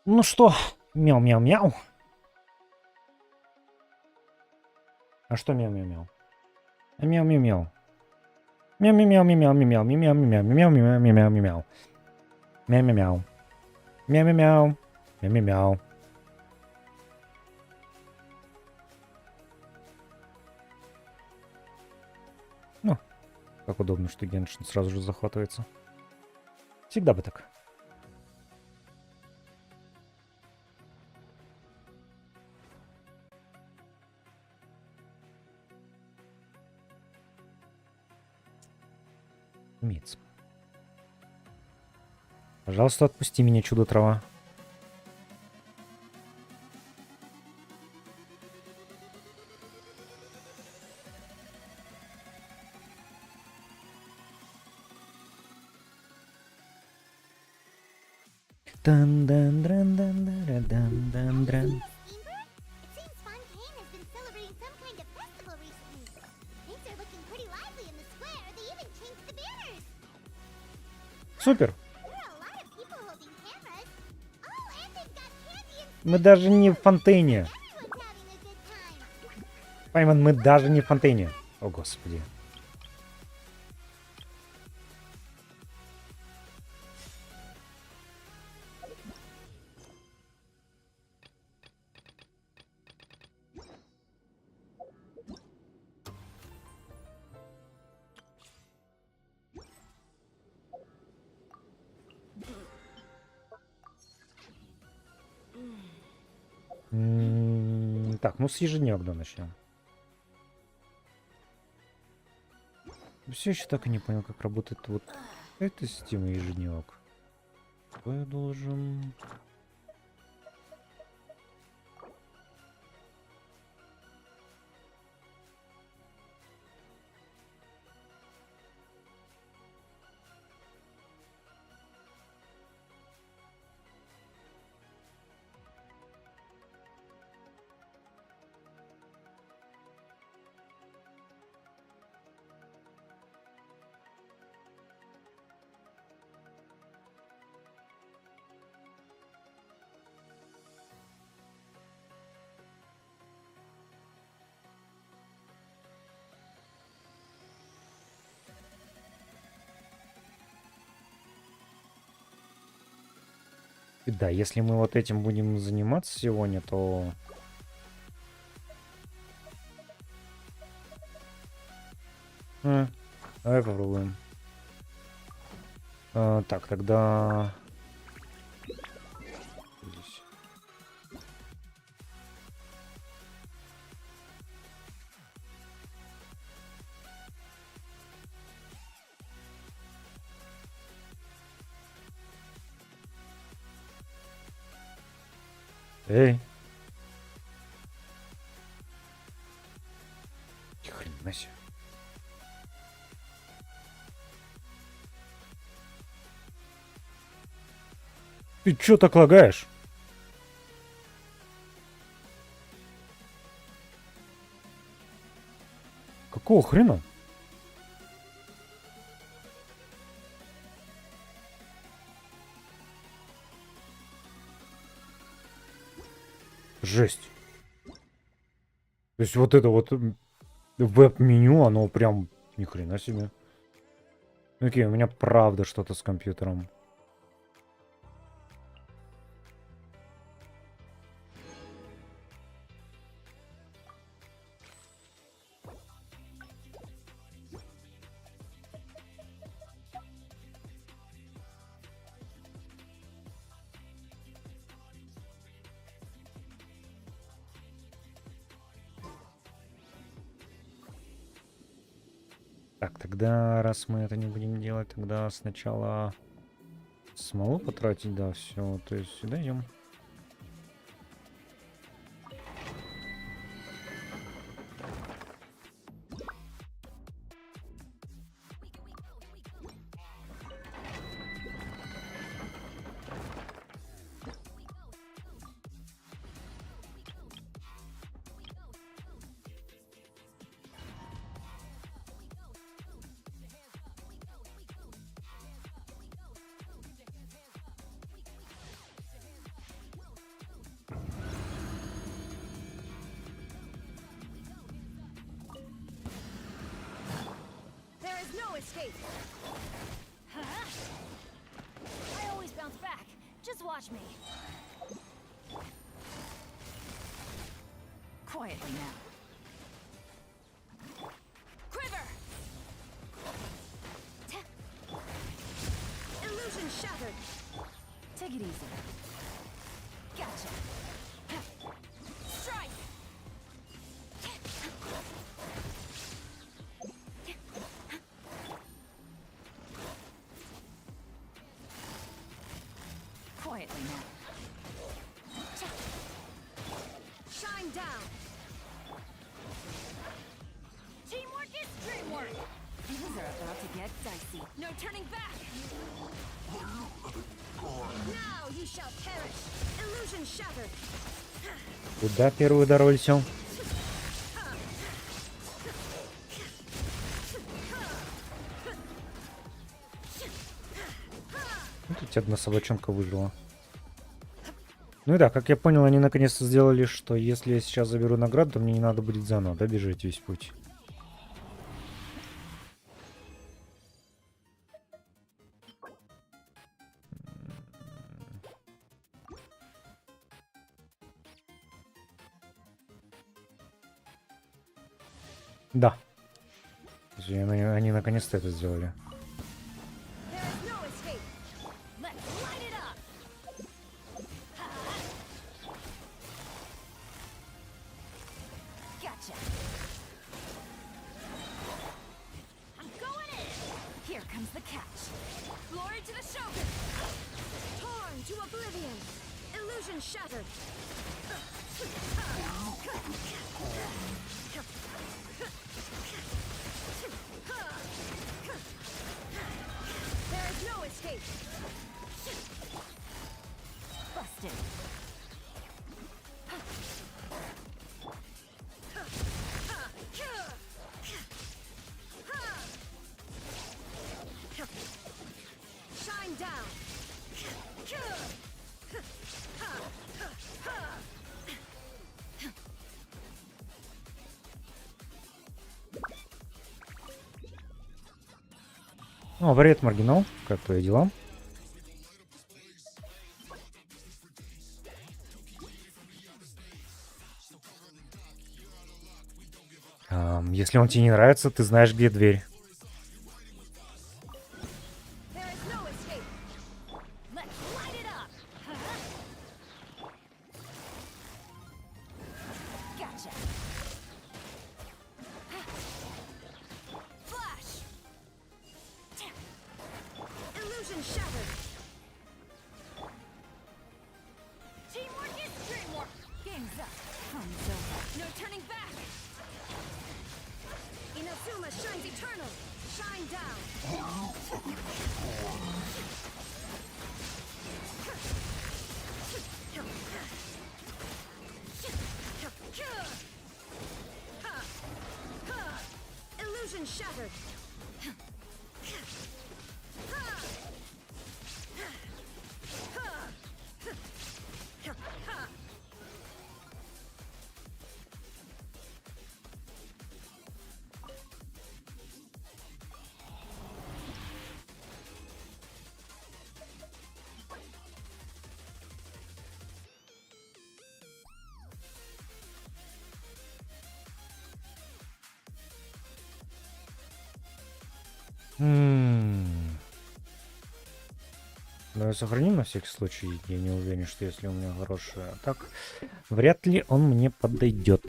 Ну что, мяу-мяу-мяу. А что мяу-мяу-мяу? Мяу-мяу-мяу. Мяу-мяу-мяу-мяу-мяу-мяу-мяу-мяу-мяу-мяу-мяу-мяу. Мяу-мяу-мяу. Мяу-мяу-мяу. Мяу-мяу-мяу. Ну, как удобно, что геншин сразу же захватывается. Всегда бы так. Миц. Пожалуйста, отпусти меня, чудо-трава. Дан-дан-дран-дан-дан-дан-дан-дран. Супер! Мы даже не в фонтейне. Пайман, мы даже не в фонтейне. О, господи. Так, ну с ежедневно начнем. Все еще так и не понял, как работает вот эта система ежедневок. Что я должен... Да, если мы вот этим будем заниматься сегодня, то... Давай попробуем. Так, тогда... Здесь. Эй! Ни хрена себе. Ты чё так лагаешь? Какого хрена? Жесть. То есть вот это вот веб-меню, оно прям ни хрена себе. Окей, у меня правда что-то с компьютером. Так, тогда, раз мы это не будем делать, тогда сначала смолу потратить, да, все. То есть сюда идем. escape. I always bounce back. Just watch me. Quietly now. Quiver. Illusion shattered. Take it easy. Gotcha. Strike. Quietly now. Shine down. Teamwork is dreamwork. Things are about to get dicey. No turning back. Now you shall perish. Illusion shattered. Куда первый доролься? Тут одна собачонка выжила. Ну и да, как я понял, они наконец-то сделали, что если я сейчас заберу награду, то мне не надо будет заново, да, бежать весь путь. Да. Они наконец-то это сделали. Shattered. There is no escape. Busted. Shine down. О, привет, маргинал. Как твои дела? Если он тебе не нравится, ты знаешь, где дверь. Shattered. Давай сохраним на всякий случай. Я не уверен, что если у меня хороший атак, вряд ли он мне подойдет.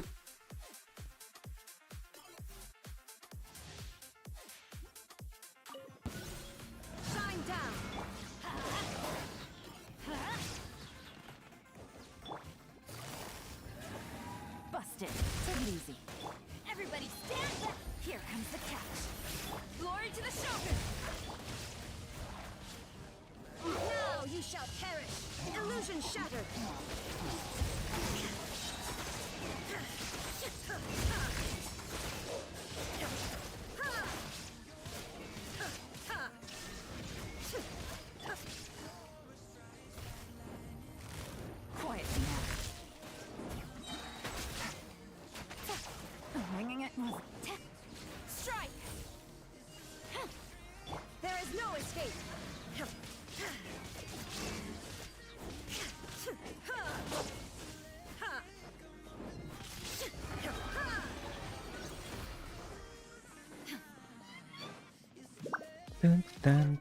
Shine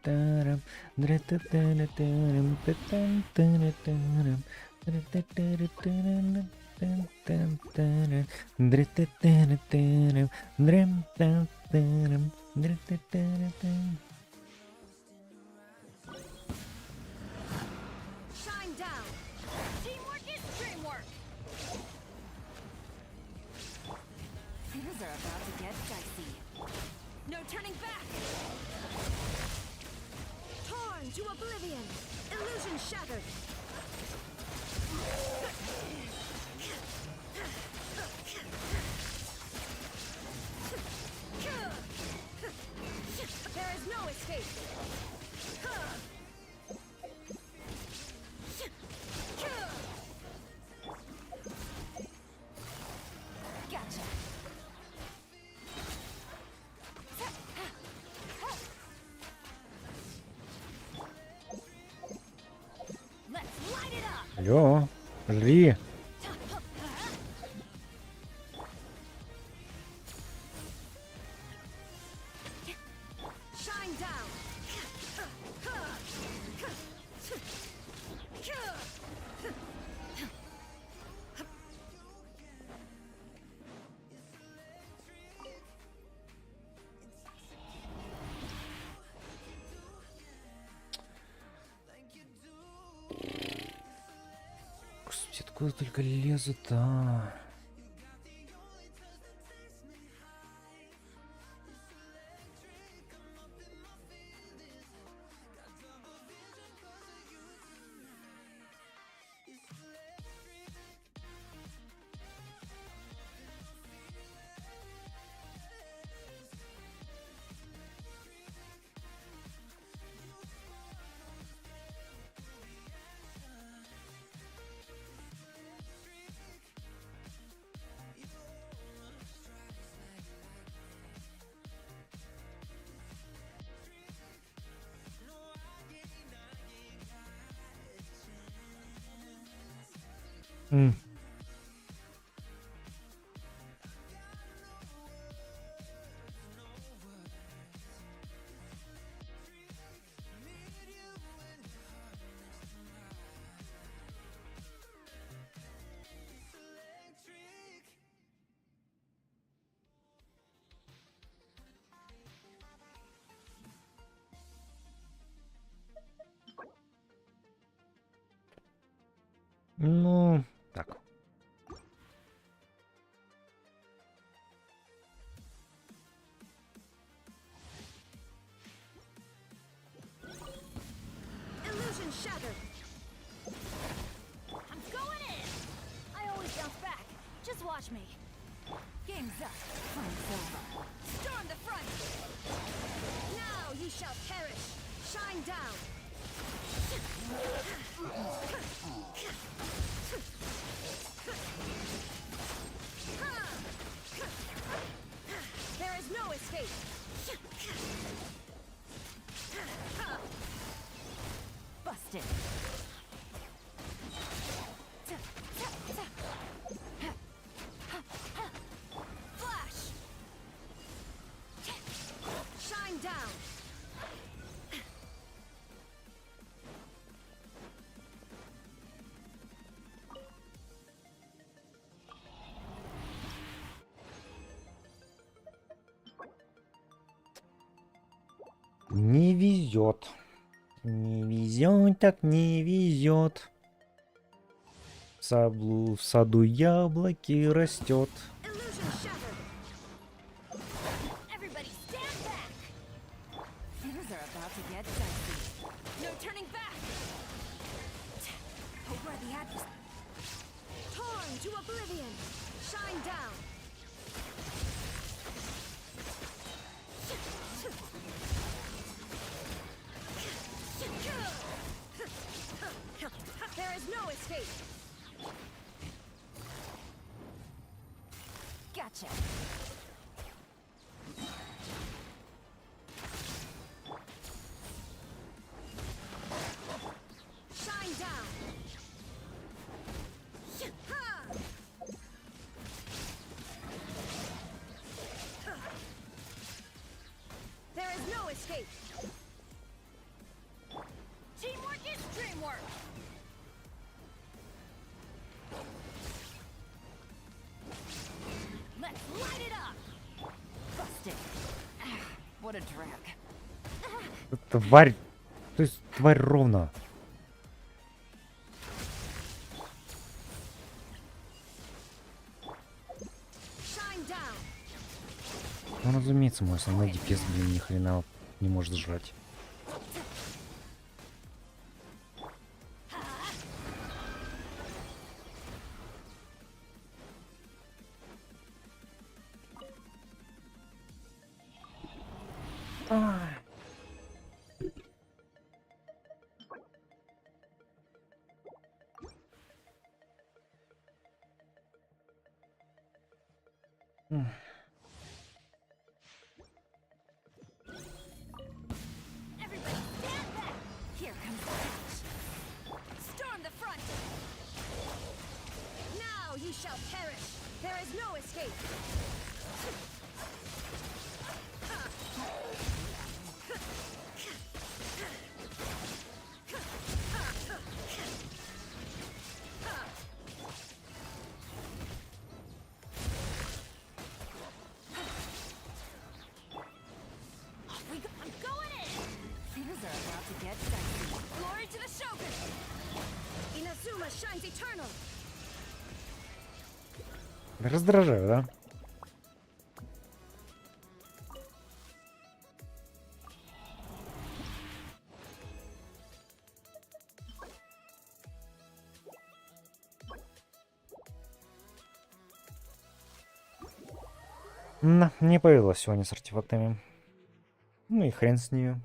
down. Teamwork is dreamwork. Things are about to get dicey. No turning back. Torn to oblivion. Illusion shattered. There is no escape. Gotcha. Let's light it up. Алло, жри. Shine down. Господи, откуда только лезут, а? М. Ну, так. Illusion shattered. I'm going in. I always bounce back. Just watch me. Game's up. Fun's over. Storm the front. Now you shall perish. Shine down. There is no escape. Busted. Flash. Shine down. Не везет. Не везет, так не везет. В саду яблоки растет. Illusion shattered. Everybody stand back. Things are about to get dicey. No turning back. Hope we're the adversary. Torn to oblivion. Shine down. There is no escape. Gotcha. Shine down. There is no escape. What a drag. Тварь. То есть тварь ровно. Shine down. Ну, разумеется, мой основной ДПС, блин, ни хрена не может жрать. Everybody stand back. Here comes the catch. Storm the front. Now ye shall perish. There is no escape. I'm going in! Things are about to get dicey. Glory to the Shogun! Inazuma shines eternal! Раздражаю, да? Не повезло сегодня с артефактами. Ну и хрен с нее.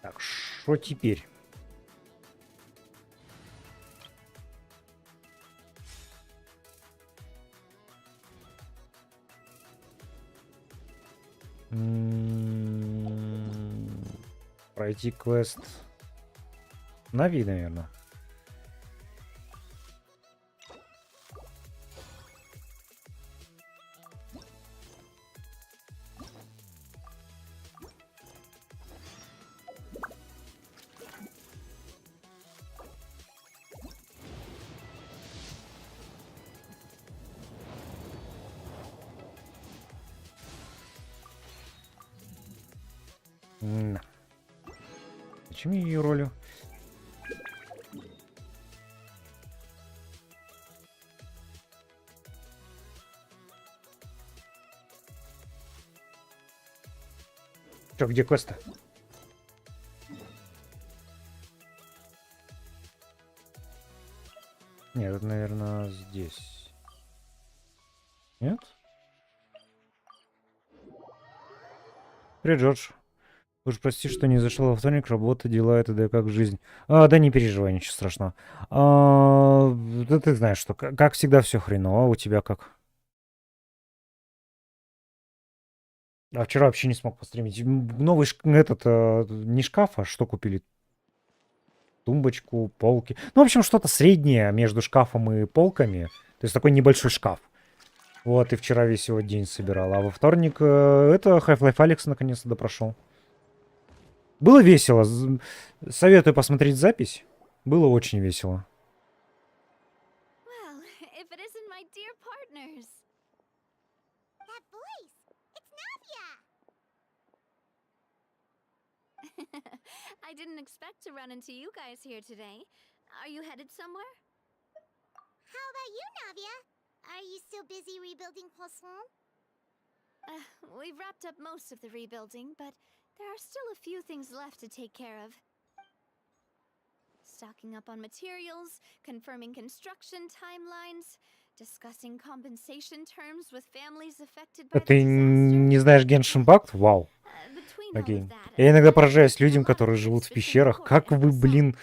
Так, что теперь? Пройти квест Нави, наверное. Зачем я ее ролю? Чё, где квесты? Нет, это, наверное, здесь. Нет? Привет, Джордж. Уж прости, что не зашел во вторник, работа, дела, это да как жизнь. Да не переживай, ничего страшного. Да ты знаешь, что как всегда все хреново, а у тебя как? А вчера вообще не смог постримить. Новый не шкаф, а что купили? Тумбочку, полки. Ну, в общем, что-то среднее между шкафом и полками. То есть такой небольшой шкаф. Вот, и вчера весь его день собирал. А во вторник это Half-Life Alyx наконец-то допрошел. Было весело. Советую посмотреть запись. Было очень весело. Well, if it isn't my dear partners. That voice, it's Navia. I didn't expect to run into you guys here today. Are you headed somewhere? How about you, Navia? Are you still busy rebuilding Croissant? We've wrapped up most of the rebuilding, but there are still a few things left to take care of. Stocking up on materials, confirming construction timelines, discussing compensation terms with families affected by the Ты disaster. не знаешь Genshin Impact? Вау. Between all Окей. of that, Я иногда I поражаюсь think людям, a lot которые of живут it's в between пещерах. Court Как and вы, Croissant. блин...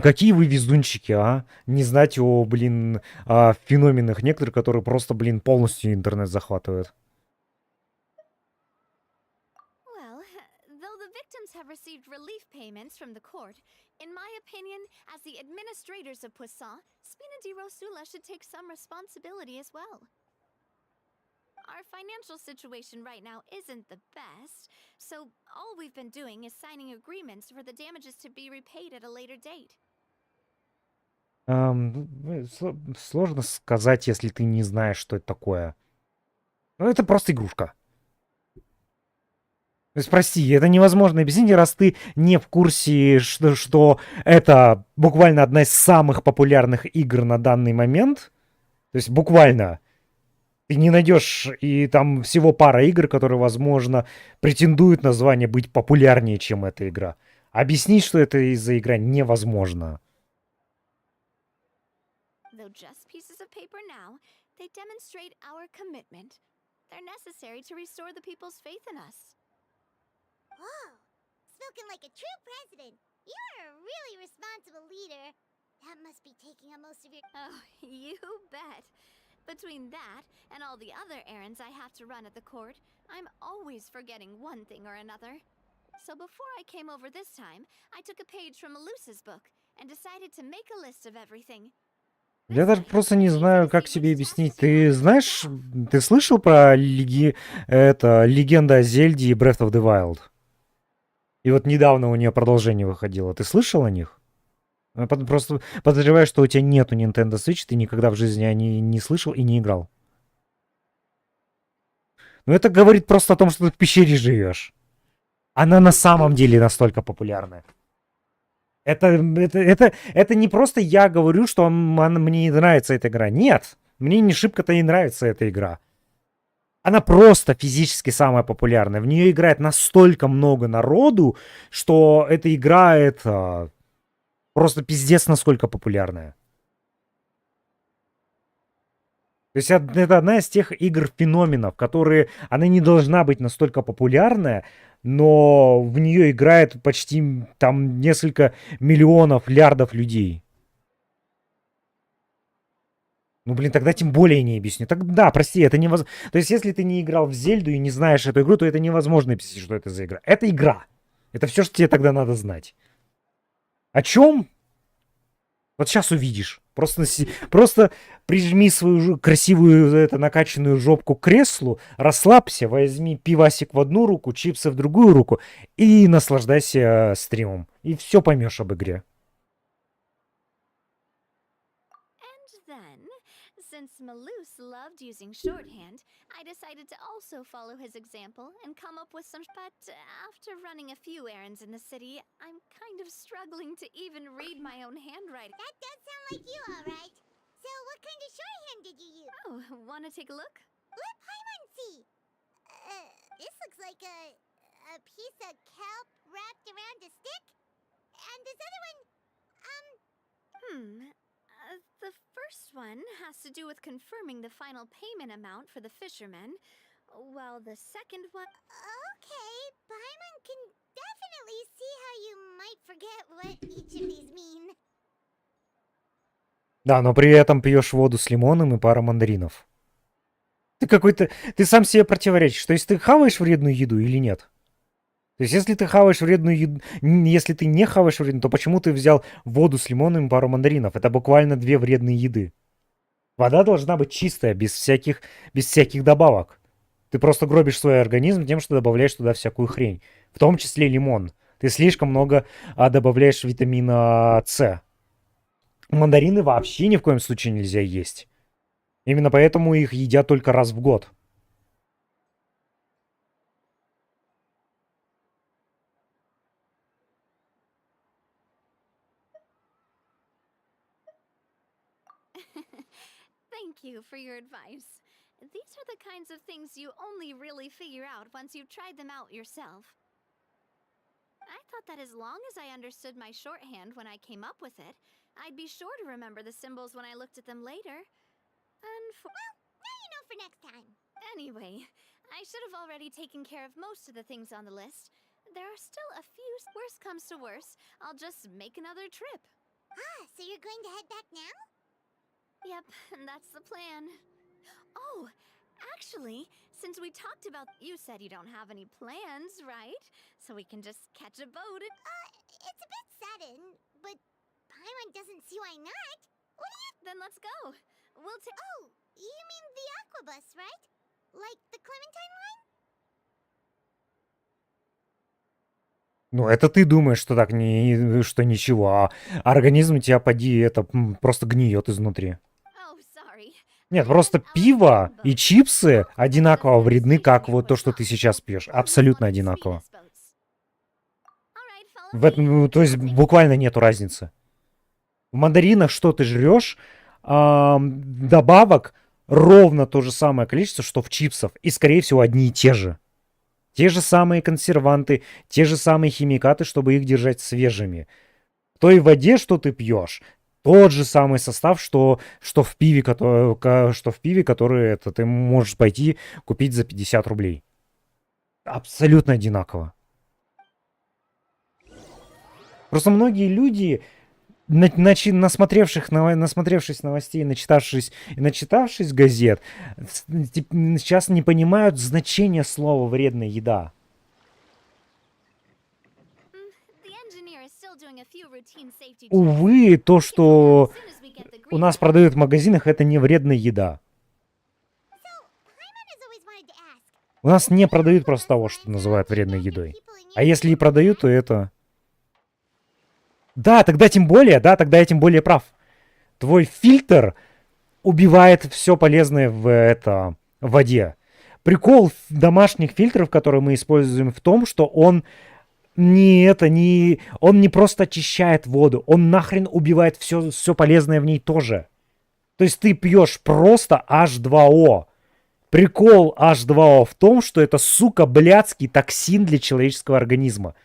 Какие вы везунчики, а? Не знать о, блин, о феноменах некоторых, которые просто, блин, полностью интернет захватывают. Well, though the victims have received relief payments from the court, in my opinion, as the administrators of Poisson, Spina di Rosula should take some responsibility as well. our financial situation right now isn't the best, so all we've been doing is signing agreements for the damages to be repaid at a later date. Сложно сказать, если ты не знаешь, что это такое. Ну, это просто игрушка. То есть, прости, это невозможно объяснить, раз ты не в курсе, что это буквально одна из самых популярных игр на данный момент. То есть, буквально. Ты не найдешь, и там всего пара игр, которые, возможно, претендуют на звание быть популярнее, чем эта игра. Объяснить, что это из-за игра, невозможно. Though just pieces of paper now, they demonstrate our commitment. They're necessary to restore the people's faith in us. Whoa! Spoken like a true president. You're a really responsible leader. That must be taking up most of your... Oh, you bet. Between that and all the other errands I have to run at the court, I'm always forgetting one thing or another. So before I came over this time, I took a page from Melusa's book and decided to make a list of everything. Я даже просто не знаю, как тебе объяснить. Ты знаешь, ты слышал про легенда о Зельде и Breath of the Wild? И вот недавно у нее продолжение выходило. Ты слышал о них? Просто подозреваю, что у тебя нету Nintendo Switch, ты никогда в жизни о ней не слышал и не играл. Но это говорит просто о том, что ты в пещере живешь. Она на самом деле настолько популярная. Это не просто я говорю, что мне не нравится эта игра. Нет, мне не шибко-то и нравится эта игра. Она просто физически самая популярная. В нее играет настолько много народу, что эта игра это просто пиздец насколько популярная. То есть это одна из тех игр-феноменов, которые... Она не должна быть настолько популярная, но в нее играет почти там несколько миллионов, лярдов людей. Ну, блин, тогда тем более не объясню. Так, да, прости, это невозможно. То есть, если ты не играл в Зельду и не знаешь эту игру, то это невозможно объяснить, что это за игра. Это игра. Это все, что тебе тогда надо знать. О чем? Вот сейчас увидишь. Просто прижми свою красивую, накачанную жопку к креслу, расслабься, возьми пивасик в одну руку, чипсы в другую руку и наслаждайся стримом. И все поймешь об игре. Since Malus loved using shorthand, I decided to also follow his example and come up with some... But after running a few errands in the city, I'm kind of struggling to even read my own handwriting. That does sound like you, all right. So what kind of shorthand did you use? Oh, wanna take a look? Let Paimon see. This looks like a piece of kelp wrapped around a stick. And this other one, The first one has to do with confirming the final payment amount for the fishermen, while the second one... Okay, Paimon can definitely see how you might forget what each of these mean. Да, но при этом пьешь воду с лимоном и пара мандаринов. Ты какой-то... Ты сам себе противоречишь. То есть ты хаваешь вредную еду или нет? То есть если ты хаваешь вредную еду... Если ты не хаваешь вредную, то почему ты взял воду с лимоном и пару мандаринов? Это буквально 2 вредные еды. Вода должна быть чистая, без всяких добавок. Ты просто гробишь свой организм тем, что добавляешь туда всякую хрень. В том числе лимон. Ты слишком много добавляешь витамина С. Мандарины вообще ни в коем случае нельзя есть. Именно поэтому их едят только раз в год. Thank you for your advice. These are the kinds of things you only really figure out once you've tried them out yourself. I thought that as long as I understood my shorthand when I came up with it, I'd be sure to remember the symbols when I looked at them later. And for... Well, now you know for next time. Anyway, I should have already taken care of most of the things on the list. There are still a few... Worst comes to worst, I'll just make another trip. Ah, so you're going to head back now? Yep, that's the plan. Oh, actually, since we talked about... You said you don't have any plans, right? So we can just catch a boat and... It's a bit sudden, but Paimon doesn't see why not. What do you... Then let's go. We'll take... Oh, you mean the aquabus, right? Like the Clementine line? Ну, это ты думаешь, что так что ничего, а организм у тебя, поди, это просто гниет изнутри. Oh, sorry. Нет, I просто meant пиво alligator и boats. чипсы Both одинаково have the вредны, same как name вот то, что poisson, ты сейчас пьешь. or at least Абсолютно one of одинаково. Serena's boats. All right, В follow этом, me. то есть буквально нету разницы. В мандаринах что ты жрешь, добавок ровно то же самое количество, что в чипсах. И, скорее всего, одни и те же. Те же самые консерванты, те же самые химикаты, чтобы их держать свежими. В той воде, что ты пьешь, тот же самый состав, что в пиве, который это, ты можешь пойти купить за 50 рублей. Абсолютно одинаково. Просто многие люди, насмотревшись новостей, начитавшись газет, сейчас не понимают значения слова «вредная еда». The engineer is still doing a few routine safety checks. Увы, то, We can head out что as soon as we get the у green нас light. продают в магазинах, это не вредная еда. So, Paimon has always wanted to ask. У нас не продают просто того, что называют вредной едой. А если и продают, то это... Да, тогда я тем более прав. Твой фильтр убивает все полезное в воде. Прикол домашних фильтров, которые мы используем, в том, что он он не просто очищает воду, он нахрен убивает все полезное в ней тоже. То есть ты пьешь просто H2O. Прикол H2O в том, что это, сука, блядский токсин для человеческого организма.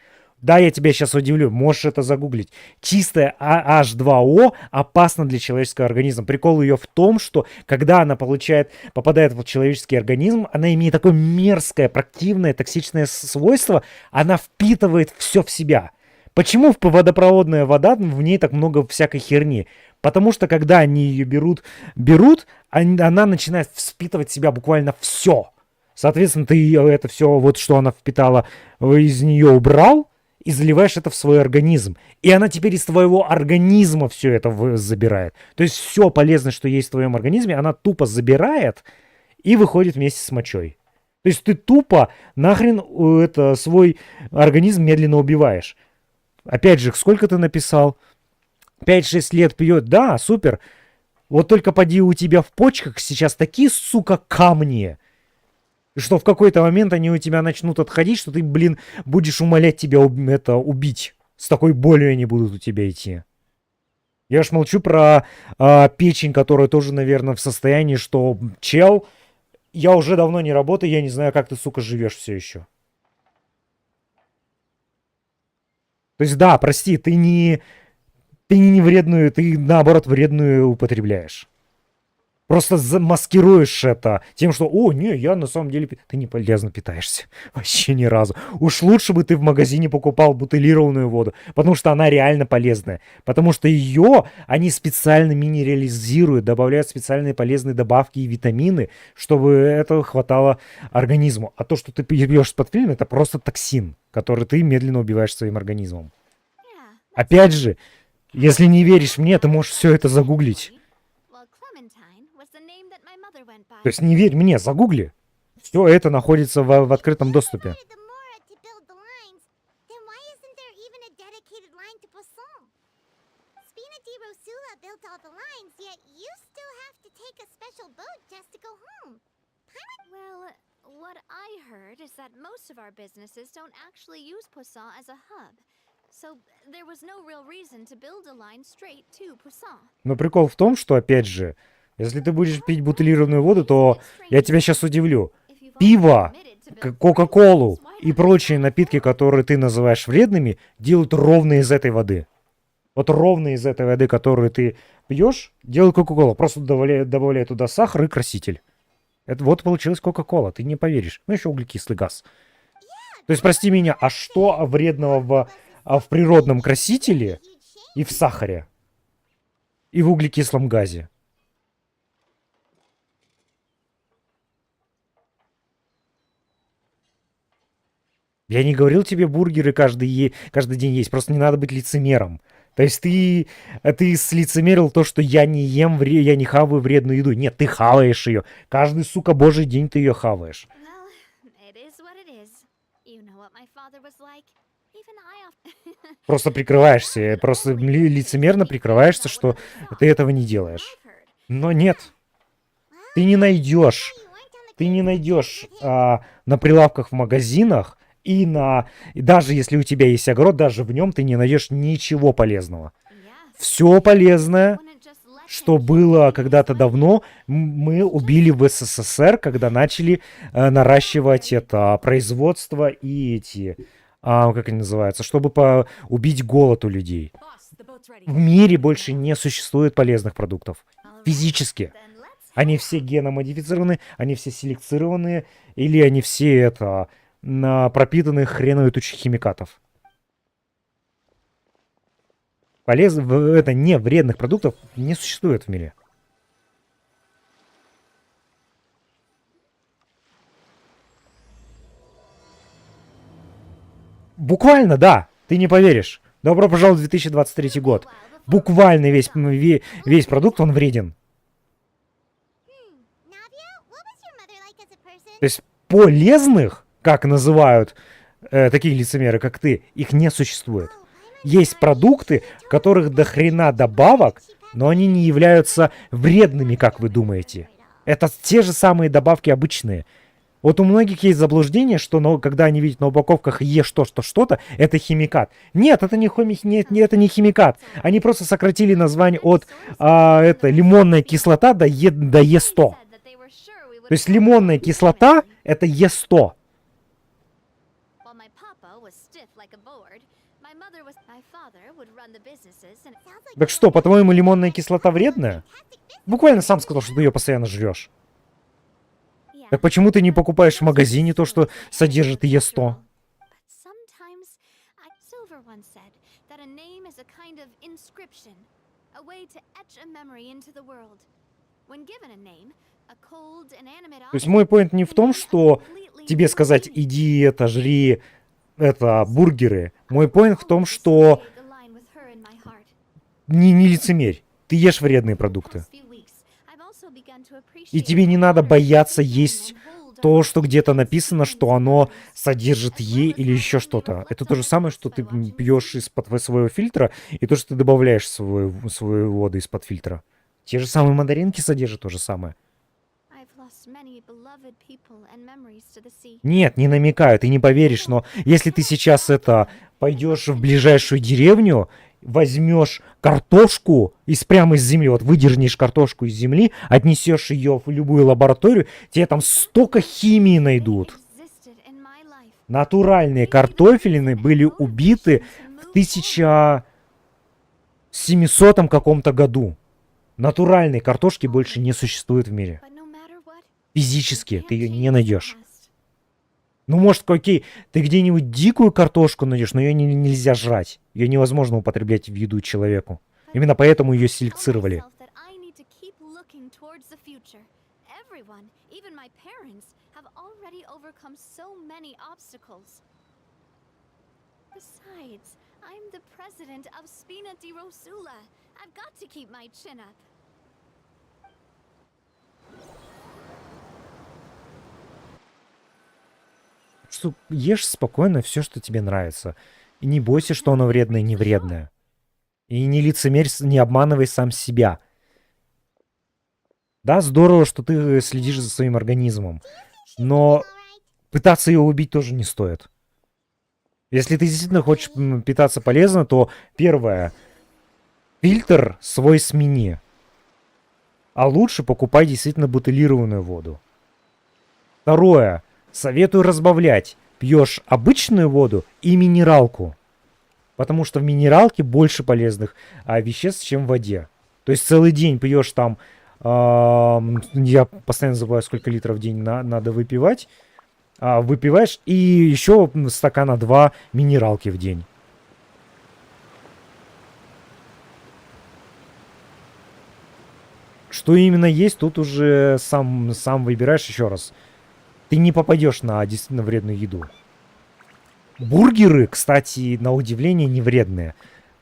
Да, я тебя сейчас удивлю, можешь это загуглить. Чистая H2O опасна для человеческого организма. Прикол ее в том, что когда она попадает в человеческий организм, она имеет такое мерзкое, противное, токсичное свойство, она впитывает все в себя. Почему водопроводная вода, в ней так много всякой херни? Потому что когда они ее берут, она начинает впитывать в себя буквально все. Соответственно, ты это все, вот что она впитала, из нее убрал, и заливаешь это в свой организм. И она теперь из твоего организма все это забирает. То есть все полезное, что есть в твоем организме, она тупо забирает и выходит вместе с мочой. То есть ты тупо нахрен свой организм медленно убиваешь. Опять же, сколько ты написал? 5-6 лет пьет, да, супер. Вот только поди у тебя в почках сейчас такие, сука, камни, что в какой-то момент они у тебя начнут отходить, что ты, блин, будешь умолять тебя убить. С такой болью они будут у тебя идти. Я ж молчу про печень, которая тоже, наверное, в состоянии, что чел, я уже давно не работаю, я не знаю, как ты, сука, живешь все еще. То есть, да, прости, ты не вредную, ты наоборот вредную употребляешь. Просто замаскируешь это тем, что, не, я на самом деле... Ты не полезно питаешься. Вообще ни разу. Уж лучше бы ты в магазине покупал бутылированную воду, потому что она реально полезная. Потому что ее они специально минерализируют, добавляют специальные полезные добавки и витамины, чтобы этого хватало организму. А то, что ты пьешь с подфильм, это просто токсин, который ты медленно убиваешь своим организмом. Yeah, Опять же, если не веришь мне, ты можешь все это загуглить. well, Clementine was the name that my mother went by. То есть не верь мне, загугли. Все это находится в открытом доступе. If you wanted the Mora to build the lines, then why isn't there even a dedicated line to Poisson? Spina di Rosula built all the lines, yet you still have to take a special boat just to go home. Well, what I heard is that most of our businesses don't actually use Poisson as a hub. So there was no real reason to build a line straight to Poisson. Но прикол в том, что, опять же, если ты будешь пить бутылированную воду, то я тебя сейчас удивлю. Пиво, Кока-Колу и прочие напитки, которые ты называешь вредными, делают ровно из этой воды. Вот ровно из этой воды, которую ты пьешь, делают Кока-Колу. Просто добавляй туда сахар и краситель. Это вот получилась Кока-Кола, ты не поверишь. Ну, еще углекислый газ. То есть, прости меня, а что вредного в природном красителе и в сахаре? И в углекислом газе? Я не говорил тебе бургеры каждый день есть, просто не надо быть лицемером. То есть ты слицемерил то, что я не ем, я не хаваю вредную еду. Нет, ты хаваешь ее. Каждый, сука, божий день ты ее хаваешь. Well, it is what it is. You know what my father was like. Even I often. Просто прикрываешься, просто лицемерно прикрываешься, что ты этого не делаешь. Но нет, ты не найдешь. Ты не найдешь на прилавках в магазинах и даже если у тебя есть огород, даже в нем ты не найдешь ничего полезного. Все полезное, что было когда-то давно, мы убили в СССР, когда начали наращивать это производство и как они называются, чтобы убить голод у людей. В мире больше не существует полезных продуктов. Физически. Они все геномодифицированы, они все селекцированные, или они все пропитаны хреновой тучей химикатов. Это не вредных продуктов не существует в мире. Буквально, да, ты не поверишь. Добро пожаловать в 2023 год. Буквально весь продукт, он вреден. То есть полезных, как называют такие лицемеры, как ты, их не существует. Есть продукты, в которых до хрена добавок, но они не являются вредными, как вы думаете. Это те же самые добавки обычные. Вот у многих есть заблуждение, что когда они видят на упаковках «ешь что-то», это химикат. Нет, это не химикат. Они просто сократили название от лимонная кислота до Е100. То есть лимонная кислота — это Е100. Так что, по-твоему, лимонная кислота вредная? Буквально сам сказал, что ты ее постоянно жрешь. Так почему ты не покупаешь в магазине то, что содержит Е100? То есть мой поинт не в том, что тебе сказать «иди жри бургеры». Мой поинт в том, что не лицемерь. Ты ешь вредные продукты. И тебе не надо бояться есть то, что где-то написано, что оно содержит Е или еще что-то. Это то же самое, что ты пьешь из-под своего фильтра, и то, что ты добавляешь в свою воду из-под фильтра. Те же самые мандаринки содержат то же самое. Нет, не намекаю, ты не поверишь, но если ты сейчас пойдешь в ближайшую деревню, возьмешь картошку прямо из земли, вот выдернешь картошку из земли, отнесешь ее в любую лабораторию, тебе там столько химии найдут. Натуральные картофелины были убиты в 1700 каком-то году. Натуральной картошки больше не существует в мире. Физически ты ее не найдешь. Ну, может, окей, ты где-нибудь дикую картошку найдешь, но ее нельзя жрать. Ее невозможно употреблять в еду человеку. Именно поэтому ее селекцировали. Что ешь спокойно все, что тебе нравится. И не бойся, что оно вредное и не вредное. И не лицемерь, не обманывай сам себя. Да, здорово, что ты следишь за своим организмом. Но пытаться его убить тоже не стоит. Если ты действительно хочешь питаться полезно, то первое. Фильтр свой смени. А лучше покупай действительно бутылированную воду. Второе. Советую разбавлять. Пьешь обычную воду и минералку. Потому что в минералке больше полезных веществ, чем в воде. То есть целый день пьешь там... я постоянно забываю, сколько литров в день надо выпивать. Выпиваешь и еще стакана 2 минералки в день. Что именно есть, тут уже сам выбираешь еще раз. Ты не попадешь на действительно вредную еду. Бургеры, кстати, на удивление, не вредные.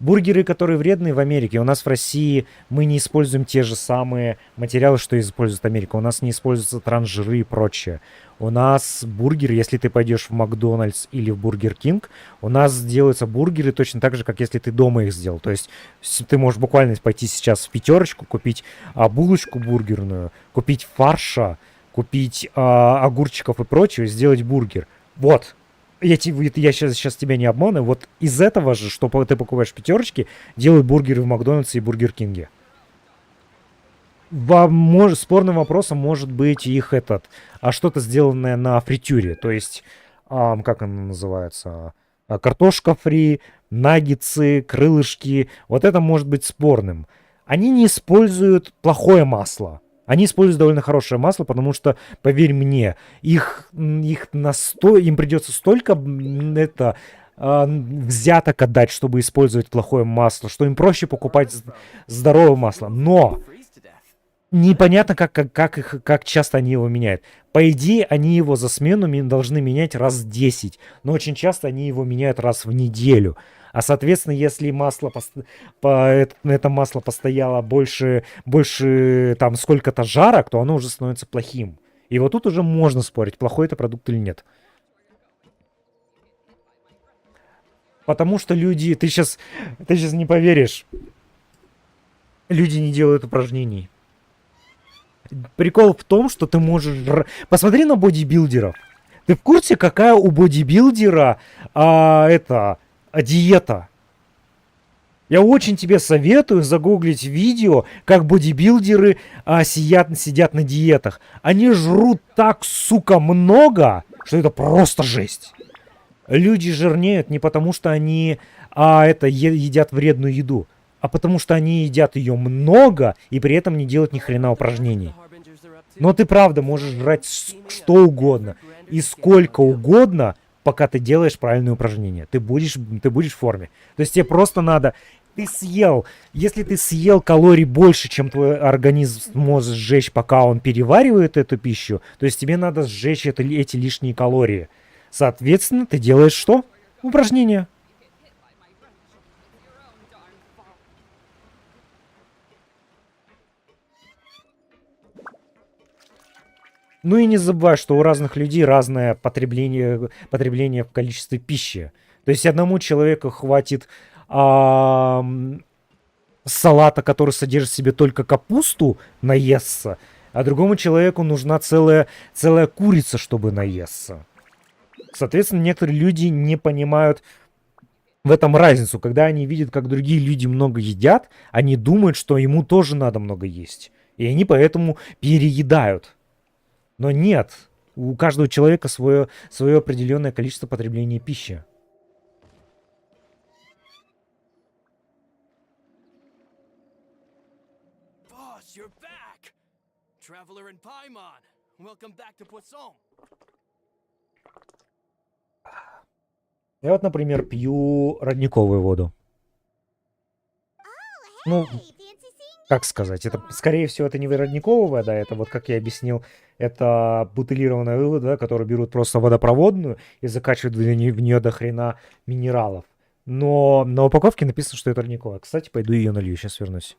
Бургеры, которые вредные в Америке, у нас в России мы не используем те же самые материалы, что использует Америка. У нас не используются трансжиры и прочее. У нас бургеры, если ты пойдешь в Макдональдс или в Бургер Кинг, у нас делаются бургеры точно так же, как если ты дома их сделал. То есть ты можешь буквально пойти сейчас в пятерочку, купить булочку бургерную, купить фарша, купить огурчиков и прочего, и сделать бургер. Вот. Я сейчас тебя не обманываю. Вот из этого же, что ты покупаешь в пятерочке, делают бургеры в Макдональдсе и Бургер Кинге. Спорным вопросом может быть их что-то сделанное на фритюре. То есть, как оно называется? Картошка фри, наггетсы, крылышки. Вот это может быть спорным. Они не используют плохое масло. Они используют довольно хорошее масло, потому что, поверь мне, им придется столько взяток отдать, чтобы использовать плохое масло, что им проще покупать здоровое масло. Но непонятно, как часто они его меняют. По идее, они его за смену должны менять раз в 10, но очень часто они его меняют раз в неделю. А соответственно, если это масло постояло больше там сколько-то жарок, то оно уже становится плохим. И вот тут уже можно спорить, плохой это продукт или нет. Потому что люди, ты сейчас не поверишь, люди не делают упражнений. Прикол в том, что ты можешь... Посмотри на бодибилдеров. Ты в курсе, какая у бодибилдера диета? Я очень тебе советую загуглить видео, как бодибилдеры сидят на диетах. Они жрут так, сука, много, что это просто жесть. Люди жирнеют не потому, что они едят вредную еду, а потому что они едят ее много и при этом не делают ни хрена упражнений. Но ты правда можешь жрать что угодно и сколько угодно, пока ты делаешь правильные упражнения. Ты будешь в форме. То есть тебе просто надо... Если ты съел калорий больше, чем твой организм может сжечь, пока он переваривает эту пищу, то есть тебе надо сжечь эти лишние калории. Соответственно, ты делаешь что? Упражнения. Ну и не забывай, что у разных людей разное потребление в количестве пищи. То есть одному человеку хватит салата, который содержит в себе только капусту, наесться, а другому человеку нужна целая курица, чтобы наесться. Соответственно, некоторые люди не понимают в этом разницу. Когда они видят, как другие люди много едят, они думают, что ему тоже надо много есть. И они поэтому переедают. Но нет. У каждого человека свое определенное количество потребления пищи. Boss, you're back! Traveler and Paimon, welcome back to Poisson. Я вот, например, пью родниковую воду. Ну, Hey, fancy seeing you. как сказать, это, скорее всего, это не родниковая вода, это вот, как я объяснил, это бутылированная вода, которую берут просто водопроводную и закачивают в нее до хрена минералов. Но на упаковке написано, что это родниковая. Кстати, пойду ее налью, сейчас вернусь.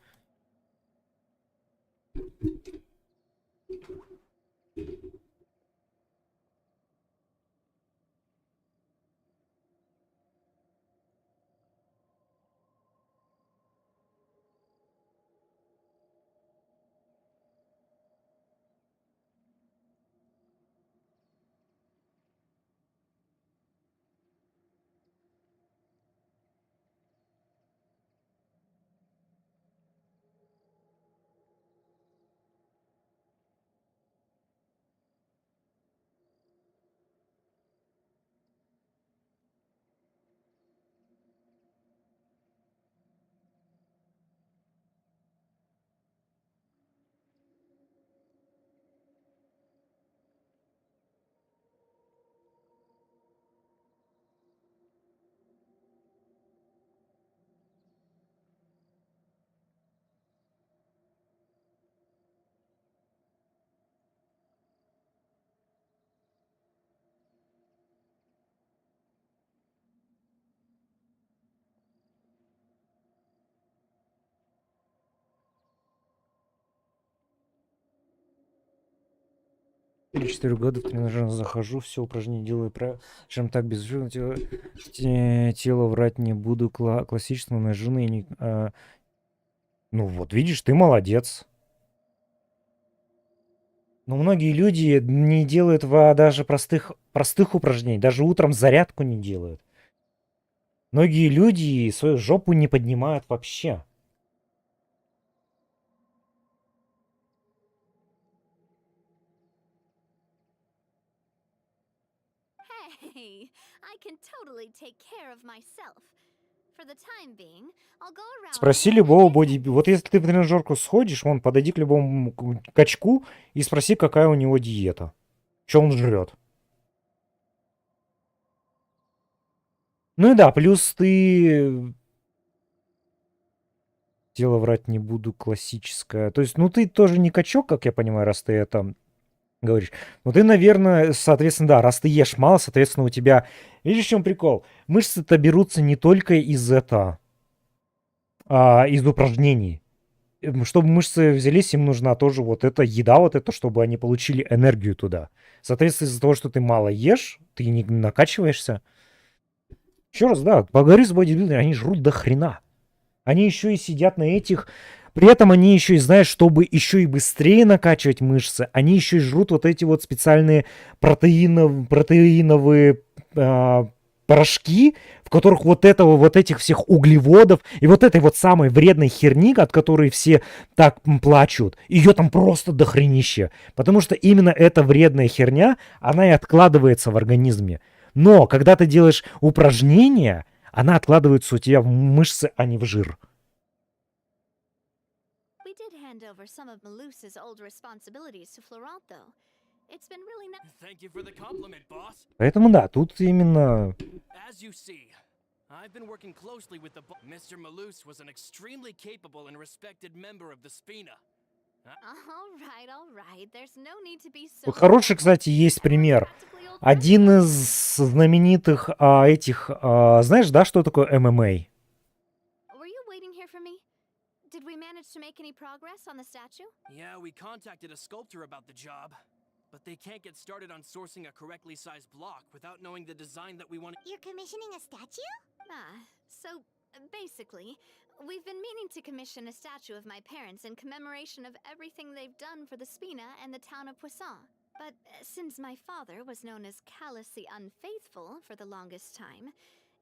3-4 года в тренажер захожу, все упражнения делаю, чем так без жира, тело врать не буду, классического на жены. Ну вот, видишь, ты молодец. Но многие люди не делают даже простых упражнений, даже утром зарядку не делают. Многие люди свою жопу не поднимают вообще. Hey, I can totally take care of myself. For the time being, I'll go around. Спроси любого бодибилдера. Вот если ты в тренажерку сходишь, вон, подойди к любому качку и спроси, какая у него диета. Что он жрет. Ну и да, плюс ты... Дело врать не буду, классическое. То есть, ну ты тоже не качок, как я понимаю, раз ты это говоришь. Но ты, наверное, соответственно, да, раз ты ешь мало, соответственно, у тебя... Видишь, в чем прикол? Мышцы-то берутся не только из из упражнений. Чтобы мышцы взялись, им нужна тоже вот эта еда, вот это, чтобы они получили энергию туда. Соответственно, из-за того, что ты мало ешь, ты не накачиваешься. Еще раз, да, поговори с бодибилдерами, они жрут до хрена. Они еще и сидят на этих... При этом они еще и, знаешь, чтобы еще и быстрее накачивать мышцы, они еще и жрут вот эти вот специальные протеиновые порошки, в которых вот этих всех углеводов и вот этой вот самой вредной херни, от которой все так плачут, ее там просто дохренище. Потому что именно эта вредная херня, она и откладывается в организме. Но когда ты делаешь упражнения, она откладывается у тебя в мышцы, а не в жир. We did hand over some of Malus's old responsibilities to Florent, though. It's been really nice. Thank you for the compliment, boss. Поэтому да, тут именно... As you see, I've been working closely with the Mr. Malus was an extremely capable and respected member of the Spina. All right. There's no need to be so. Вот хороший, кстати, есть пример. Один из знаменитых знаешь, да, что такое ММА? Were you waiting here for me? Did we manage to make any progress on the statue? Yeah, we contacted a sculptor about the job, but they can't get started on sourcing a correctly sized block without knowing the design that we want. You're commissioning a statue? So basically, we've been meaning to commission a statue of my parents in commemoration of everything they've done for the Spina and the town of Poisson. But since my father was known as callously unfaithful for the longest time,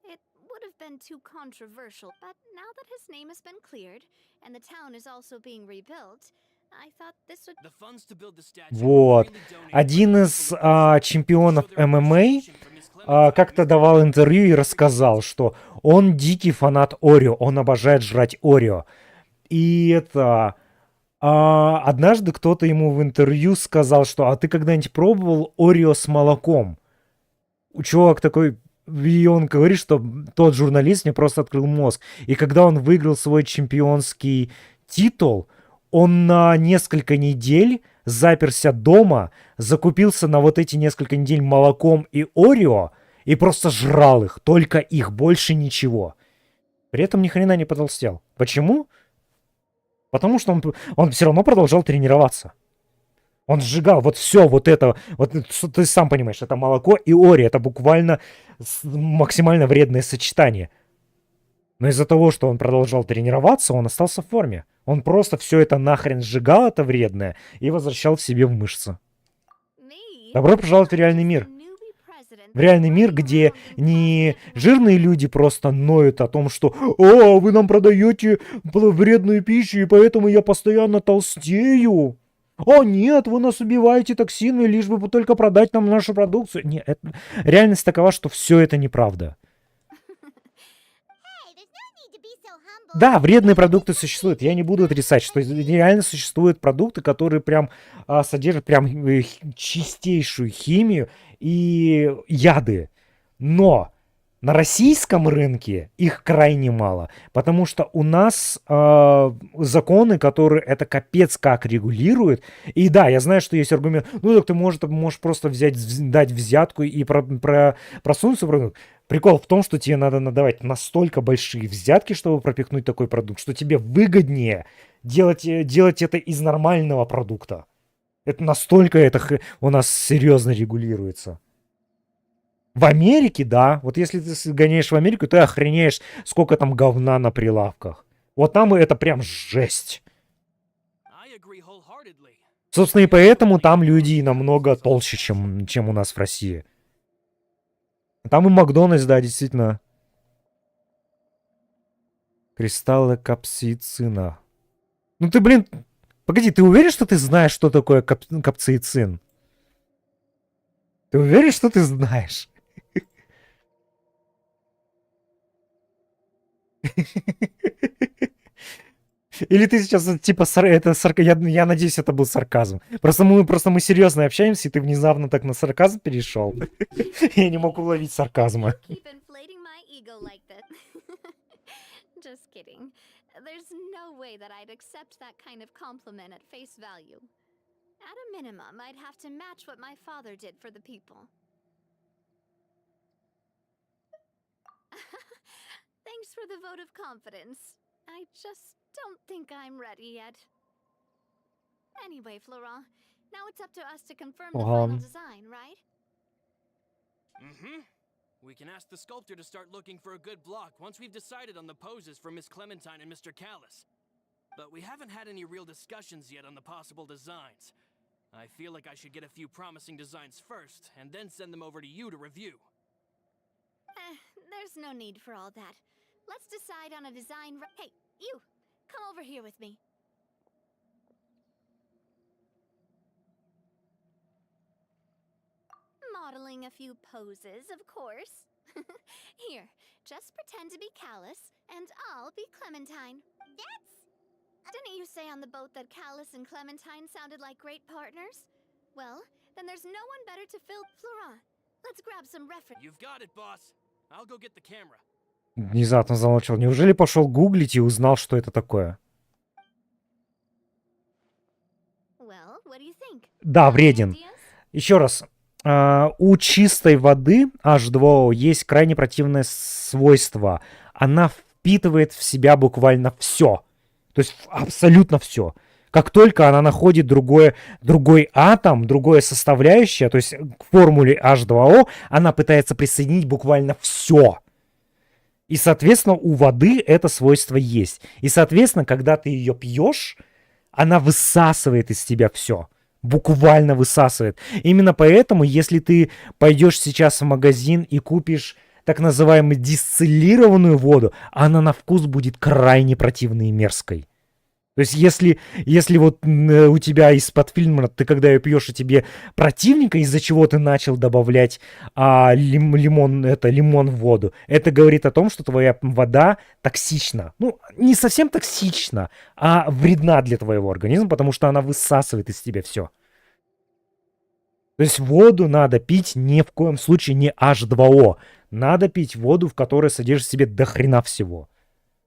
it would have been too controversial. But now that his name has been cleared and the town is also being rebuilt, I thought this would... The funds to build the statue. Вот. Один из чемпионов ММА как-то давал интервью и рассказал, что он дикий фанат Орео, он обожает жрать Орео. И однажды кто-то ему в интервью сказал, что «А ты когда-нибудь пробовал Орео с молоком?» Чувак такой, и он говорит, что тот журналист мне просто открыл мозг. И когда он выиграл свой чемпионский титул, он на несколько недель заперся дома, закупился на вот эти несколько недель молоком и Орео и просто жрал их, только их, больше ничего. При этом ни хрена не потолстел. Почему? Потому что он все равно продолжал тренироваться. Он сжигал вот все вот это, вот ты сам понимаешь, это молоко и Орео, это буквально максимально вредное сочетание. Но из-за того, что он продолжал тренироваться, он остался в форме. Он просто все это нахрен сжигал, это вредное, и возвращал себе в мышцы. Добро пожаловать в реальный мир. В реальный мир, где не жирные люди просто ноют о том, что «О, вы нам продаете вредную пищу, и поэтому я постоянно толстею». «О, нет, вы нас убиваете токсины, лишь бы только продать нам нашу продукцию». Нет, реальность такова, что все это неправда. Да, вредные продукты существуют. Я не буду отрицать, что реально существуют продукты, которые прям содержат прям чистейшую химию и яды. Но на российском рынке их крайне мало, потому что у нас законы, которые это капец как регулируют. И да, я знаю, что есть аргумент, ну так ты можешь просто дать взятку и просунуть свой продукт. Прикол в том, что тебе надо надавать настолько большие взятки, чтобы пропихнуть такой продукт, что тебе выгоднее делать это из нормального продукта. Это настолько у нас серьезно регулируется. В Америке, да. Вот если ты гоняешь в Америку, ты охренеешь, сколько там говна на прилавках. Вот там это прям жесть. I agree wholeheartedly. Собственно, и поэтому там люди намного толще, чем у нас в России. Там и Макдональдс, да, действительно. Кристаллы капсицина. Ну ты, блин, погоди, ты уверен, что ты знаешь, что такое капсицин? Ты уверен, что ты знаешь? Или ты сейчас типа я надеюсь, это был сарказм. Просто мы серьезно общаемся, и ты внезапно так на сарказм перешел. Я не мог уловить сарказма. Keep inflating my ego like that. Just kidding. There's no way that I'd accept that kind of compliment at face value. At a minimum, I'd have to match what my father did for the people. Thanks for the vote of confidence. I just don't think I'm ready yet. Anyway, Florent, now it's up to us to confirm the final design, right? Mm-hmm. We can ask the sculptor to start looking for a good block once we've decided on the poses for Miss Clementine and Mr. Callis. But we haven't had any real discussions yet on the possible designs. I feel like I should get a few promising designs first, and then send them over to you to review. There's no need for all that. Let's decide on a design. Hey, you! Come over here with me. Modeling a few poses, of course. Here, just pretend to be Callis, and I'll be Clementine. Didn't you say on the boat that Callis and Clementine sounded like great partners? Well, then there's no one better to fill Florent. Let's grab some reference. You've got it, boss. I'll go get the camera. Внезапно замолчал. Неужели пошел гуглить и узнал, что это такое? Well, what do you think? Да, вреден. Ideas? Еще раз. У чистой воды H2O есть крайне противное свойство. Она впитывает в себя буквально все. То есть абсолютно все. Как только она находит другой атом, другое составляющее, то есть к формуле H2O, она пытается присоединить буквально все. И, соответственно, у воды это свойство есть. И, соответственно, когда ты ее пьешь, она высасывает из тебя все. Буквально высасывает. Именно поэтому, если ты пойдешь сейчас в магазин и купишь так называемую дистиллированную воду, она на вкус будет крайне противной и мерзкой. То есть, если вот у тебя из-под фильтра, ты когда ее пьешь, и тебе противненько, из-за чего ты начал добавлять лимон в воду, это говорит о том, что твоя вода токсична. Ну, не совсем токсична, а вредна для твоего организма, потому что она высасывает из тебя все. То есть воду надо пить ни в коем случае не H2O. Надо пить воду, в которой содержит в себе дохрена всего.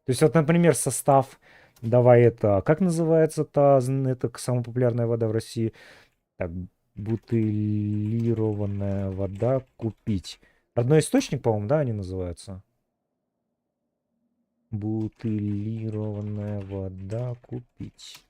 То есть вот, например, состав... Давай это... Как называется-то? Это самая популярная вода в России. Так, бутылированная вода купить. Родной источник, по-моему, да, они называются? Бутылированная вода купить.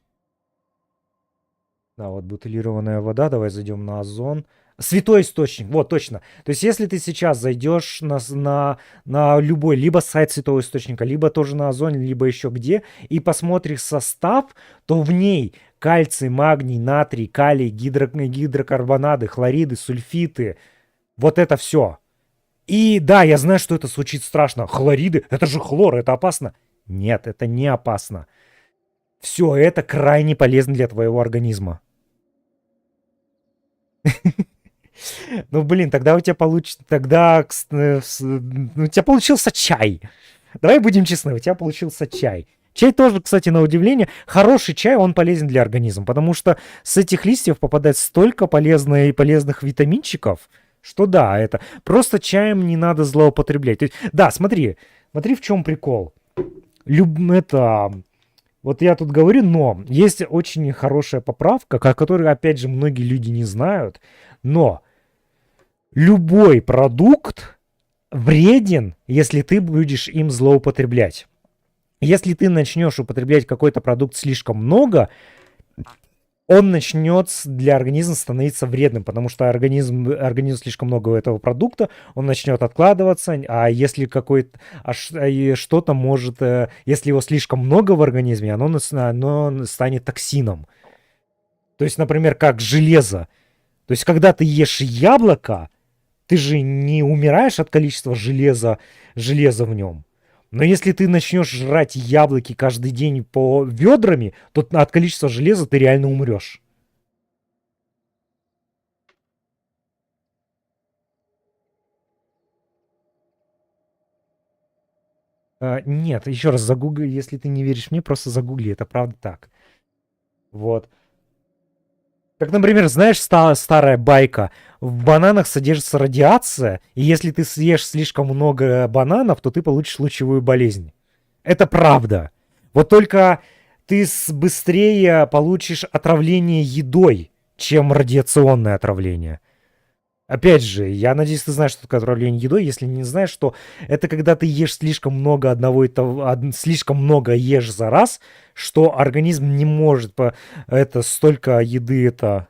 Да, вот бутылированная вода. Давай зайдем на Озон. Святой источник, вот, точно. То есть, если ты сейчас зайдешь на любой, либо сайт святого источника, либо тоже на Озоне, либо еще где, и посмотришь состав, то в ней кальций, магний, натрий, калий, гидрокарбонады, хлориды, сульфиты. Вот это все. И да, я знаю, что это звучит страшно. Хлориды, это же хлор, это опасно. Нет, это не опасно. Все это крайне полезно для твоего организма. Ну, блин, тогда у тебя получится... Тогда у тебя получился чай. Давай будем честны, у тебя получился чай. Чай тоже, кстати, на удивление, хороший чай, он полезен для организма, потому что с этих листьев попадает столько полезных витаминчиков, что да, это... Просто чаем не надо злоупотреблять. То есть, да, смотри, в чем прикол. Вот я тут говорю, но есть очень хорошая поправка, о которой, опять же, многие люди не знают, но любой продукт вреден, если ты будешь им злоупотреблять. Если ты начнешь употреблять какой-то продукт слишком много, он начнет для организма становиться вредным, потому что организм слишком много этого продукта, он начнет откладываться, а если какой-то, и что-то может, если его слишком много в организме, оно станет токсином. То есть, например, как железо. То есть, когда ты ешь яблоко, ты же не умираешь от количества железа в нем. Но если ты начнешь жрать яблоки каждый день по ведрами, то от количества железа ты реально умрешь. Нет, еще раз загугли, если ты не веришь мне, просто загугли, это правда так. Вот. Как, например, знаешь, старая байка. В бананах содержится радиация, и если ты съешь слишком много бананов, то ты получишь лучевую болезнь. Это правда. Вот только ты быстрее получишь отравление едой, чем радиационное отравление. Опять же, я надеюсь, ты знаешь, что такое отравление едой. Если не знаешь, то это когда ты ешь слишком много одного и того, слишком много ешь за раз, что организм не может это столько еды это.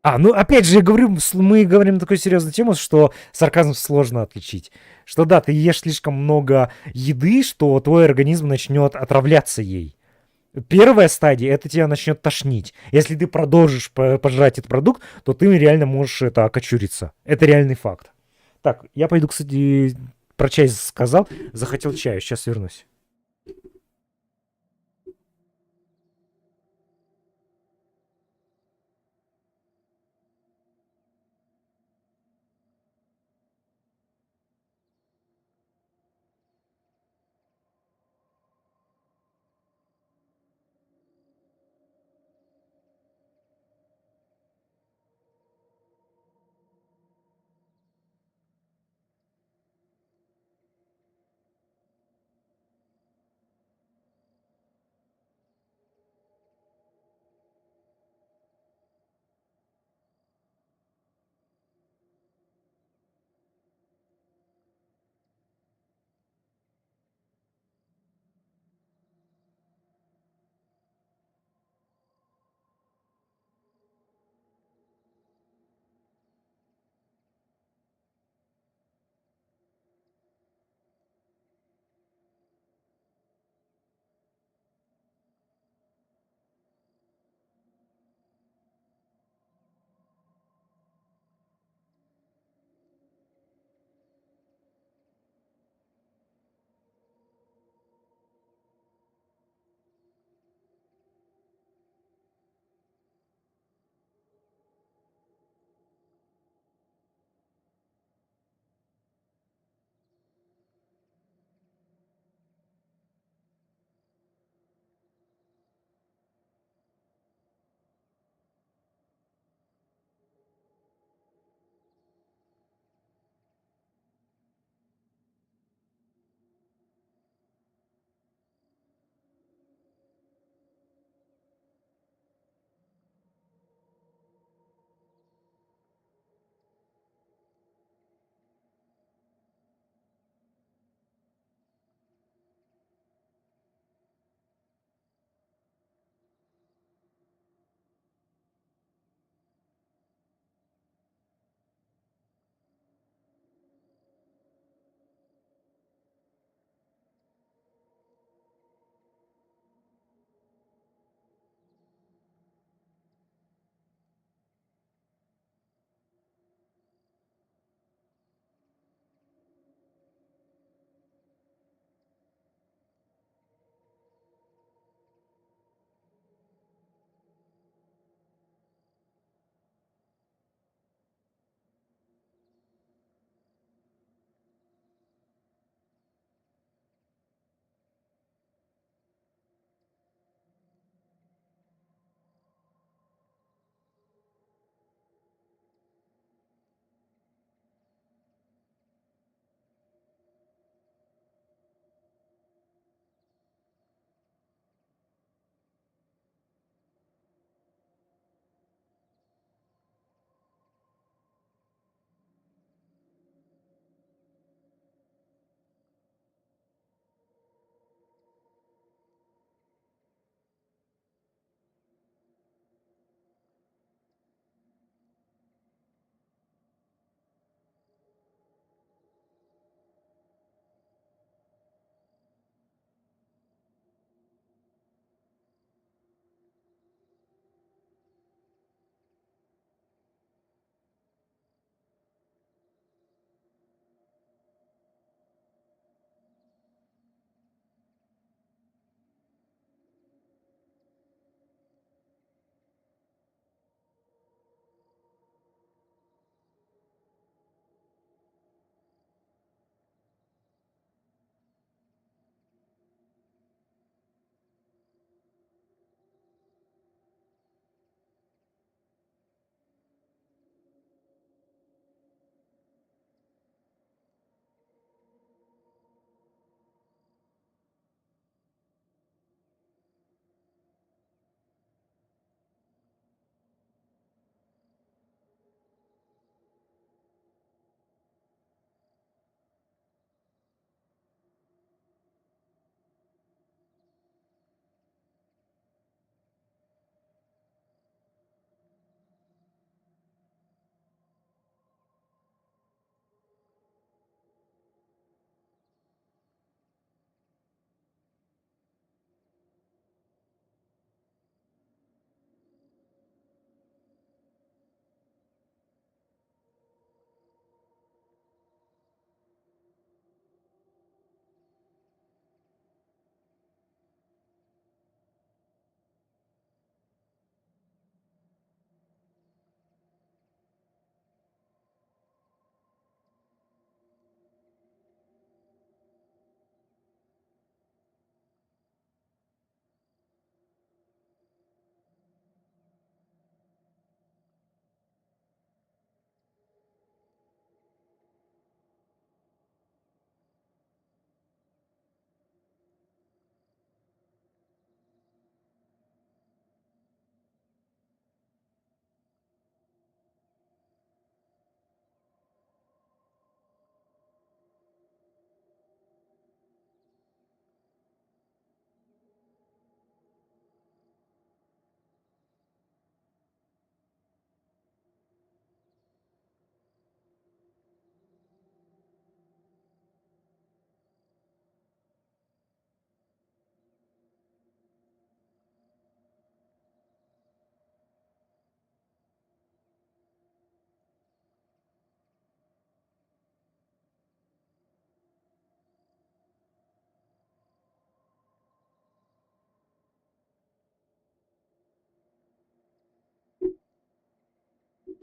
Ну опять же, я говорю, мы говорим на такую серьезную тему, что сарказм сложно отличить. Что да, ты ешь слишком много еды, что твой организм начнет отравляться ей. Первая стадия, это тебя начнет тошнить. Если ты продолжишь пожрать этот продукт, то ты реально можешь это окочуриться. Это реальный факт. Так, я пойду, кстати, про чай сказал, захотел чаю, сейчас вернусь.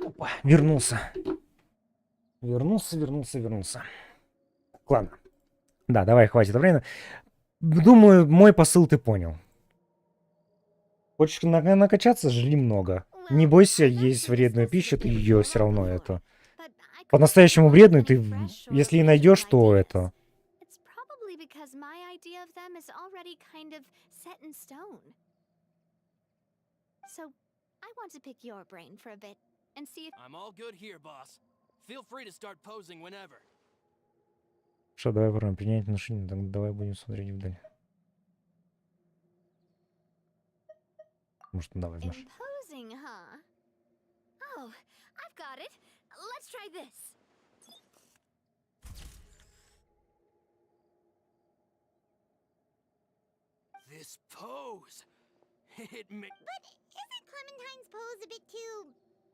Опа, вернулся. Вернулся. Ладно. Да, давай, хватит времени. Думаю, мой посыл ты понял. Хочешь накачаться, жри много. Не бойся есть вредную пищу, ты ее все равно это. По-настоящему вредную ты, если и найдешь, то это. It's probably because my idea of them is already kind of set in stone. So, I want to pick your brain for a bit and see if I'm all good here, boss. Feel free to start posing whenever. Что, давай попробуем принять отношения, так давай будем смотреть вдаль. Может, давай наш. imposing, huh? Oh, I've got it. Let's try this. This pose. It ma- But isn't Clementine's pose a bit too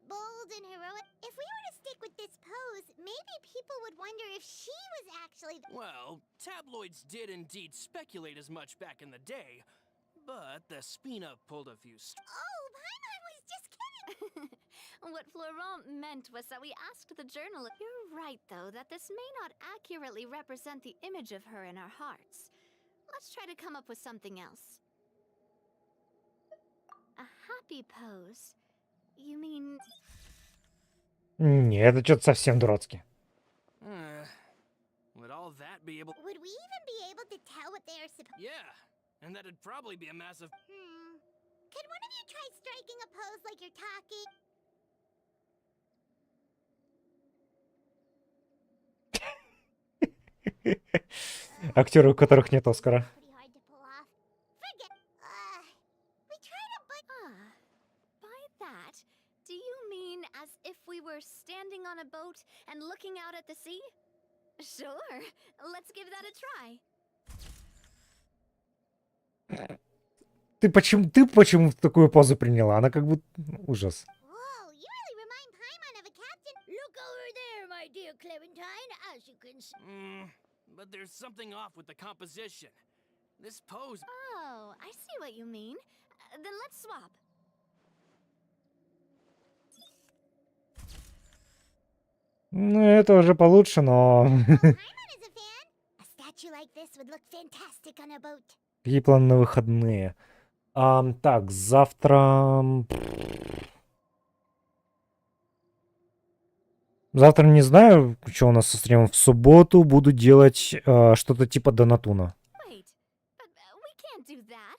bold and heroic? If we were to stick with this pose, maybe people would wonder if she was actually the— Well, tabloids did indeed speculate as much back in the day, but the Spina pulled a few Oh, Paimon was just kidding! What Florent meant was that we asked the journalist. You're right, though, that this may not accurately represent the image of her in our hearts. Let's try to come up with something else. A happy pose? You mean... Не, это что-то совсем дурацки. Would all that be able? Would we even be able to tell what they are supposed— Yeah, and that'd probably be a massive. Could one of you try striking a pose like you're talking? Актеры, у которых нет Оскара. Pretty hard to pull off. Forget— we tried a bunch— By that, do you mean as if we were standing on a boat and looking out at the sea? Sure, let's give that a try. Ты почему такую позу приняла? Она как будто... Ужас. Whoa, you really remind Paimon of a captain. Look over there, my dear Clementine, as you can see. But there's something off with the composition. This pose. Oh, I see what you mean. Then let's swap. Ну, это уже получше, но... Paimon is a fan. A statue like this would look fantastic on a boat. Какие планы на выходные? Так, завтра... Завтра не знаю, что у нас со стримом. В субботу буду делать что-то типа Донатуна. Wait, but we can't do that.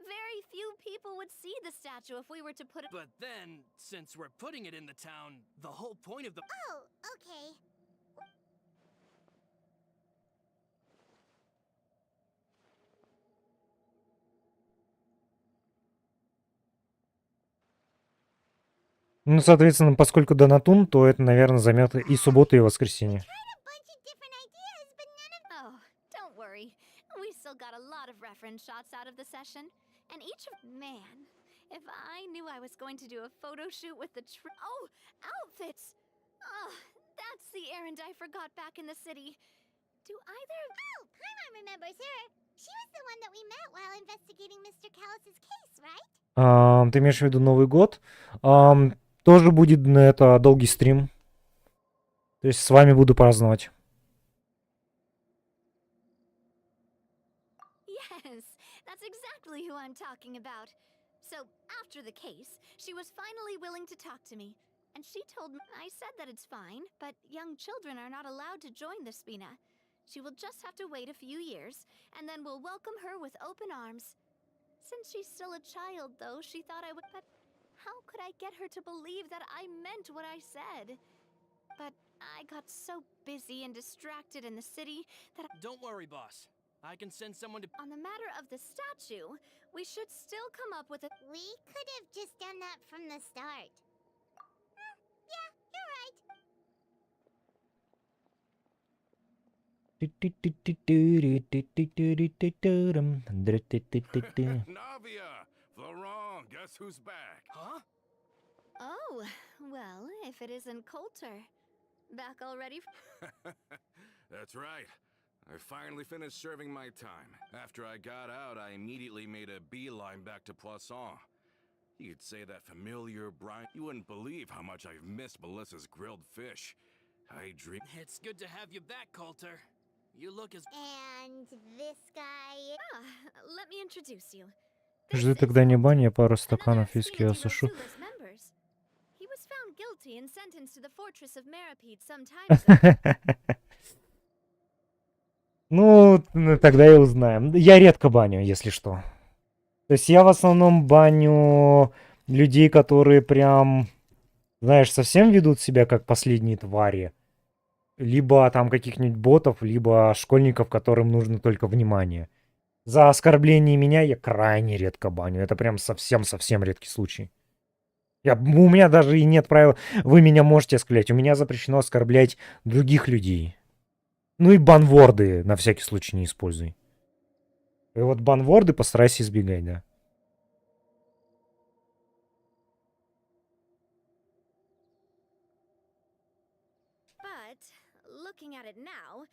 Very few people would see the statue if we were to put it. But then, since we're putting it in the town, the whole point of the. Oh, okay. Ну, соответственно, поскольку Донатун, то это, наверное, займет и субботу, и воскресенье. Tried a bunch of different ideas, but none of— Oh, don't worry. We still got a lot of reference shots out of the session. And each of. Man, if I knew I was going to do a photo shoot with the. Oh, outfits! Oh, that's the errand I forgot back in the city. Do either. Oh, Paimon remembers her. She was the one that we met while investigating Mr. Callus's case, right? Ты имеешь в виду Новый год? Тоже будет это долгий стрим. То есть с вами буду праздновать. Yes, that's exactly who I'm talking about. So, after the case, she was finally willing to talk to me. And she told me, I said that it's fine, but young children are not allowed to join the Spina. She will just have to wait a few years, and then we'll welcome her with open arms. Since she's still a child, though, she thought I would. But how could I get her to believe that I meant what I said? But I got so busy and distracted in the city that Don't worry, boss. I can send someone to. on the matter of the statue, we should still come up with a. We could have just done that from the start. Yeah, you're right. Navia! Florent, guess who's back? Huh? Oh, well, if it isn't Coulter. Back already? That's right. I finally finished serving my time. After I got out, I immediately made a beeline back to Poisson. You'd say that familiar brine. You wouldn't believe how much I've missed Melissa's grilled fish. I dream. It's good to have you back, Coulter. You look as... And this guy. Ah, let me introduce you. This Жду is тогда не бань, я пару another стаканов of виски Spina di осушу. Rosula's members. He was found guilty and sentenced to the fortress of Meripede some time ago. Ну, тогда и узнаем. Я редко баню, если что. То есть я в основном баню людей, которые прям, знаешь, совсем ведут себя как последние твари. Либо там каких-нибудь ботов, либо школьников, которым нужно только внимание. За оскорбление меня я крайне редко баню. Это прям совсем-совсем редкий случай. У меня даже и нет правил, вы меня можете оскорблять. У меня запрещено оскорблять других людей. Ну и банворды на всякий случай не используй. И вот банворды постарайся избегать, да. But, looking at it now,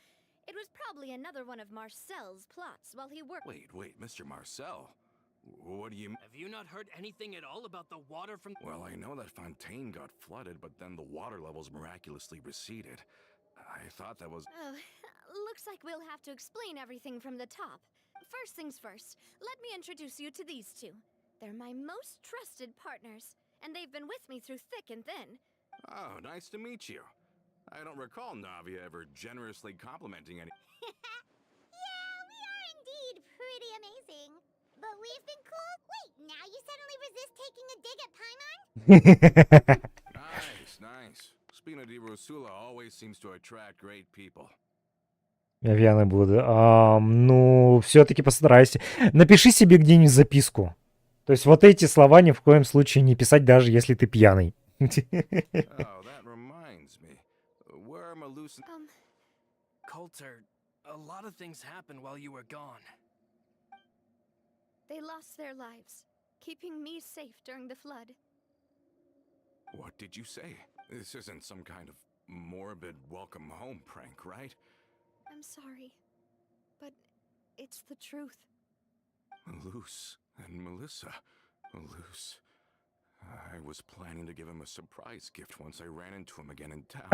it was probably another one of Marcel's plots while he worked. Wait, Mr. Marcel. What do you... Have you not heard anything at all about the water from... Well, I know that Fontaine got flooded, but then the water levels miraculously receded. I thought that was... Oh, looks like we'll have to explain everything from the top. First things first, let me introduce you to these two. They're my most trusted partners, and they've been with me through thick and thin. Oh, nice to meet you. I don't recall Navia ever generously complimenting any... Yeah, we are indeed pretty amazing. But we've been cool. Wait, now you suddenly resist taking a dig at Paimon? Nice. Spina di Rosula always seems to attract great people. Я пьяный буду. Ну, все-таки постарайся. Напиши себе где-нибудь записку. То есть вот эти слова ни в коем случае не писать, даже если ты пьяный. Oh, that reminds me. Where are Melusa... Coulter, a lot of things happened while you were gone. They lost their lives, keeping me safe during the flood. What did you say? This isn't some kind of morbid welcome home prank, right? I'm sorry, but it's the truth. Luce and Melissa. Luce. I was planning to give him a surprise gift once I ran into him again in town.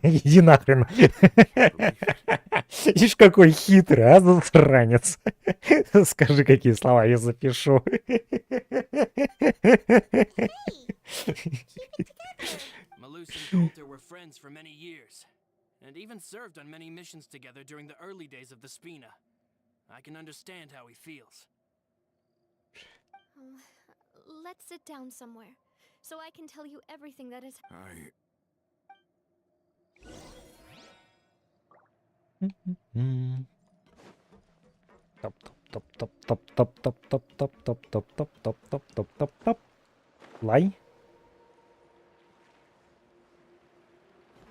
Иди нахрен. Ишь, какой хитрый, а, засранец. Скажи, какие слова я запишу. Malus and Coulter were friends for many years, and even served on many missions together during the early days of the Spina. I can understand how he feels. Oh, let's sit down somewhere, so I can tell you everything that is... Топ-топ-топ-топ-топ-топ-топ-топ-топ-топ-топ-топ-топ. Лай.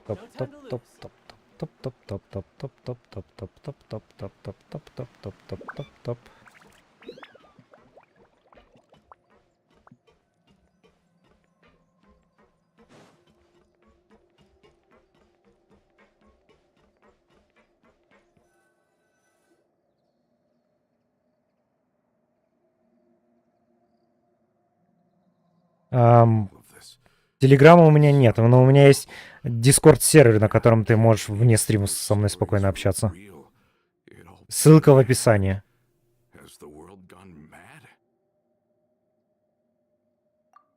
Топ-топ-топ-топ-топ-топ-топ-топ-топ-топ-топ-топ-топ-топ-топ-топ-топ-топ-топ-топ. Телеграма у меня нет, но у меня есть Discord сервер, на котором ты можешь вне стрима со мной спокойно общаться. Ссылка в описании.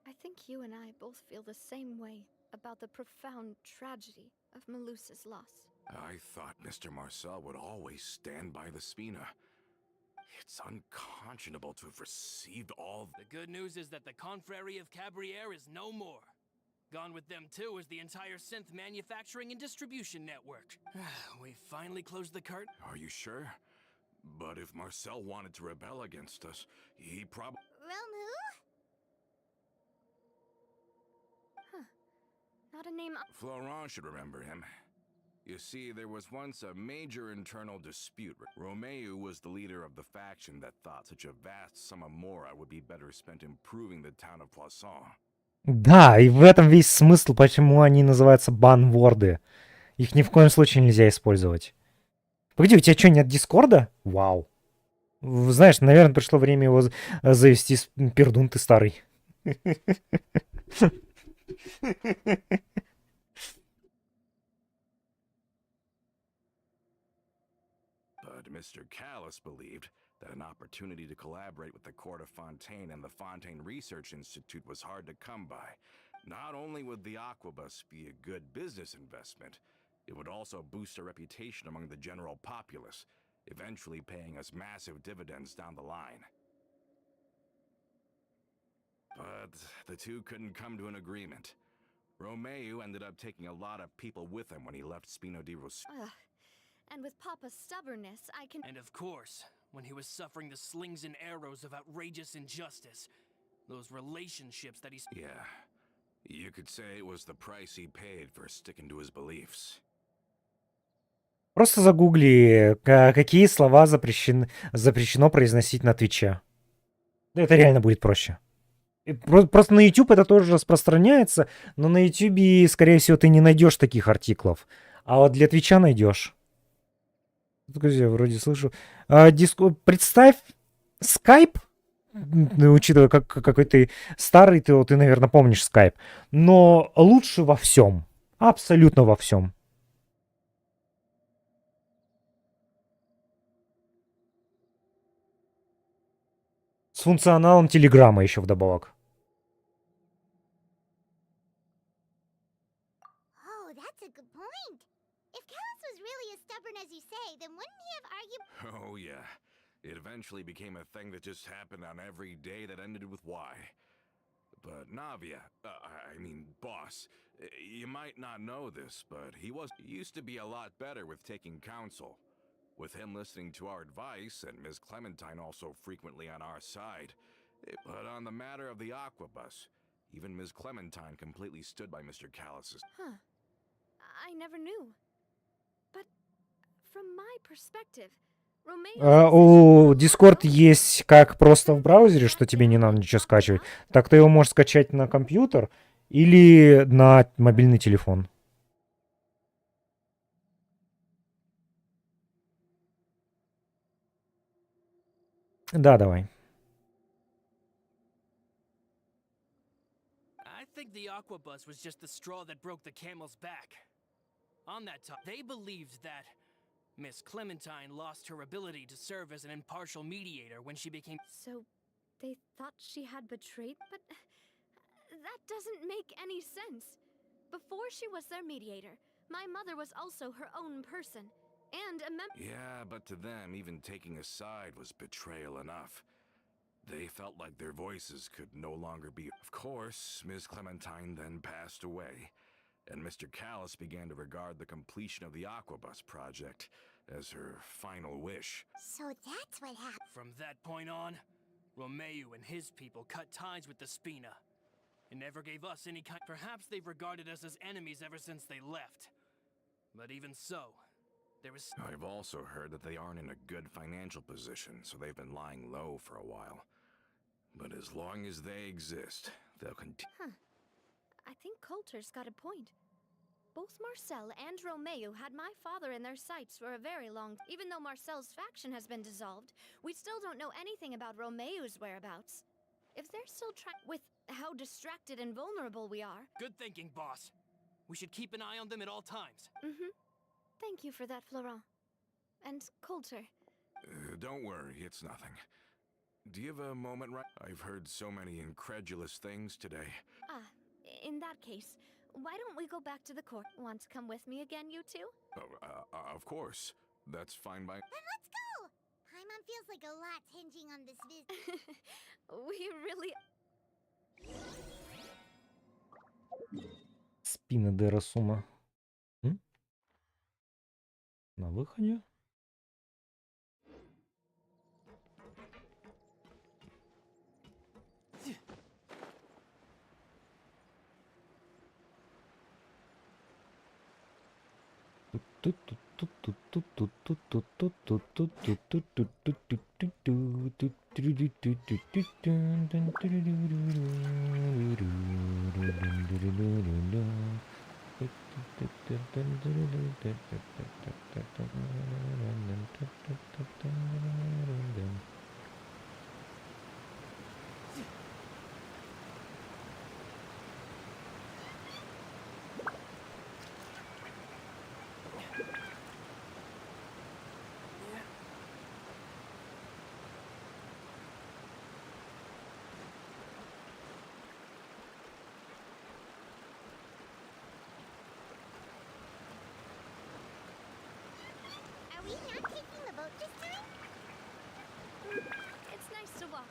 I think you and I both feel the same way about the profound tragedy of Melusa's loss. I thought Mr. Marcel would always stand by the Spina. It's unconscionable to have received all... The good news is that the Confrérie of Cabriere is no more. Gone with them too is the entire synth manufacturing and distribution network. We finally closed the curtain. Are you sure? But if Marcel wanted to rebel against us, he probably... Realm who? Not a name... Florent should remember him. You see, there was once a major internal dispute. Romeu was the leader of the faction that thought such a vast sum of mora would be better spent improving the town of Poisson. Да, и в этом весь смысл, почему они называются банворды. Их ни в коем случае нельзя использовать. Погоди, у тебя что, нет Дискорда? Вау. Знаешь, наверное, пришло время его завести, пердун ты старый. But Mr. Callus believed that an opportunity to collaborate with the Court of Fontaine and the Fontaine Research Institute was hard to come by. Not only would the Aquabus be a good business investment, it would also boost our reputation among the general populace, eventually paying us massive dividends down the line. But the two couldn't come to an agreement. Romeu ended up taking a lot of people with him when he left Spino di Rossula. Ugh. And with Papa's stubbornness, I can. And of course, when he was suffering the slings and arrows of outrageous injustice, those relationships that he's... Yeah, you could say it was the price he paid for sticking to his beliefs. Просто загугли, какие слова запрещено произносить на Твиче. Да это реально будет проще. Просто на YouTube это тоже распространяется, но на YouTube, скорее всего, ты не найдешь таких артиклов. А вот для Твича найдешь. Я вроде слышу. Представь Skype, учитывая, какой ты старый, ты, наверное, помнишь Skype, но лучше во всем. Абсолютно во всем. С функционалом Телеграма еще вдобавок. Oh, that's a good point. If Callus was really as stubborn as you say, then wouldn't he have argued? Oh, yeah. It eventually became a thing that just happened on every day that ended with Y. But Navia, boss, you might not know this, but he used to be a lot better with taking counsel. With him listening to our advice and Ms. Clementine also frequently on our side. But on the matter of the Aquabus, even Ms. Clementine completely stood by Mr. Callus's. Huh. I never knew. But from my perspective, Romeo... У Discrod есть как просто в браузере, что тебе не надо ничего скачивать, так ты его можешь скачать на компьютер или на мобильный телефон. Да, давай. I think the Aquabus was just the straw that broke the camel's back. On that top, they believed that Miss Clementine lost her ability to serve as an impartial mediator when she became... So, they thought she had betrayed? But that doesn't make any sense. Before she was their mediator, my mother was also her own person. And a member... Yeah, but to them, even taking a side was betrayal enough. They felt like their voices could no longer be... Of course, Ms. Clementine then passed away, and Mr. Callus began to regard the completion of the Aquabus project as her final wish. So that's what happened. From that point on, Romeu and his people cut ties with the Spina. It never gave us any kind... Perhaps they've regarded us as enemies ever since they left. But even so, there was... I've also heard that they aren't in a good financial position, so they've been lying low for a while. But as long as they exist, they'll continue. Huh. I think Coulter's got a point. Both Marcel and Romeu had my father in their sights for a very long... Even though Marcel's faction has been dissolved, we still don't know anything about Romeu's whereabouts. If they're still trying... With how distracted and vulnerable we are... Good thinking, boss. We should keep an eye on them at all times. Mm-hmm. Thank you for that, Florent. And Coulter. Don't worry, it's nothing. Do you have a moment right? I've heard so many incredulous things today. Ah, in that case, why don't we go back to the court? Want to come with me again, you two? Of course. That's fine by... Then let's go! Paimon feels like a lot's hinging on this visit. We really... Спина де Расума. На выходе?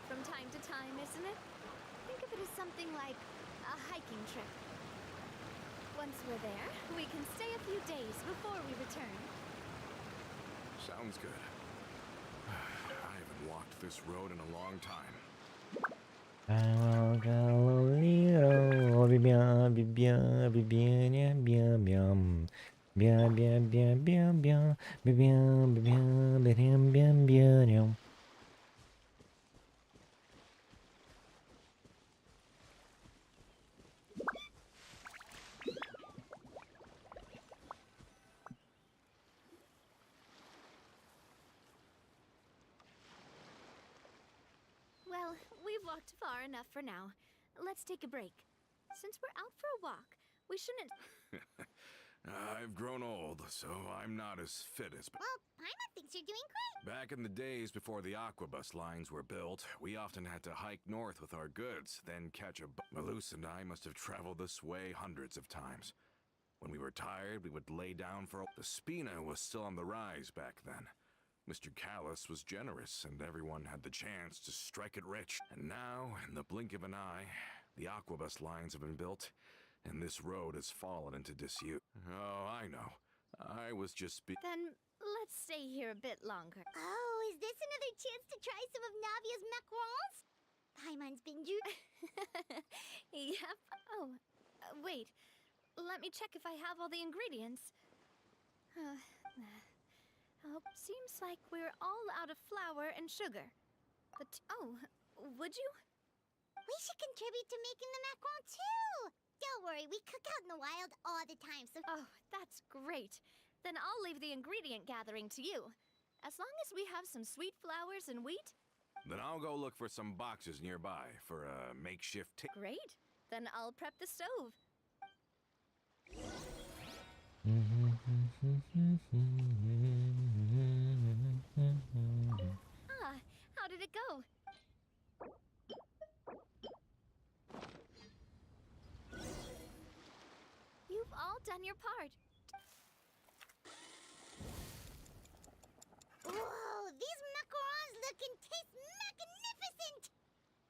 from time to time, isn't it? Think of it as something like a hiking trip. Once we're there, we can stay a few days before we return. Sounds good. I haven't walked this road in a long time. Well, we've walked far enough for now. Let's take a break. Since we're out for a walk, we shouldn't... I've grown old, so I'm not as fit as... Well, Paimon thinks you're doing great. Back in the days before the aquabus lines were built, we often had to hike north with our goods, then catch a bus. Malus and I must have traveled this way hundreds of times. When we were tired, we would lay down for... The Spina was still on the rise back then. Mr. Callis was generous, and everyone had the chance to strike it rich. And now, in the blink of an eye, the aquabus lines have been built, and this road has fallen into disuse. Oh, I know. I was just Then let's stay here a bit longer. Oh, is this another chance to try some of Navia's macarons? Paimon's been Yep. Oh, wait. Let me check if I have all the ingredients. Seems like we're all out of flour and sugar. But, would you? We should contribute to making the macaron too. Don't worry, we cook out in the wild all the time, so... Oh, that's great. Then I'll leave the ingredient gathering to you. As long as we have some sweet flowers and wheat. Then I'll go look for some boxes nearby for a makeshift Great. Then I'll prep the stove. How did it go? You've all done your part. Whoa, these macarons look and taste magnificent!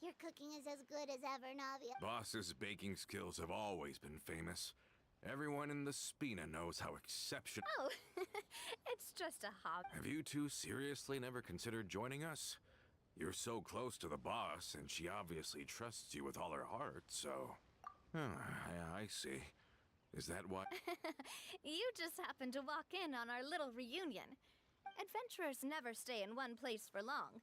Your cooking is as good as ever, Navia. Boss's baking skills have always been famous. Everyone in the Spina knows how exceptional... Oh, it's just a hobby. Have you two seriously never considered joining us? You're so close to the boss, and she obviously trusts you with all her heart, so... I see. Is that why... You just happened to walk in on our little reunion. Adventurers never stay in one place for long.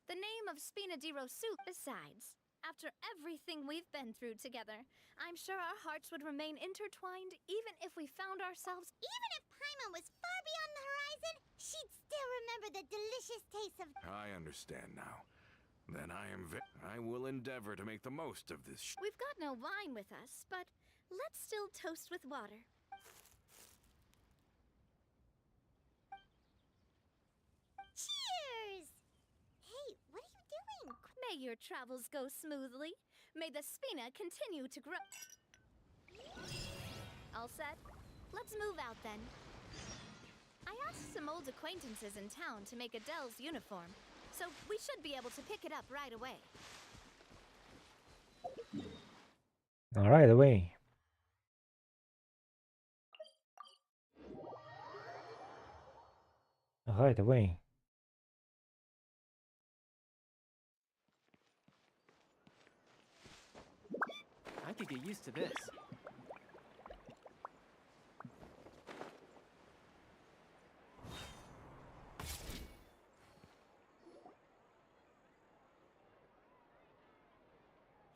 The name of Spina di Rosu. Besides, after everything we've been through together, I'm sure our hearts would remain intertwined even if we found ourselves... Even if Paimon was far beyond the horizon, she'd still remember the delicious taste of... I understand now. Then I will endeavor to make the most of this We've got no wine with us, but let's still toast with water. Cheers! Hey, what are you doing? May your travels go smoothly. May the Spina continue to grow. All set? Let's move out then. I asked some old acquaintances in town to make Adele's uniform, so we should be able to pick it up right away. All right, away. Right away. I could get used to this.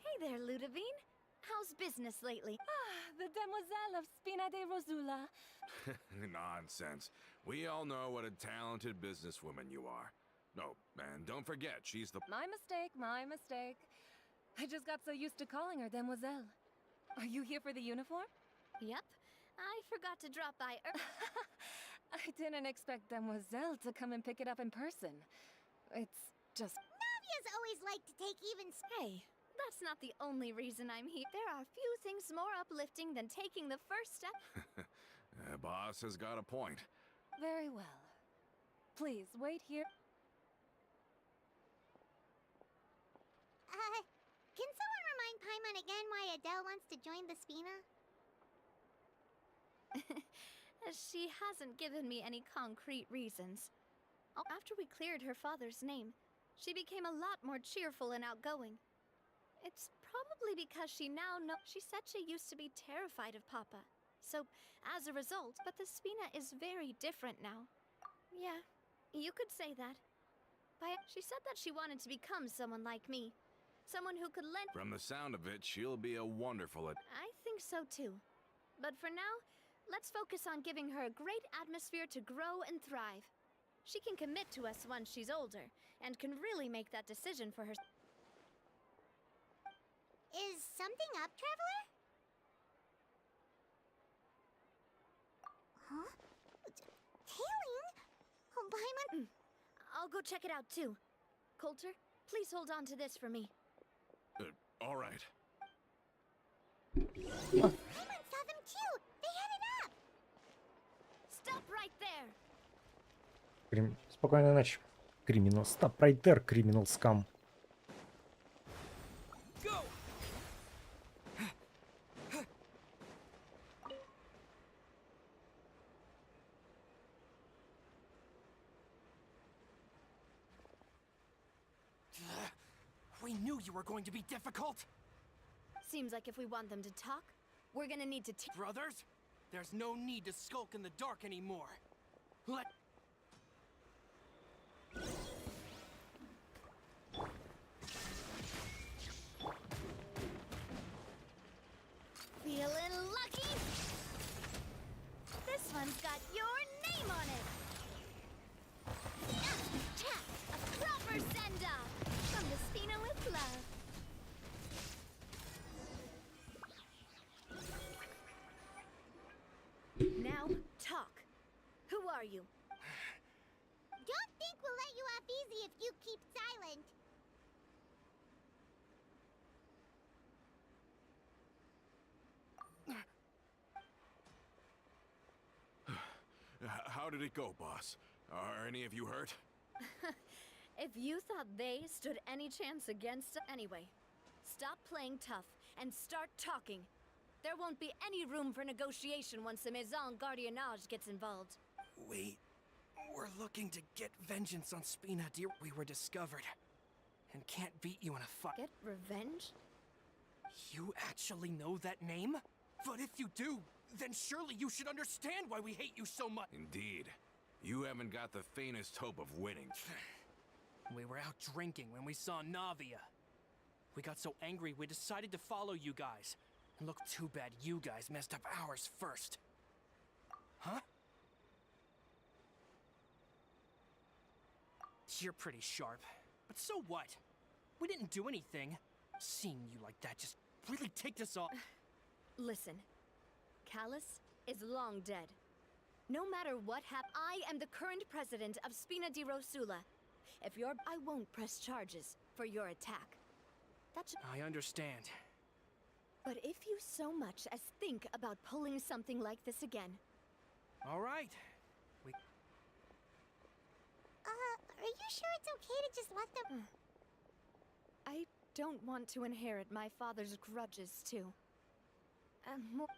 Hey there, Ludovine. How's business lately? The demoiselle of Spina de Rosula. Nonsense. We all know what a talented businesswoman you are. No, and don't forget, she's the... My mistake, my mistake. I just got so used to calling her demoiselle. Are you here for the uniform? Yep. I forgot to drop by I didn't expect demoiselle to come and pick it up in person. It's just... Navia's always liked to take even... Hey, that's not the only reason I'm here. There are few things more uplifting than taking the first step. Boss has got a point. very well. Please, wait here. on again why Adele wants to join the Spina? She hasn't given me any concrete reasons. After we cleared her father's name, she became a lot more cheerful and outgoing. It's probably because she now knows. She said she used to be terrified of Papa. So, as a result, but the Spina is very different now. Yeah, you could say that. She said that she wanted to become someone like me. Someone who could lend. From the sound of it, she'll be a wonderful I think so too. But for now, let's focus on giving her a great atmosphere to grow and thrive. She can commit to us once she's older, and can really make that decision for herself. Is something up, Traveler? Huh? Tailing? Oh, Paimon. I'll go check it out too. Coulter, please hold on to this for me. All right. Paimon saw them too. They headed up. Stop right there! Спокойной ночи. Криминал. Stop right there, criminal scum. Go! We knew you were going to be difficult. Seems like if we want them to talk, we're gonna need to Brothers, there's no need to skulk in the dark anymore. Let... Feeling lucky? This one's got your name on it! A proper send-off from the Spina with love. Now, talk. Who are you? Don't think we'll let you off easy if you keep silent. How did it go, boss? Are any of you hurt? If you thought they stood any chance against us anyway, stop playing tough and start talking. There won't be any room for negotiation once the Maison Gardiennage gets involved. We're looking to get vengeance on Spina, dear. We were discovered and can't beat you in a fight. Get revenge? You actually know that name? But if you do, then surely you should understand why we hate you so much. Indeed. You haven't got the faintest hope of winning. We were out drinking when we saw Navia. We got so angry we decided to follow you guys. And look, too bad you guys messed up ours first. Huh? You're pretty sharp. But so what? We didn't do anything. Seeing you like that just really ticked us off. Listen, Callus is long dead. No matter what happens, I am the current president of Spina di Rosula. If you're, I won't press charges for your attack. That's. I understand. But if you so much as think about pulling something like this again, All right. Are you sure it's okay to just let them? I don't want to inherit my father's grudges too.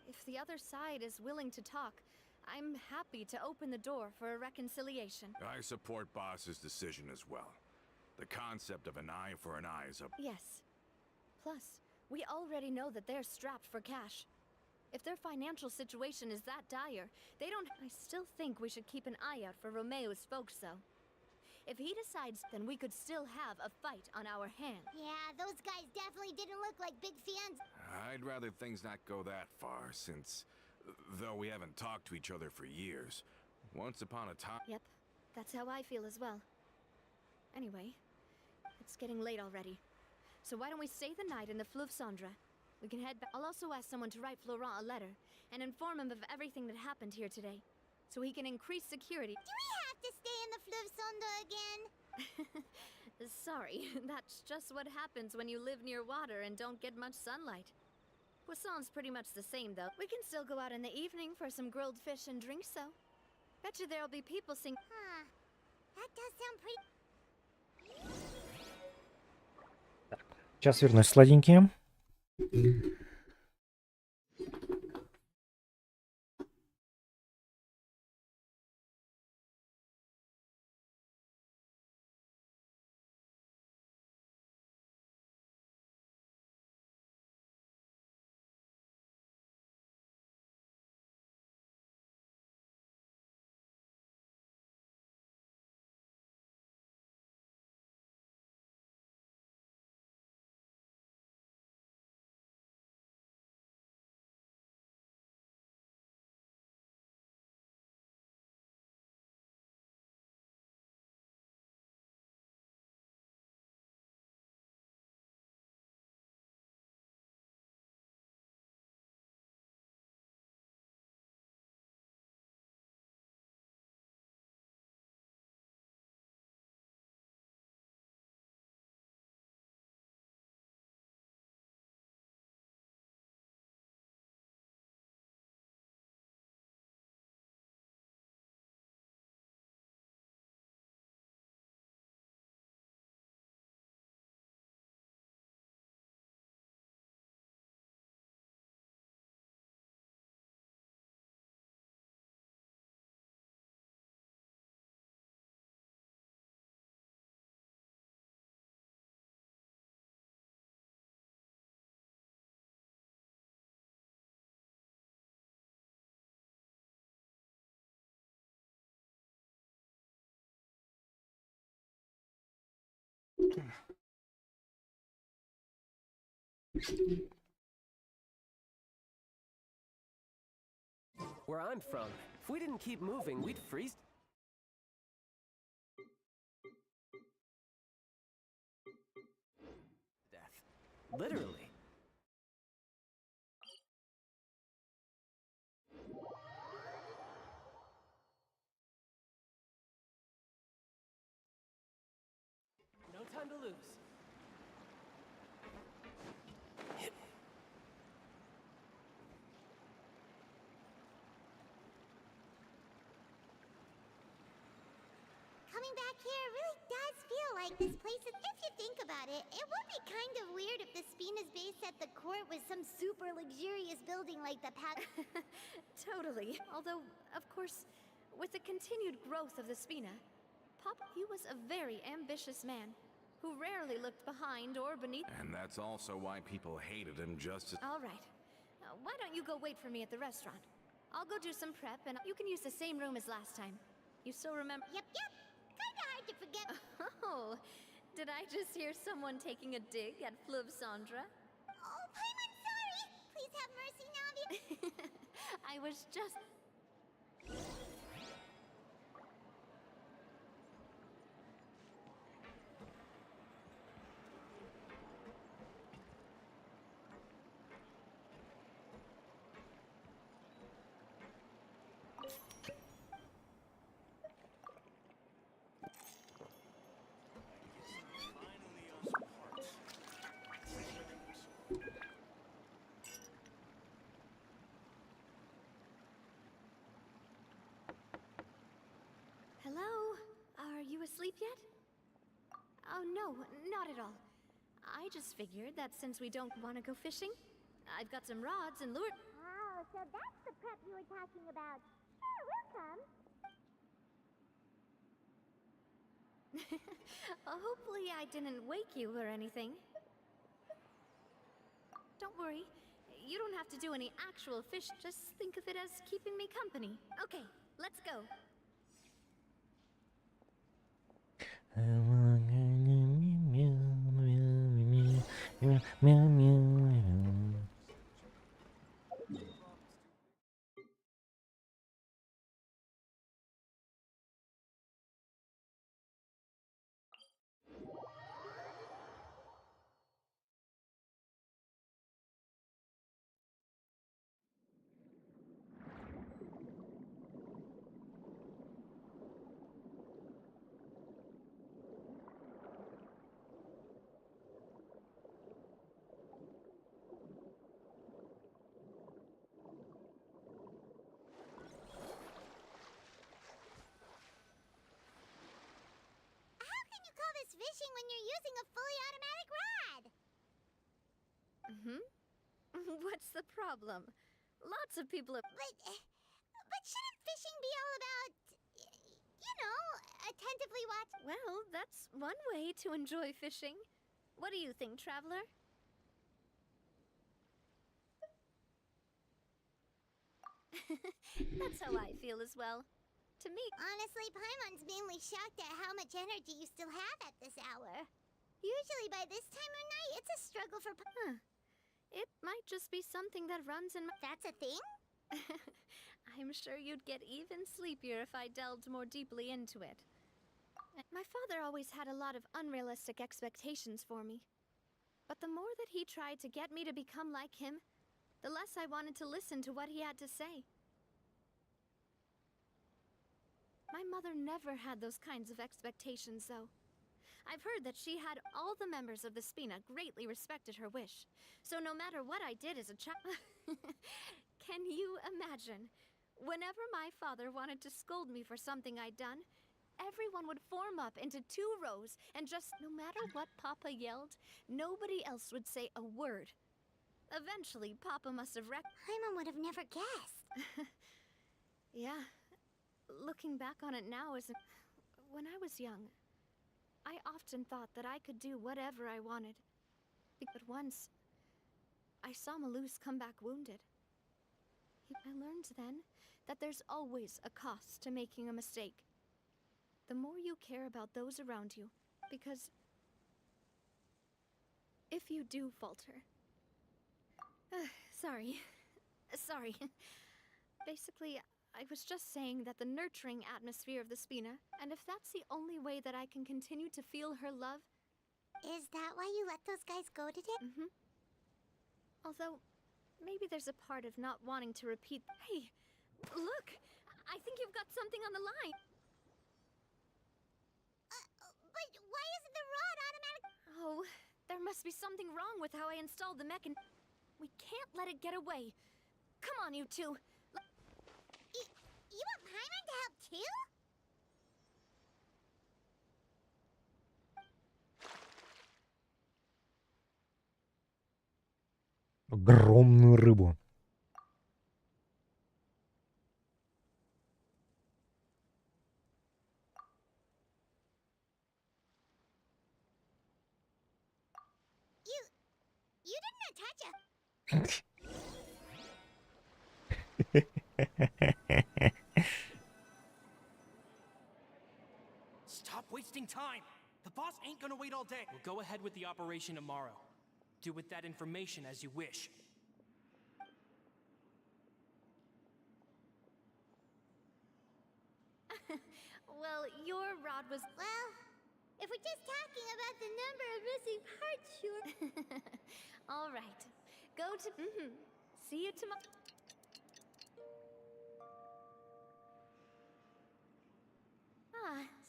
If the other side is willing to talk, I'm happy to open the door for a reconciliation. I support boss's decision as well. The concept of an eye for an eye is a... Yes. Plus, we already know that they're strapped for cash. If their financial situation is that dire, they don't. I still think we should keep an eye out for Romeo's folks, though. If he decides, then we could still have a fight on our hands. Yeah, those guys definitely didn't look like big fans. I'd rather things not go that far, since, though we haven't talked to each other for years, once upon a time... Yep, that's how I feel as well. Anyway, it's getting late already. So why don't we stay the night in the Fleuve Cendre? We can head back. I'll also ask someone to write Florent a letter and inform him of everything that happened here today, so he can increase security. Do we have to stay in the Fleuve Cendre again? Sorry, that's just what happens when you live near water and don't get much sunlight. Poisson's pretty much the same, though. We can still go out in the evening for some grilled fish and drinks, though. Betcha there'll be people sing. Huh. That does sound pretty... Сейчас вернусь, сладенькие. Where I'm from, if we didn't keep moving, we'd freeze. Death. Literally. No time to lose. Coming back here really does feel like this place is, if you think about it, it would be kind of weird if the Spina's base at the court was some super luxurious building like the Totally. Although, of course, with the continued growth of the Spina, he was a very ambitious man who rarely looked behind or beneath. And that's also why people hated him just as... All right. Why don't you go wait for me at the restaurant? I'll go do some prep, and you can use the same room as last time. You still remember? Yep. Kinda hard to forget. Oh, did I just hear someone taking a dig at Fleuve Sandra? Oh, Paimon's sorry! Please have mercy, Navi! I was just... Hello? Are you asleep yet? Oh, no, not at all. I just figured that since we don't want to go fishing, I've got some rods and lure... Oh, so that's the prep you were talking about. Sure, we'll come. Hopefully I didn't wake you or anything. Don't worry. You don't have to do any actual fish. Just think of it as keeping me company. Okay, let's go. How can you call this fishing when you're using a fully automatic rod? What's the problem? Lots of people have. But shouldn't fishing be all about, you know, attentively watch? Well, that's one way to enjoy fishing. What do you think, traveler? That's how I feel as well. To me, Honestly, Paimon's mainly shocked at how much energy you still have at this hour. Usually by this time of night, it's a struggle for it might just be something that runs in my. That's a thing? I'm sure you'd get even sleepier if I delved more deeply into it. My father always had a lot of unrealistic expectations for me. But the more that he tried to get me to become like him, the less I wanted to listen to what he had to say. My mother never had those kinds of expectations, though. I've heard that she had all the members of the Spina greatly respected her wish. So no matter what I did as a child... Can you imagine? Whenever my father wanted to scold me for something I'd done, everyone would form up into 2 rows and just... No matter what Papa yelled, nobody else would say a word. Eventually, Papa must have Paimon would have never guessed. Yeah. Looking back on it now as when I was young, I often thought that I could do whatever I wanted. But once, I saw Malus come back wounded. I learned then that there's always a cost to making a mistake. The more you care about those around you, because if you do falter... Sorry. Basically, I was just saying that the nurturing atmosphere of the Spina, and if that's the only way that I can continue to feel her love... Is that why you let those guys go today? Mm-hmm. Although, maybe there's a part of not wanting to repeat... Hey! Look! I think you've got something on the line! But why isn't the rod automatic? Oh, there must be something wrong with how I installed the mechan... We can't let it get away! Come on, you two! You want Paimon to help too? Огромную рыбу. You didn't attach a... Stop wasting time! The boss ain't gonna wait all day. We'll go ahead with the operation tomorrow. Do with that information as you wish. Well, your rod was... Well, if we're just talking about the number of missing parts, sure. All right. Go to... See you tomorrow.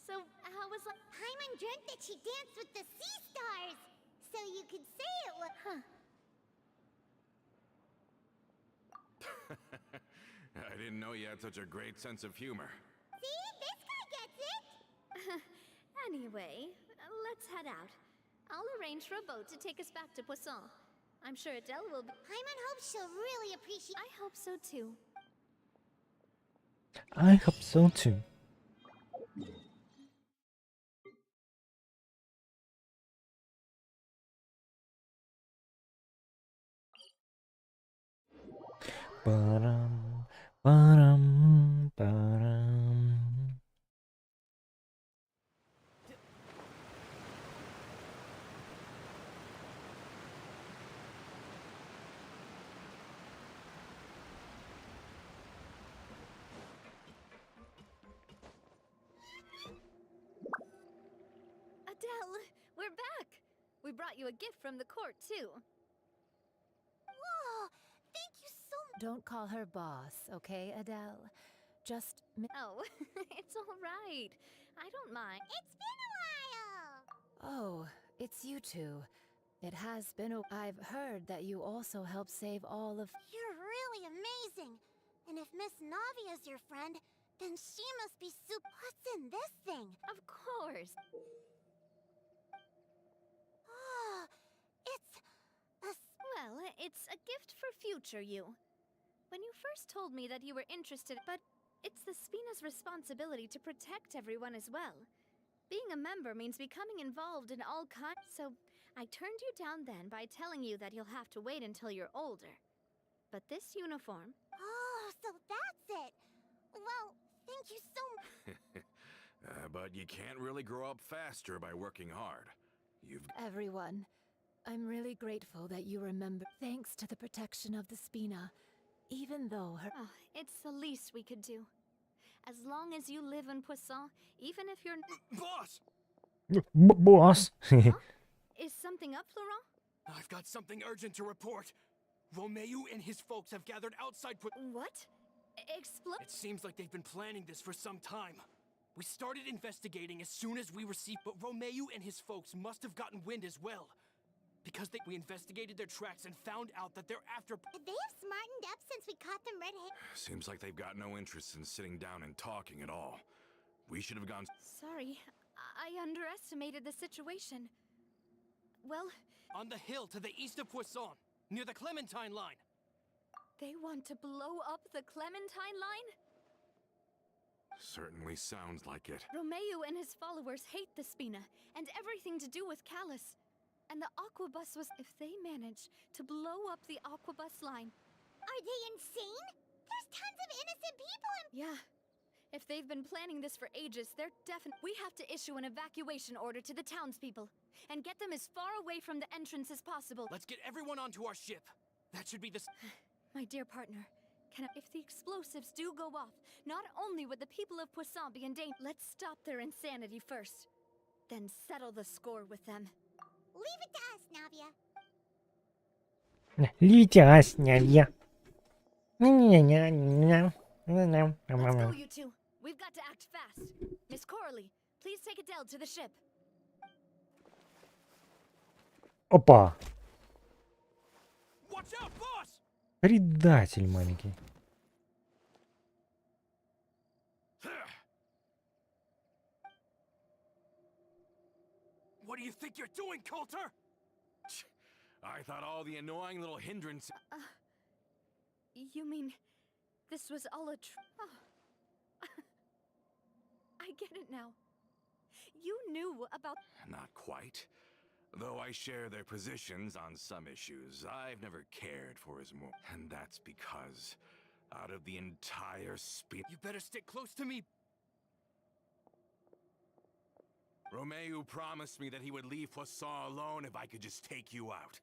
So how was like... Paimon dreamt that she danced with the sea stars, so you could say it was... I didn't know you had such a great sense of humor. See? This guy gets it! Anyway, let's head out. I'll arrange for a boat to take us back to Poisson. I'm sure Adele will be... Paimon hopes she'll really appreciate... I hope so too. I hope so too. Ba-dum, ba-dum, ba-dum. Adele, we're back! We brought you a gift from the court, too. Whoa! Thank you so much! Don't call her boss, okay, Adele? Just... Oh, it's all right. I don't mind. It's been a while! Oh, it's you two. It has been a... I've heard that you also helped save all of... You're really amazing! And if Miss Navia's your friend, then she must be What's in this thing? Of course. Oh, it's a... Well, it's It's a gift for future you. When you first told me that you were interested, but it's the Spina's responsibility to protect everyone as well. Being a member means becoming involved in all kinds. So I turned you down then by telling you that you'll have to wait until you're older. But this uniform. Oh, so that's it. Well, thank you so much. But you can't really grow up faster by working hard. You've Everyone, I'm really grateful that you remember. Thanks to the protection of the Spina, even though her. Oh, it's the least we could do. As long as you live in Poisson, even if you're. Boss! Босс. Is something up, Florent? I've got something urgent to report. Romeu and his folks have gathered outside. What? Explode? It seems like they've been planning this for some time. We started investigating as soon as we received, but Romeu and his folks must have gotten wind as well. Because we investigated their tracks and found out that they're after. They have smartened up since we caught them red-handed. Seems like they've got no interest in sitting down and talking at all. We should have gone. Sorry, I underestimated the situation. Well, On the hill to the east of Poisson, near the Clementine line. they want to blow up the Clementine line? Certainly sounds like it. Romeu and his followers hate the Spina and everything to do with Callus. And the Aquabus was. If they manage to blow up the Aquabus line. Are they insane? There's tons of innocent people in. Yeah. If they've been planning this for ages, they're definitely. We have to issue an evacuation order to the townspeople and get them as far away from the entrance as possible. Let's get everyone onto our ship. That should be the. My dear partner, if the explosives do go off, not only would the people of Poisson be in danger. Let's stop their insanity first, then settle the score with them. Leave it to us, Navia. Летясь, нявья. Let's go, you two. We've got to act fast. Miss Coralie, please take Adele to the ship. Опа. Watch out, boss! Предатель маленький. What do you think you're doing, Coulter? I thought all the annoying little hindrances. You mean this was all a Oh. I get it now. You knew about. Not quite. Though I share their positions on some issues, I've never cared for his move. And that's because, out of the entire You better stick close to me. Romeu promised me that he would leave Poisson alone if I could just take you out.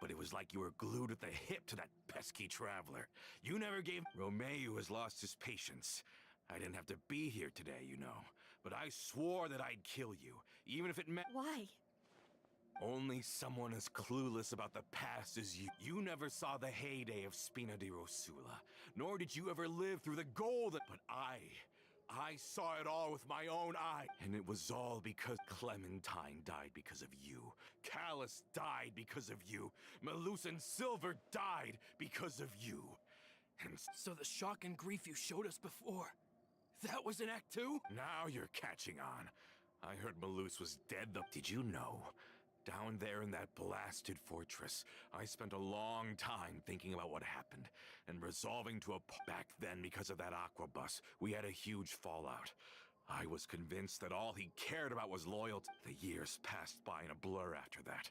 But it was like you were glued at the hip to that pesky traveler. You never gave. Romeu has lost his patience. I didn't have to be here today, you know. But I swore that I'd kill you, even if it meant. Why? Only someone as clueless about the past as you. You never saw the heyday of Spina di Rosula, nor did you ever live through the golden. But I saw it all with my own eye. And it was all because Clementine died because of you. Callus died because of you. Malus and Silver died because of you. And So the shock and grief you showed us before, that was in Act 2? now you're catching on. I heard Malus was dead though. Did you know? Down there in that blasted fortress, I spent a long time thinking about what happened and resolving to back then because of that aquabus. We had a huge fallout. I was convinced that all he cared about was loyalty. The years passed by in a blur after that.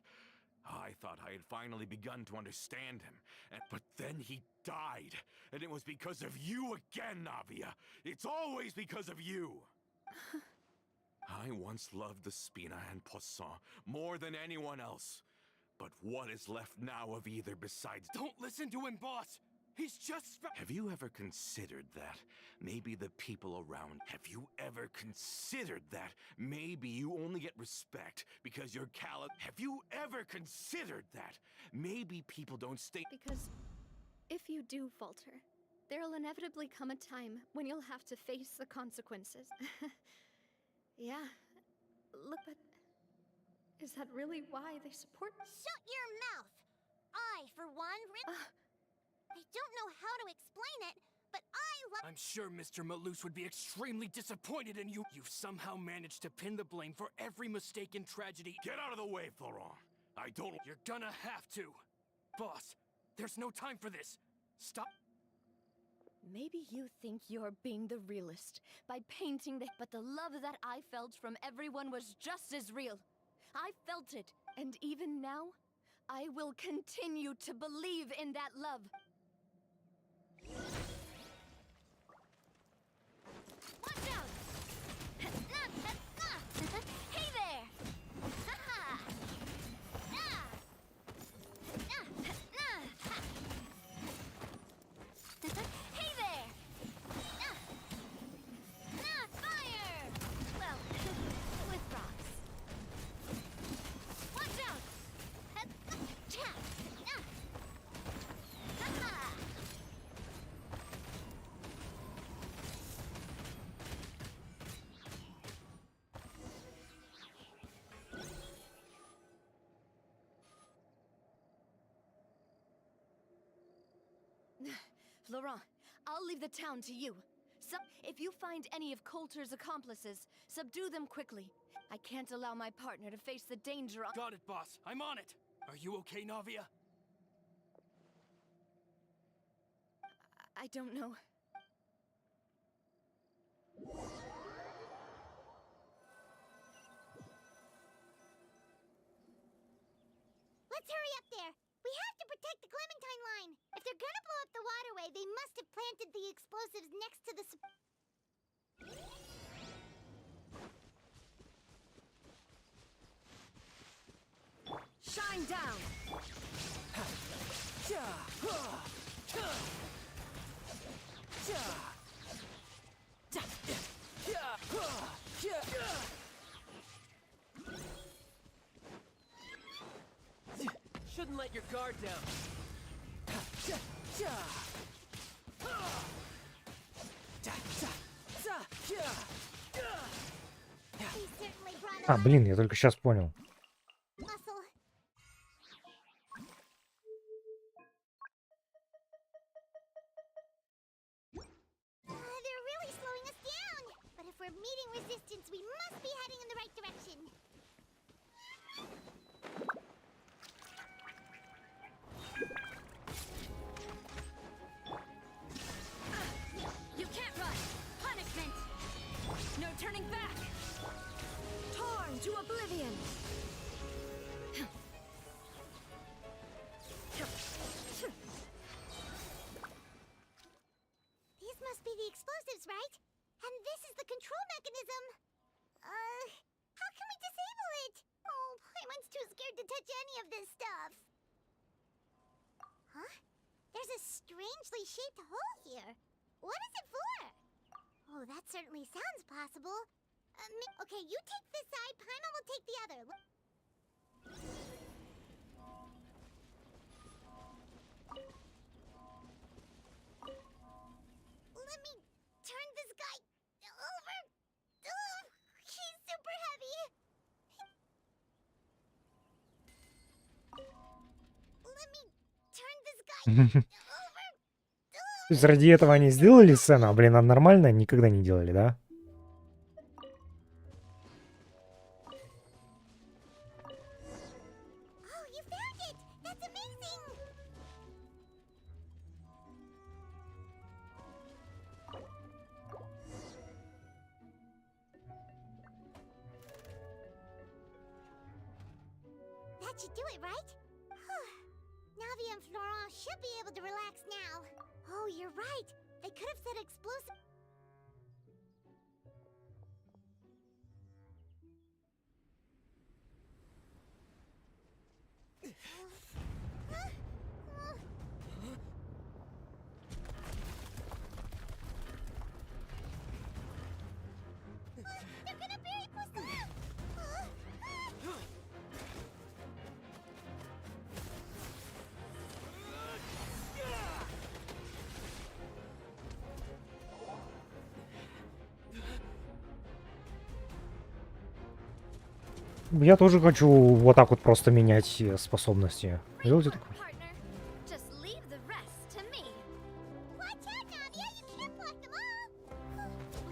I thought I had finally begun to understand him, but then he died, and it was because of you again, Navia. It's always because of you. I once loved the Spina and Poisson more than anyone else. But what is left now of either besides... Don't listen to him, boss! He's just... Have you ever considered that maybe the people around... Have you ever considered that maybe you only get respect because you're callous... Have you ever considered that maybe people don't stay... Because if you do falter, there'll inevitably come a time when you'll have to face the consequences. Yeah. Look, but is that really why they support? Shut your mouth! I, for one, I don't know how to explain it, but I love. I'm sure Mr. Malus would be extremely disappointed in you. You've somehow managed to pin the blame for every mistake and tragedy. Get out of the way, Florent. I don't... You're gonna have to. Boss, there's no time for this. Stop. Maybe you think you're being the realist by painting the. But the love that I felt from everyone was just as real. I felt it, and even now, I will continue to believe in that love. Watch out! Hey there! Hey there! Fire! Well, with rocks. Watch out! Laurent, I'll leave the town to you. So, if you find any of Coulter's accomplices, subdue them quickly. I can't allow my partner to face the danger. Got it, boss. I'm on it. Are you okay, Navia? I don't know. Let's hurry up there. We have to protect the Clementine line. If they're gonna blow up the waterway, they must have planted the explosives next to the Shine down! Shouldn't let your guard down. He certainly brought А, блин, я только сейчас понял. muscle. They're really slowing us down. But if we're meeting resistance, we must be heading in the right direction. You can't run! Punishment! No turning back! Torn to oblivion! These must be the explosives, right? And this is the control mechanism. How can we disable it? Oh, Paimon's too scared to touch any of this stuff. Huh? There's a strangely shaped hole here. What is it for? Oh, that certainly sounds possible. Okay, you take this side, Paimon will take the other. Let me turn this guy over. Ugh, he's super heavy. Let me turn this guy over. То есть ради этого они сделали сцену, а, блин, а нормально никогда не делали, да? Oh, you found it! That's amazing! That should do it, right? Navi and Florent should be able to relax now. Oh, you're right. They could have said explosive. They're gonna bury Poisson! Я тоже хочу вот так вот просто менять способности. Делайте такое. Partner, just leave the rest to me. Watch out, Navia! You can't block them all!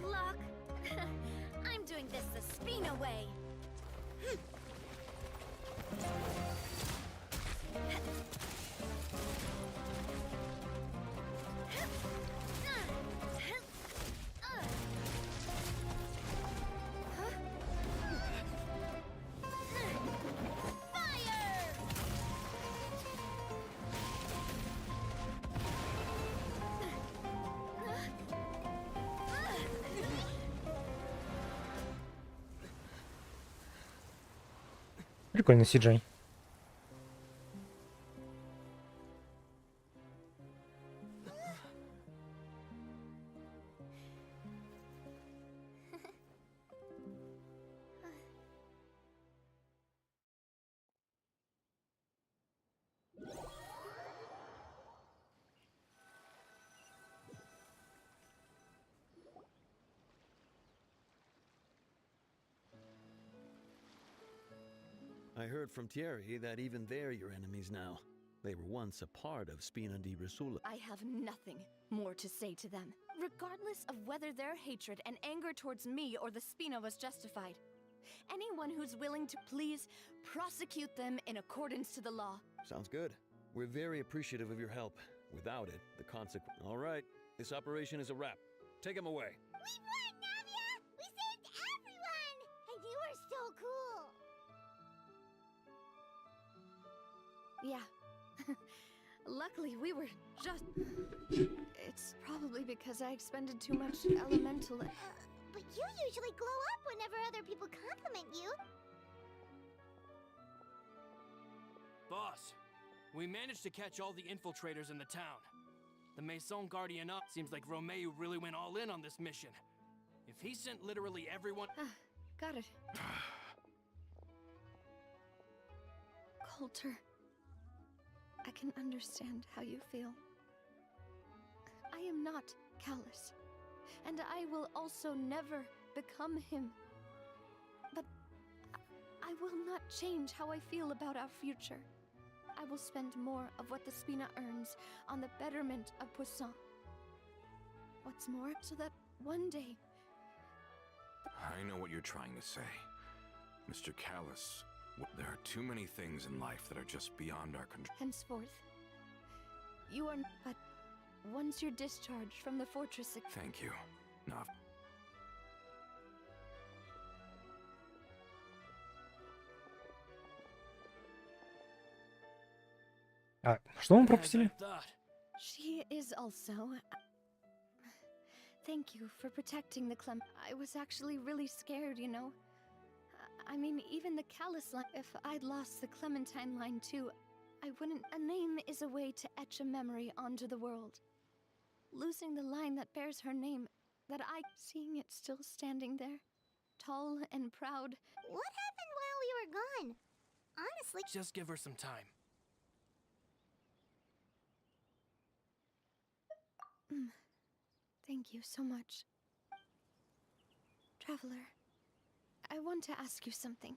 Block. I'm doing this the Spina way. Прикольный CJ. I heard from Thierry that even they're your enemies now. They were once a part of Spina di Risula. I have nothing more to say to them, regardless of whether their hatred and anger towards me or the Spina was justified. Anyone who's willing to please prosecute them in accordance to the law. Sounds good. We're very appreciative of your help. Without it, the consequence. All right, this operation is a wrap. Take him away. We won, Navia! We saved everyone! And you are so cool! Yeah. Luckily, we were just... It's probably because I expended too much elemental... But you usually glow up whenever other people compliment you. Boss, we managed to catch all the infiltrators in the town. The Maison Guardian up seems like Romeo really went all in on this mission. If he sent literally everyone... Got it. Coulter. I can understand how you feel. I am not callous, and I will also never become him. But I will not change how I feel about our future. I will spend more of what the Spina earns on the betterment of Poisson. What's more, so that one day... I know what you're trying to say. Mr. Callus, there are too many things in life that are just beyond our control. Henceforth, you are... But once you're discharged from the fortress... Thank you, Nav. А, что мы As I пропустили? thought. She is also... Thank you for protecting the Clem... I was actually really scared, you know? I mean, even the Callus line... If I'd lost the Clementine line too, I wouldn't... A name is a way to etch a memory onto the world. Losing the line that bears her name, that I... Seeing it still standing there, tall and proud... What happened while we were gone? Honestly... Just give her some time. Thank you so much. Traveler, I want to ask you something.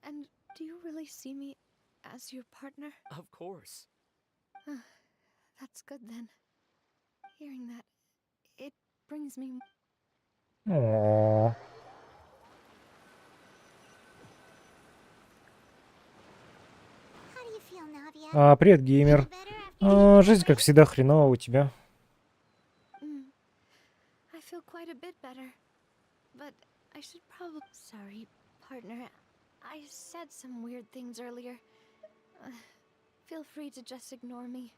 And do you really see me as your partner? Of course. That's good then. Hearing that, it brings me... О, How do you feel, Navia? привет, геймер. Жизнь, как всегда, хреново у тебя. I feel quite a bit better. But I should probably... Sorry, partner. I said some weird things earlier. Feel free to just ignore me.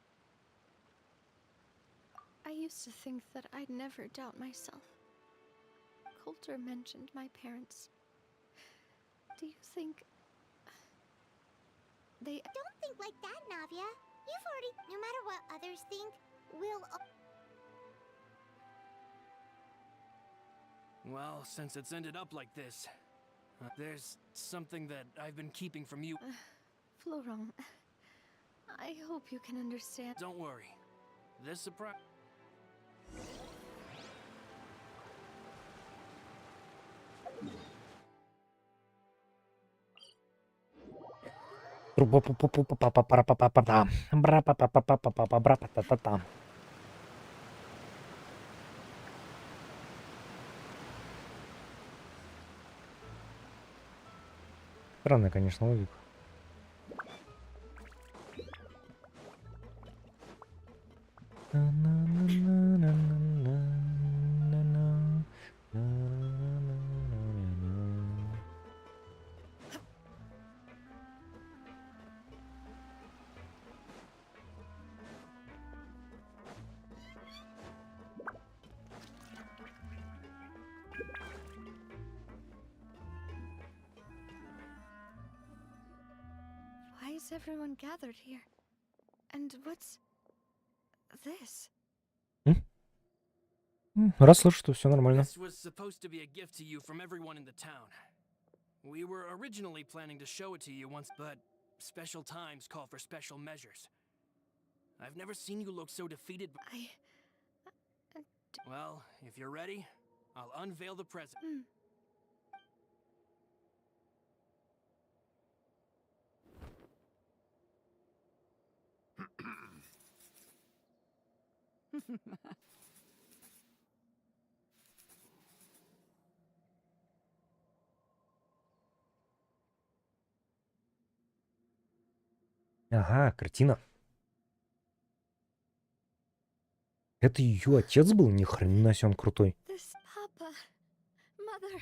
I used to think that I'd never doubt myself. Coulter mentioned my parents. Do you think... They... Don't think like that, Navia. You've already... No matter what others think, we'll... Well, since it's ended up like this, there's something that I've been keeping from you. Florent, I hope you can understand. Don't worry. This surprise... Странная, конечно, логика. is everyone gathered here? And what's this? Раз слышу, что все нормально. This was supposed to be a gift to you from everyone in the town. We were originally planning to show it to you once, but special times call for special measures. I've never seen you look so defeated. Well, if you're ready, I'll unveil the present. Ага, картина. Это ее отец был? Ни хрена себе, он крутой. This Papa, Mother.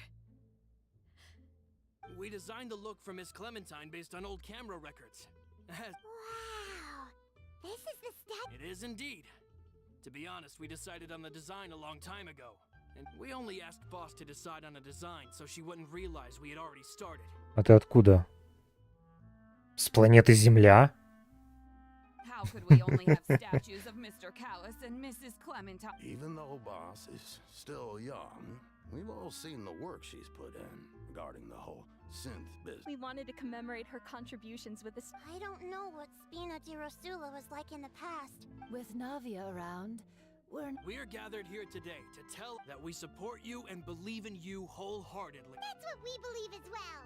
We designed the look for Miss Clementine based on old camera records. Wow! This is the stat. It is indeed. To be honest, we decided on the design a long time ago. And we only asked Boss to decide on a design so she wouldn't realize we had already started. А ты откуда? С планеты Земля? How could we only have statues of Mr. Callis and Mrs. Clementine? Even though Boss is still young, we've all seen the work she's put in regarding the whole synth business. We wanted to commemorate her contributions with this. I don't know what Spina di Rosula was like in the past. With Navia around, We are gathered here today to tell that we support you and believe in you wholeheartedly. That's what we believe as well.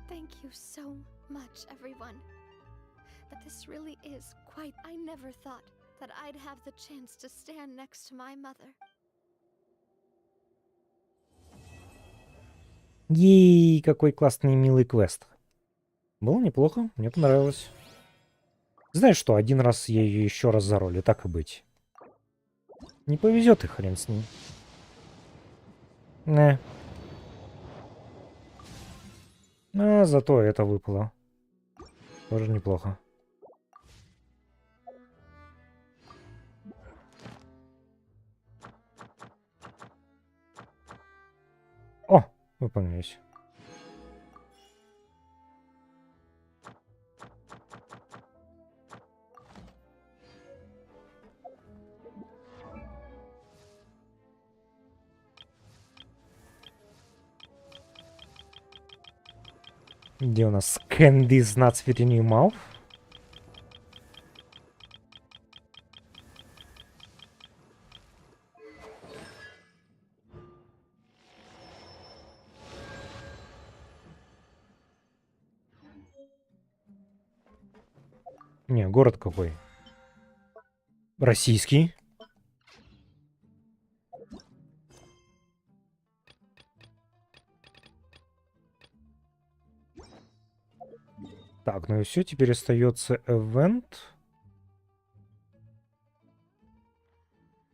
Thank you so much, everyone. But this really is quite... I never thought that I'd have the chance to stand next to my mother. Ей, какой классный милый квест. Было неплохо, мне понравилось. Знаешь что, один раз я ее еще раз заролю, так и быть. Не повезет и хрен с ним. Не. А зато это выпало. Тоже неплохо. О, выполняюсь. Где у нас Candy is not fitting in your mouth? Не, город какой? Российский. Так, ну и все, теперь остается event.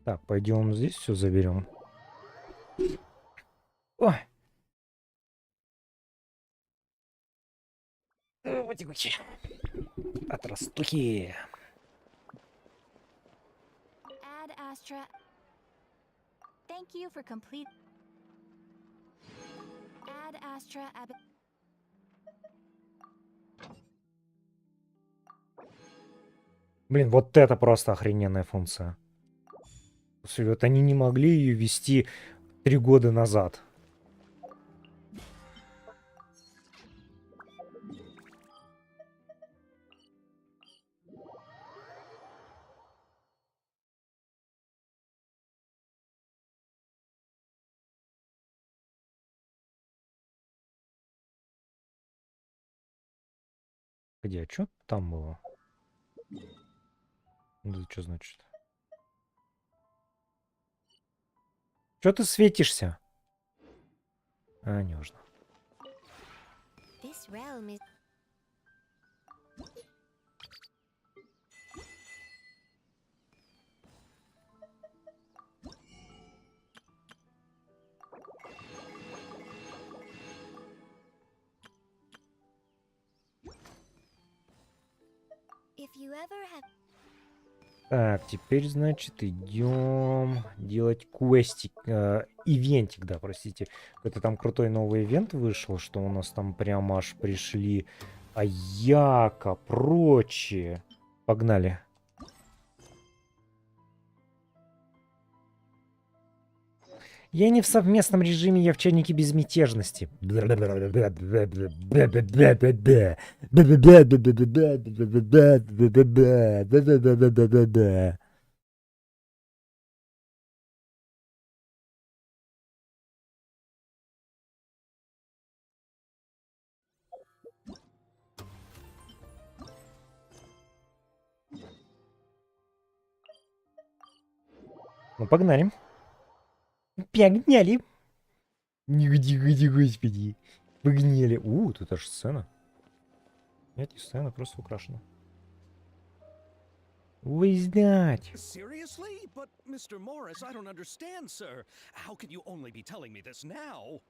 Так, пойдем здесь все заберем. Ой. Отрастухи. Ad Astra. Thank you for complete. Ad Astra Ab. Блин, вот это просто охрененная функция. Вот они не могли ее вести 3 года назад. Где? А что там было? Это что значит? Что ты светишься? А, не нужно. This realm is... If you ever have... Так, теперь, значит, идем делать квестик. Ивентик, да, простите. Это там крутой новый ивент вышел, что у нас там прямо аж пришли Аяка, прочие. Погнали. Я не в совместном режиме, я в чайнике безмятежности. Ну, погнали. Погнали. Господи. Погнали. Тут аж сцена. Нет, не сцена, просто украшена. Вы знать. Seriously? But, Mr. Morris, I don't understand, sir. How can you only be telling me this now?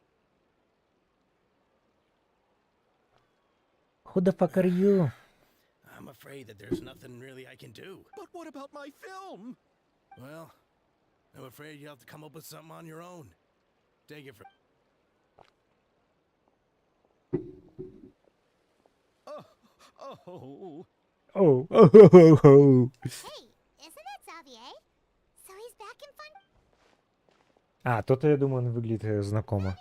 Who the fuck are you? I'm afraid that there's nothing really I can do. But what about my film? Well, I'm afraid you have to come up with something on your own. Take it from... Oh. Oh. Hey, isn't that Xavier? So he's back in fun. А, то-то, я думаю, он выглядит знакомо.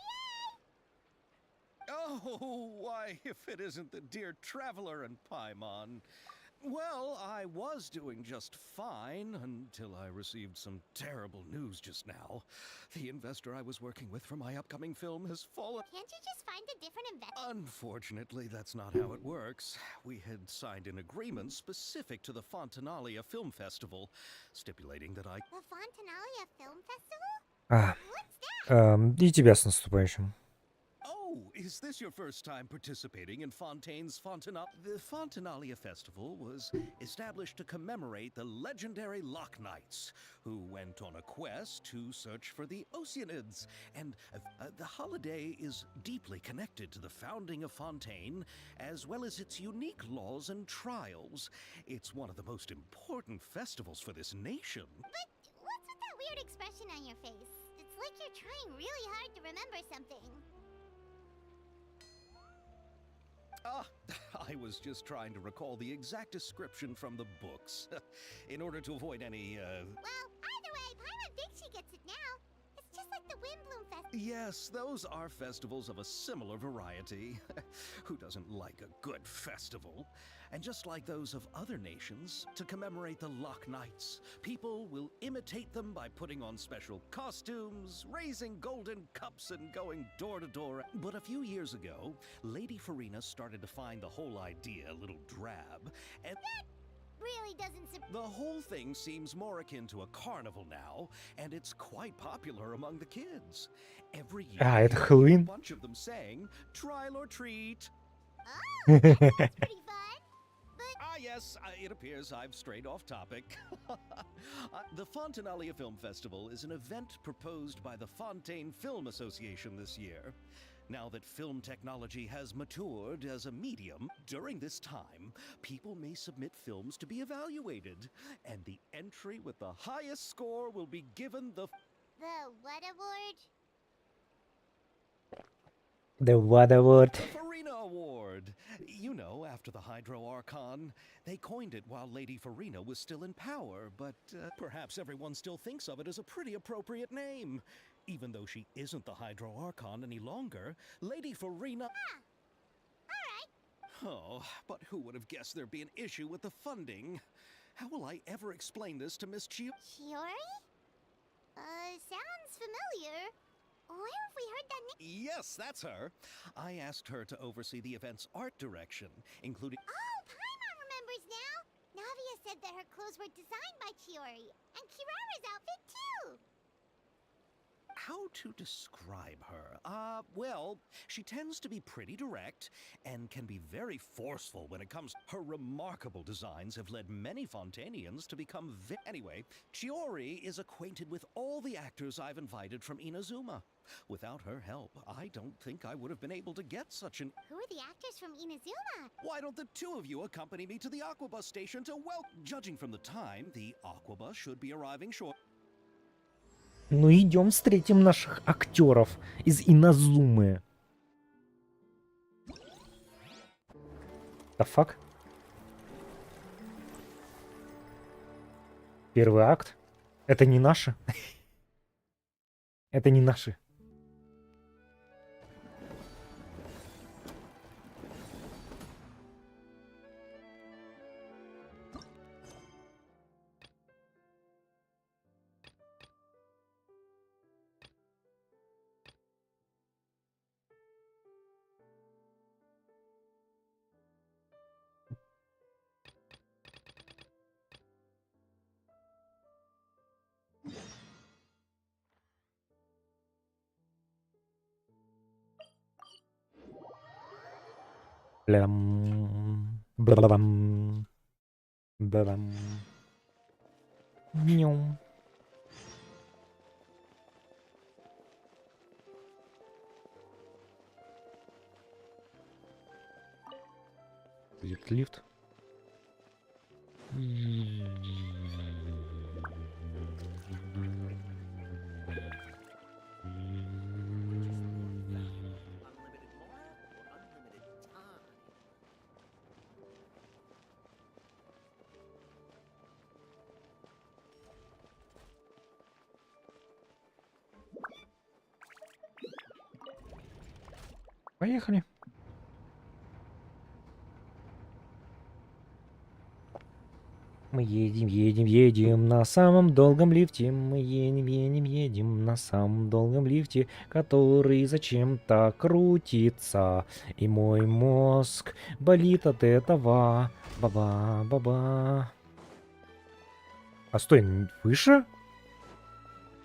Oh, why, if it isn't the dear traveler and Paimon. Well, I was doing just fine until I received some terrible news just now. The investor I was working with for my upcoming film has fallen. Can't you just find a different investor? Unfortunately, that's not how it works. We had signed an agreement specific to the Fontanalia Film Festival, stipulating that I... The Fontanalia Film Festival? А, What's that? и тебя с наступающим. Oh, is this your first time participating in Fontaine's Fontana? The Fontanalia Festival was established to commemorate the legendary Loch Knights, who went on a quest to search for the Oceanids. And the holiday is deeply connected to the founding of Fontaine, as well as its unique laws and trials. It's one of the most important festivals for this nation. But what's with that weird expression on your face? It's like you're trying really hard to remember something. I was just trying to recall the exact description from the books, in order to avoid any, Well, either way, Paimon thinks she gets it now. It's just like the Windbloom Festival. Yes, those are festivals of a similar variety. Who doesn't like a good festival? And just like those of other nations, to commemorate the Loch Knights, people will imitate them by putting on special costumes, raising golden cups, and going door to door. But a few years ago, Lady Farina started to find the whole idea a little drab, and Really doesn't the whole thing seems more akin to a carnival now, and it's quite popular among the kids. Every year, А, это you hear a Хэллоуин? bunch of them saying, "Trial or treat." Oh, that sounds pretty fun. Ah, yes, it appears I've strayed off topic. The Fontanalia Film Festival is an event proposed by the Fontaine Film Association this year. Now that film technology has matured as a medium, during this time, people may submit films to be evaluated, and the entry with the highest score will be given the what award? The what award? Farina Award. You know, after the Hydro Archon. They coined it while Lady Farina was still in power, but perhaps everyone still thinks of it as a pretty appropriate name. Even though she isn't the Hydro Archon any longer, Lady Farina... Alright. Oh, but who would have guessed there'd be an issue with the funding? How will I ever explain this to Miss Chiori? Chiori? Sounds familiar. Where have we heard that name? Yes, that's her. I asked her to oversee the event's art direction, including... Oh, Paimon remembers now. Navia said that her clothes were designed by Chiori, and Kirara's outfit too. How to describe her? Well, she tends to be pretty direct and can be very forceful when it comes. Her remarkable designs have led many Fontanians to become Anyway, Chiori is acquainted with all the actors I've invited from Inazuma. Without her help, I don't think I would have been able to get such an... Who are the actors from Inazuma? Why don't the two of you accompany me to the Aquabus station to Judging from the time, the Aquabus should be arriving short. Ну идем встретим наших актеров из Иназумы. the fuck? Первый акт? Это не наши? Это не наши. Блям. Блам. Блам. Мяу. Будет лифт. Поехали. Мы едем, едем, едем на самом долгом лифте. Мы едем, едем, едем на самом долгом лифте, который зачем-то крутится. И мой мозг болит от этого. Баба, баба. А стой, выше?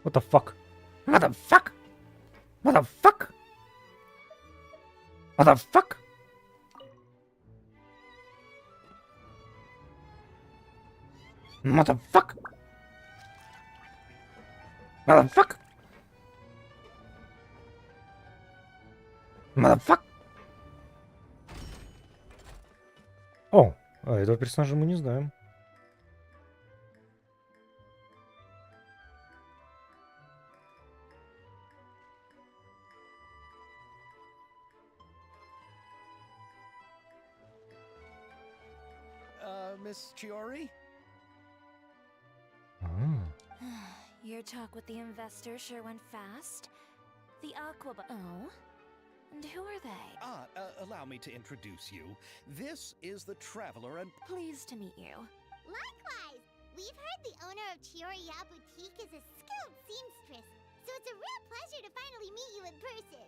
What the fuck? What the fuck? What the fuck? What the fuck? Motherfuck! Motherfuck! Motherfuck! О, а этого персонажа мы не знаем. Miss Chiori? Your talk with the investor sure went fast. The Aqua... Oh? And who are they? Allow me to introduce you. This is the Traveler and... Pleased to meet you. Likewise, we've heard the owner of Chioriya Boutique is a skilled seamstress, so it's a real pleasure to finally meet you in person.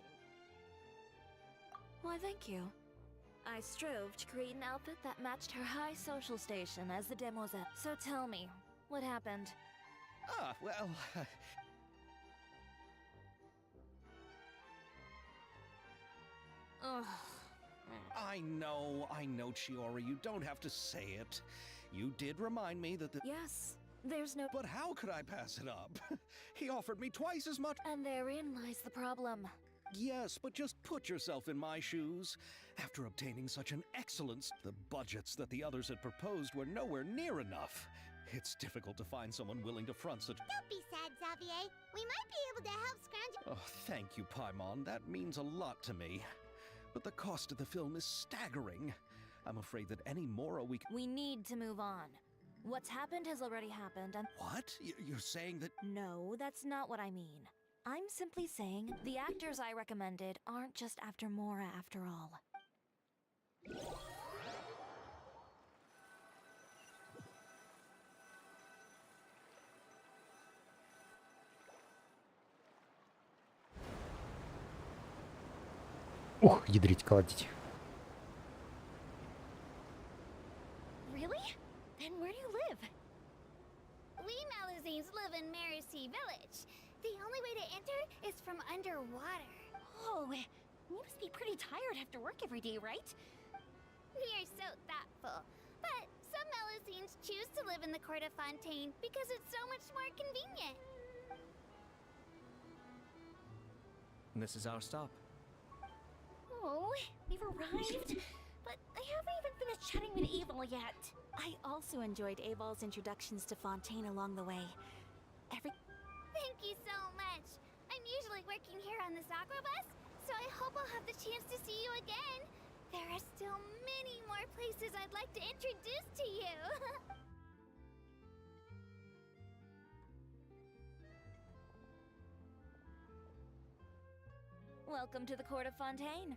Why, thank you. I strove to create an outfit that matched her high social station as the demoiselle. So tell me, what happened? Well... Ugh. I know, Chiori, you don't have to say it. You did remind me that the... Yes, there's no... But how could I pass it up? He offered me twice as much... And therein lies the problem. Yes, but just put yourself in my shoes. After obtaining such an excellence, the budgets that the others had proposed were nowhere near enough. It's difficult to find someone willing to front such... Don't be sad, Xavier. We might be able to help scrounge... Oh, thank you, Paimon. That means a lot to me. But the cost of the film is staggering. I'm afraid that any more We need to move on. What's happened has already happened, and... What? You're saying that... No, that's not what I mean. I'm simply saying the actors I recommended aren't just after Mora after all. Ух, ядрить, колотить. Really? Then where do you live? We Malazines live in Mercy Village. The only way to enter is from underwater. Oh, you must be pretty tired after work every day, right? We are so thoughtful. But some Malazines choose to live in the Court of Fontaine because it's so much more convenient. This is our stop. Oh, we've arrived. But I haven't even finished chatting with Abel yet. I also enjoyed Aval's introductions to Fontaine along the way. Thank you so much. I'm usually working here on this aqua bus, so I hope I'll have the chance to see you again. There are still many more more places I'd like to introduce to you. Welcome to the court of Fontaine.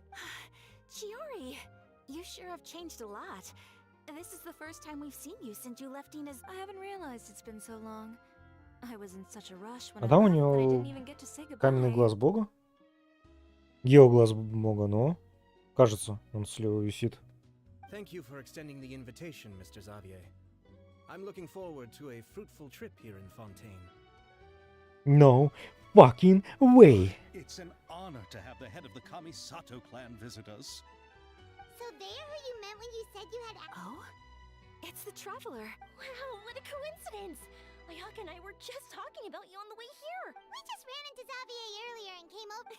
Chiori, you sure have changed a lot. This is the first time we've seen you since you left Ina's. I haven't realized it's been so long. I was in such a rush when А I там у left that I него didn't even get to say каменный goodbye. глаз бога? Геоглаз бога, но... Кажется, он слева висит. Thank you for extending the invitation, Mr. Xavier. I'm looking forward to a fruitful trip here in Fontaine. No fucking way! It's an honor to have the head of the Kamisato clan visit us. So they're who you meant when you said you had. Oh? It's the traveler. Wow, what a coincidence! Ayaka and I were just talking about you on the way here. We just ran into Xavier earlier and came over.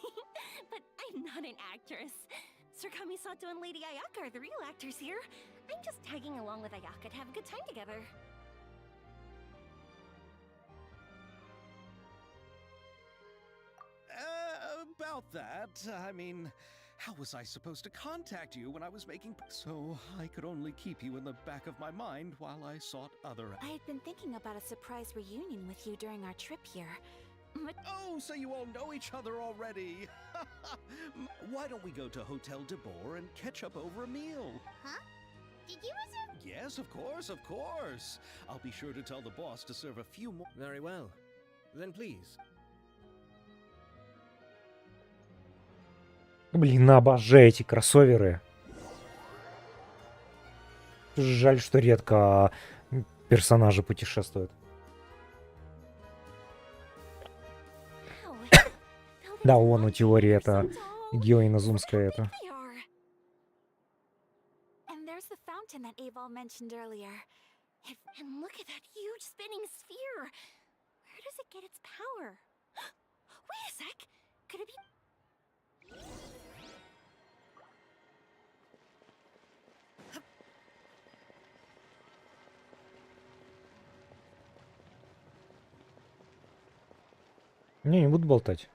But I'm not an actress. Sir Kamisato and Lady Ayaka are the real actors here. I'm just tagging along with Ayaka to have a good time together. About that, I mean, how was I supposed to contact you when I was making... So I could only keep you in the back of my mind while I sought other... I had been thinking about a surprise reunion with you during our trip here. But Oh, so you all know each other already! Why don't we go to Hotel de Boer and catch up over a meal? Huh? Did you reserve? Yes, of course, of course! I'll be sure to tell the boss to serve a few more... Very well. Then please. Блин, обожаю эти кроссоверы. Жаль, что редко персонажи путешествуют. Да, вон у теории это геоинозумская это. And there's the fountain that Aval mentioned earlier. And look at that huge spinning sphere! Where does it get its power? Wait a sec! Could it be... Не буду болтать.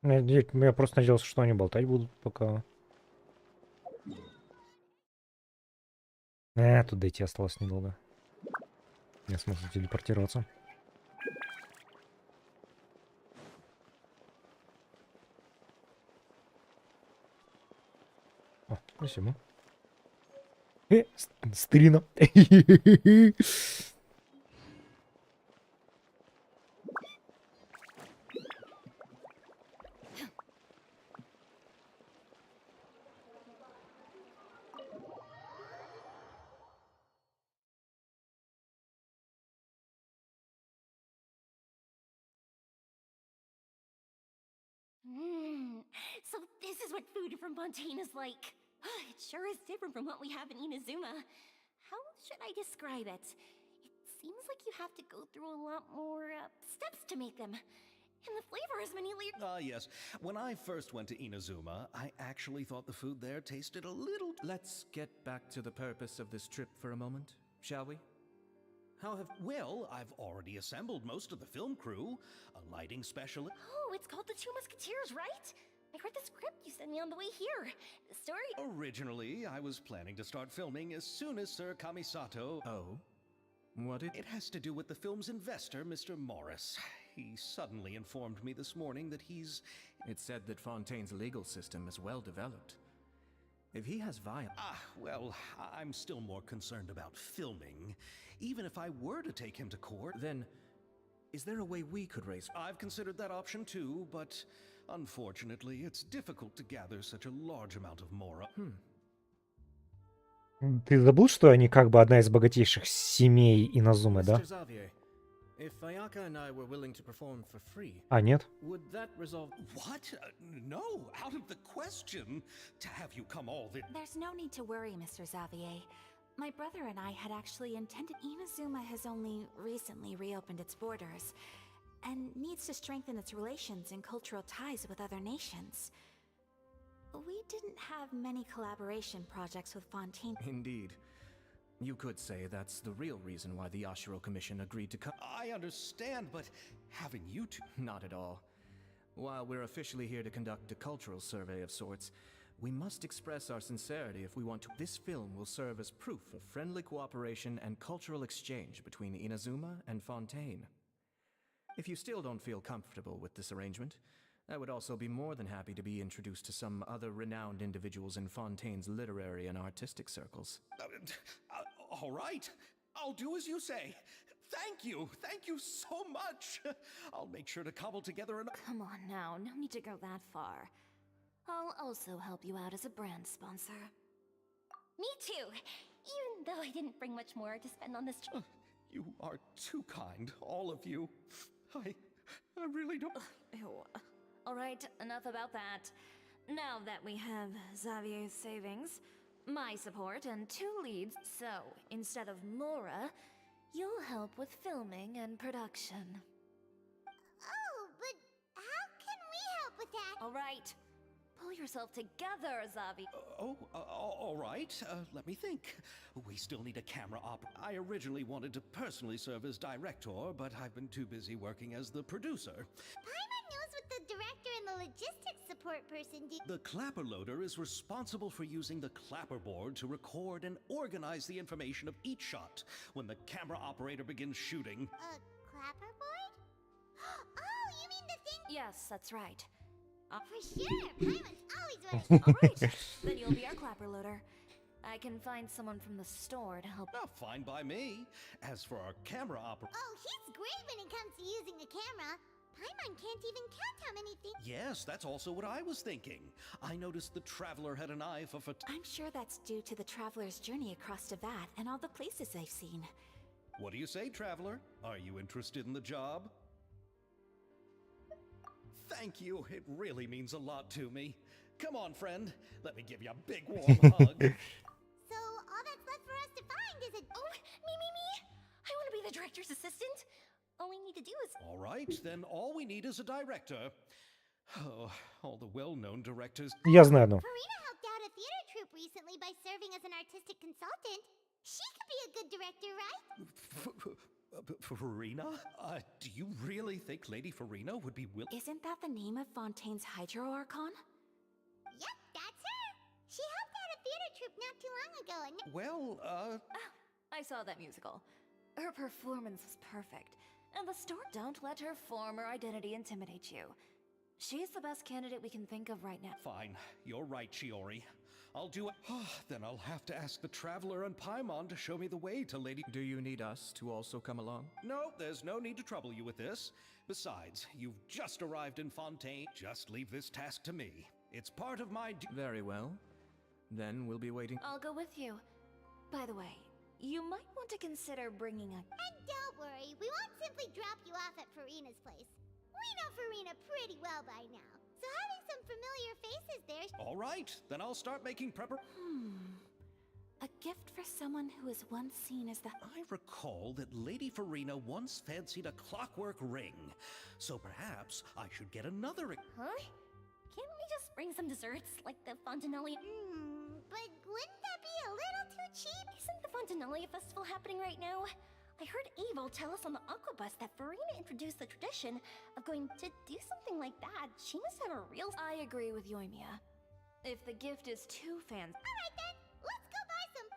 Я просто надеялся, что они болтать будут пока. Туда идти осталось недолго. Нет смысла телепортироваться. О, спасибо. Стрина. So this is what food from Fontaine is like. It sure is different from what we have in Inazuma. How should I describe it? It seems like you have to go through a lot more steps to make them. And the flavor is many layers. Ah, yes. When I first went to Inazuma, I actually thought the food there tasted a little... Let's get back to the purpose of this trip for a moment, shall we? How have... Well, I've already assembled most of the film crew. A lighting specialist... Oh, it's called The Two Musketeers, right? I read the script you sent me on the way here. The story... Originally, I was planning to start filming as soon as Sir Kamisato... Oh? What It has to do with the film's investor, Mr. Morris. He suddenly informed me this morning that he's... It's said that Fontaine's legal system is well developed. If he has well, I'm still more concerned about filming. Even if I were to take him to court... Then, is there a way we could raise... I've considered that option too, but... Unfortunately, it's difficult to gather such a large amount of mora. Ты забыл, что они как бы одна из богатейших семей Инозумы, да? Mr. Xavier, if Ayaka and I were willing to perform for free, А, нет? would that resolve... What? No, out of the question to have you come all this... There's no need to worry, Mr. Xavier. My brother and I had actually intended... Inazuma has only recently reopened its borders and needs to strengthen its relations and cultural ties with other nations. We didn't have many collaboration projects with Fontaine. Indeed. You could say that's the real reason why the Ashiro Commission agreed to come. I understand, but having you two... Not at all. While we're officially here to conduct a cultural survey of sorts, We must express our sincerity if we want to. This film will serve as proof of friendly cooperation and cultural exchange between Inazuma and Fontaine. If you still don't feel comfortable with this arrangement, I would also be more than happy to be introduced to some other renowned individuals in Fontaine's literary and artistic circles. All right. I'll do as you say. Thank you. Thank you so much. I'll make sure to cobble together an... Come on now, no need to go that far. I'll also help you out as a brand sponsor. Me too, even though I didn't bring much more to spend on this trip. You are too kind, all of you. I really don't... Ew. Alright, enough about that. Now that we have Xavier's savings, my support, and 2 leads, so instead of Mora, you'll help with filming and production. Oh, but how can we help with that? Alright, pull yourself together, Xavier. All right. Let me think. We still need a camera op. I originally wanted to personally serve as director, but I've been too busy working as the producer. Paimon knows what the director and the logistics support person do. The clapper loader is responsible for using the clapper board to record and organize the information of each shot when the camera operator begins shooting. A clapperboard? Oh, you mean the thing? Yes, that's right. For sure, Paimon's always wanted. Alright, then you'll be our clapper loader. I can find someone from the store to help. Oh, fine by me. As for our camera operator... Oh, he's great when it comes to using a camera. Paimon can't even count how many things. Yes, that's also what I was thinking. I noticed the Traveler had an eye for I'm sure that's due to the Traveler's journey across Teyvat and all the places they've seen. What do you say, Traveler? Are you interested in the job? Thank you. It really means a lot to me. Come on, friend. Let me give you a big warm hug. So all that's left for us to find is a... Oh, me! I want to be the director's assistant. All we need to do is... All right, then all we need is a director. Oh, all the well-known directors... Я знаю одну. Farina helped out a theater troupe recently by serving as an artistic consultant. She could be a good director, right? Farina? Do you really think Lady Farina would be willing? Isn't that the name of Fontaine's Hydro Archon? Yep, that's her. She helped out a theater troupe not too long ago and... Well, I saw that musical. Her performance was perfect. And the store... Don't let her former identity intimidate you. She's the best candidate we can think of right now. Fine. You're right, Chiori. I'll do it. Then I'll have to ask the Traveler and Paimon to show me the way to Lady... Do you need us to also come along? No, there's no need to trouble you with this. Besides, you've just arrived in Fontaine. Just leave this task to me. It's part of my... Very well. Then we'll be waiting. I'll go with you. By the way, you might want to consider bringing a... And don't worry, we won't simply drop you off at Farina's place. We know Farina pretty well by now, so having some familiar faces there... All right, then I'll start making A gift for someone who was once seen as the... I recall that Lady Farina once fancied a clockwork ring, so perhaps I should get another... Huh? Can't we just bring some desserts, like the Fontinalia? But wouldn't that be a little too cheap? Isn't the Fontinalia festival happening right now? I heard Avo tell us on the Aquabus that Farina introduced the tradition of going to do something like that. She must have a real... I agree with Yoimiya. If the gift is too fancy... Alright then, let's go buy some...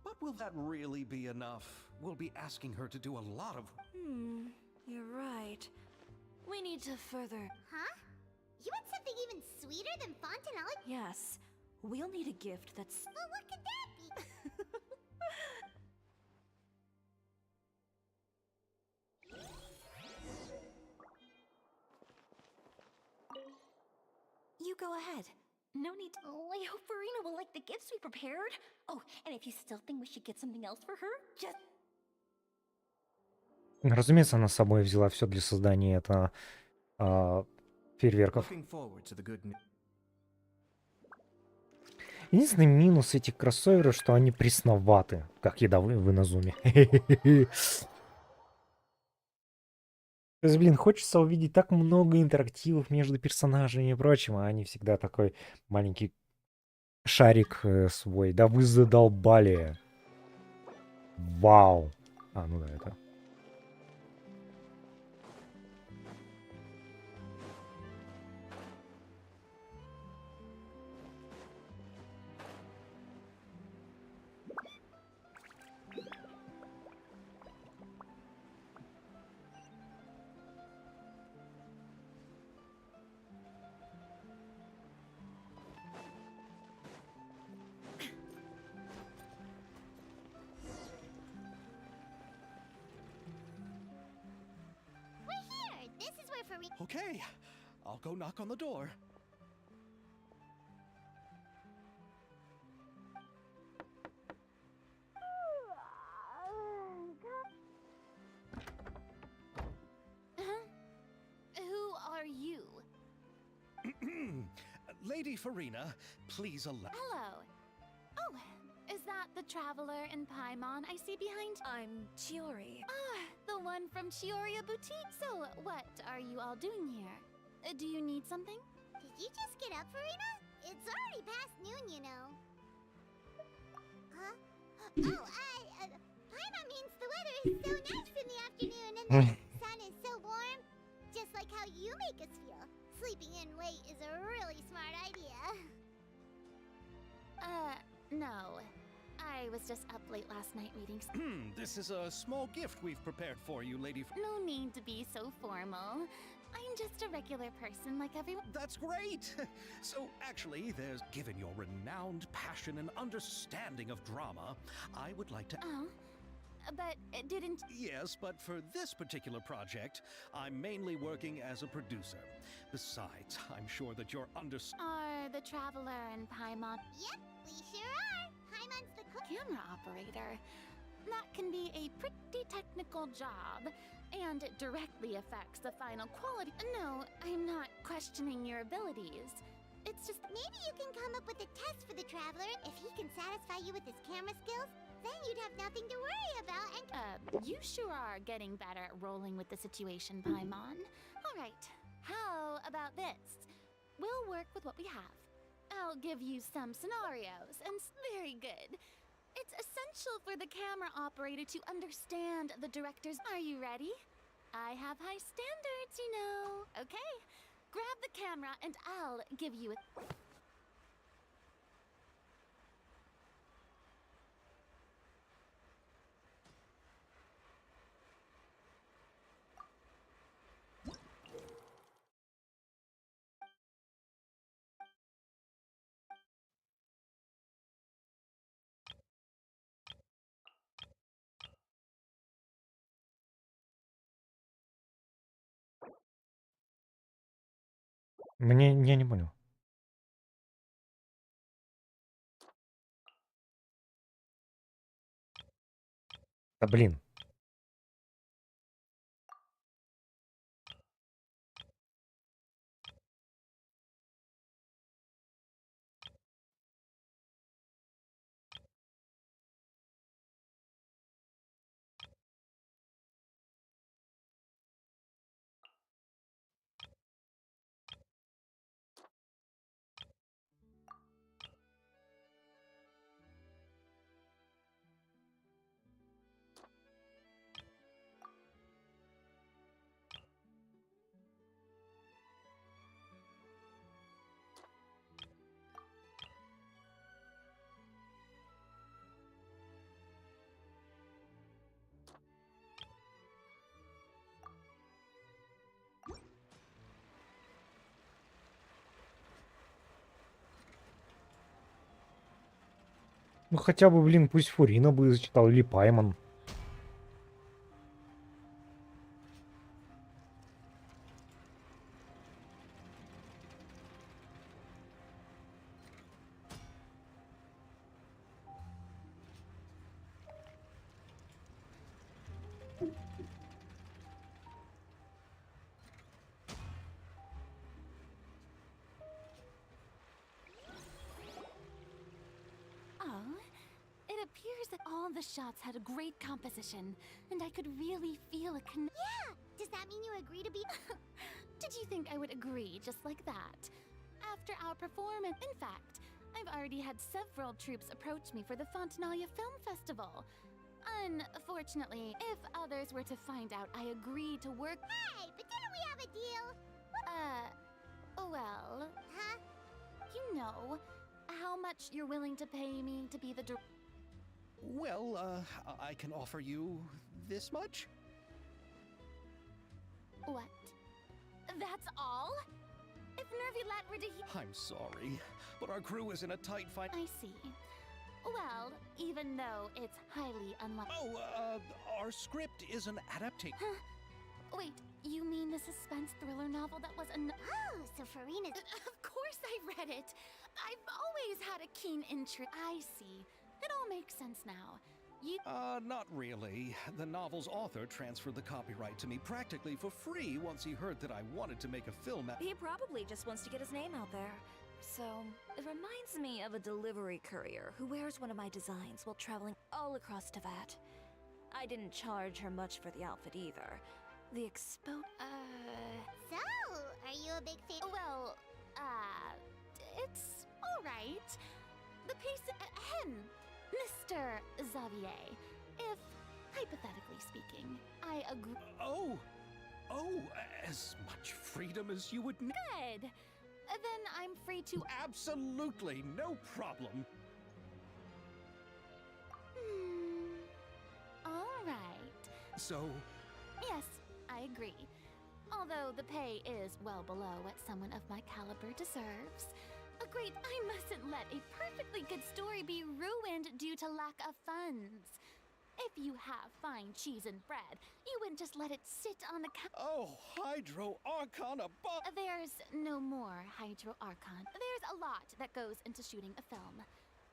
But will that really be enough? We'll be asking her to do a lot of... You're right. We need to further... Huh? You want something even sweeter than Fontinalia? Yes. We'll need a gift that's... Well, what could that be? You go ahead. No need to... Oh, I hope Farina will like the gifts we prepared. Oh, and if you still think we should get something else for her, just... Разумеется, она с собой взяла все для создания фейерверков. Looking forward to the good news. Единственный минус этих кроссоверов, что они пресноваты, как едовые в Иназуме. То есть, блин, хочется увидеть так много интерактивов между персонажами и прочим, а они всегда такой маленький шарик свой. Да вы задолбали. Вау. Ну да, это... me. Okay, I'll go knock on the door. Who are you? Lady Farina, please allow. Hello. Oh, is that the traveler in Paimon I see behind? I'm Chiori. Ah, the one from Chioria Boutique. So, what are you all doing here? Do you need something? Did you just get up, Farina? It's already past noon, you know. Huh? Paimon means the weather is so nice in the afternoon and the sun is so warm. Just like how you make us feel. Sleeping in late is a really smart idea. No. I was just up late last night reading. This is a small gift we've prepared for you, Lady No need to be so formal. I'm just a regular person like everyone. That's great! So, actually, given your renowned passion and understanding of drama, I would like to... Oh, but it didn't... Yes, but for this particular project, I'm mainly working as a producer. Besides, I'm sure that you're Are the traveler and Paimon... Yep, we sure are. Paimon's the camera operator. That can be a pretty technical job, and it directly affects the final quality. No, I'm not questioning your abilities. It's just... Maybe you can come up with a test for the traveler. If he can satisfy you with his camera skills, then you'd have nothing to worry about and... You sure are getting better at rolling with the situation, Paimon. All right, how about this? We'll work with what we have. I'll give you some scenarios, and very good. It's essential for the camera operator to understand the director's... Are you ready? I have high standards, you know. Okay, grab the camera and I'll give you a... Я не понял. Да блин. Ну хотя бы, блин, пусть Фурина бы зачитал или Паймон. It appears that all the shots had a great composition, and I could really feel a Yeah! Does that mean you agree to be... Did you think I would agree just like that? After our performance, in fact, I've already had several troops approach me for the Fontanalia Film Festival. Unfortunately, if others were to find out I agreed to work... Hey, but didn't we have a deal? Well... Huh? You know, how much you're willing to pay me to be the Well, I can offer you this much? What? That's all? If Nervilat were to I'm sorry, but our crew is in a tight fight. I see. Well, even though it's highly unlikely... Oh, our script is an adaptation. Wait, you mean the suspense thriller novel that was an... Oh, so Farina's... Of course I read it! I've always had a keen interest. I see. It all makes sense now. You... Not really. The novel's author transferred the copyright to me practically for free once he heard that I wanted to make a film. He probably just wants to get his name out there. So, it reminds me of a delivery courier who wears one of my designs while traveling all across Teyvat. I didn't charge her much for the outfit either. The So, are you a big fan? Well, it's alright. The pace... Mr. Xavier, if, hypothetically speaking, I agree... Oh, as much freedom as you would need. Good! Then I'm free to... Absolutely, no problem. Alright. So... Yes, I agree. Although the pay is well below what someone of my caliber deserves. Great, I mustn't let a perfectly good story be ruined due to lack of funds. If you have fine cheese and bread, you wouldn't just let it sit on the Oh, Hydro Archon above! There's no more Hydro Archon. There's a lot that goes into shooting a film.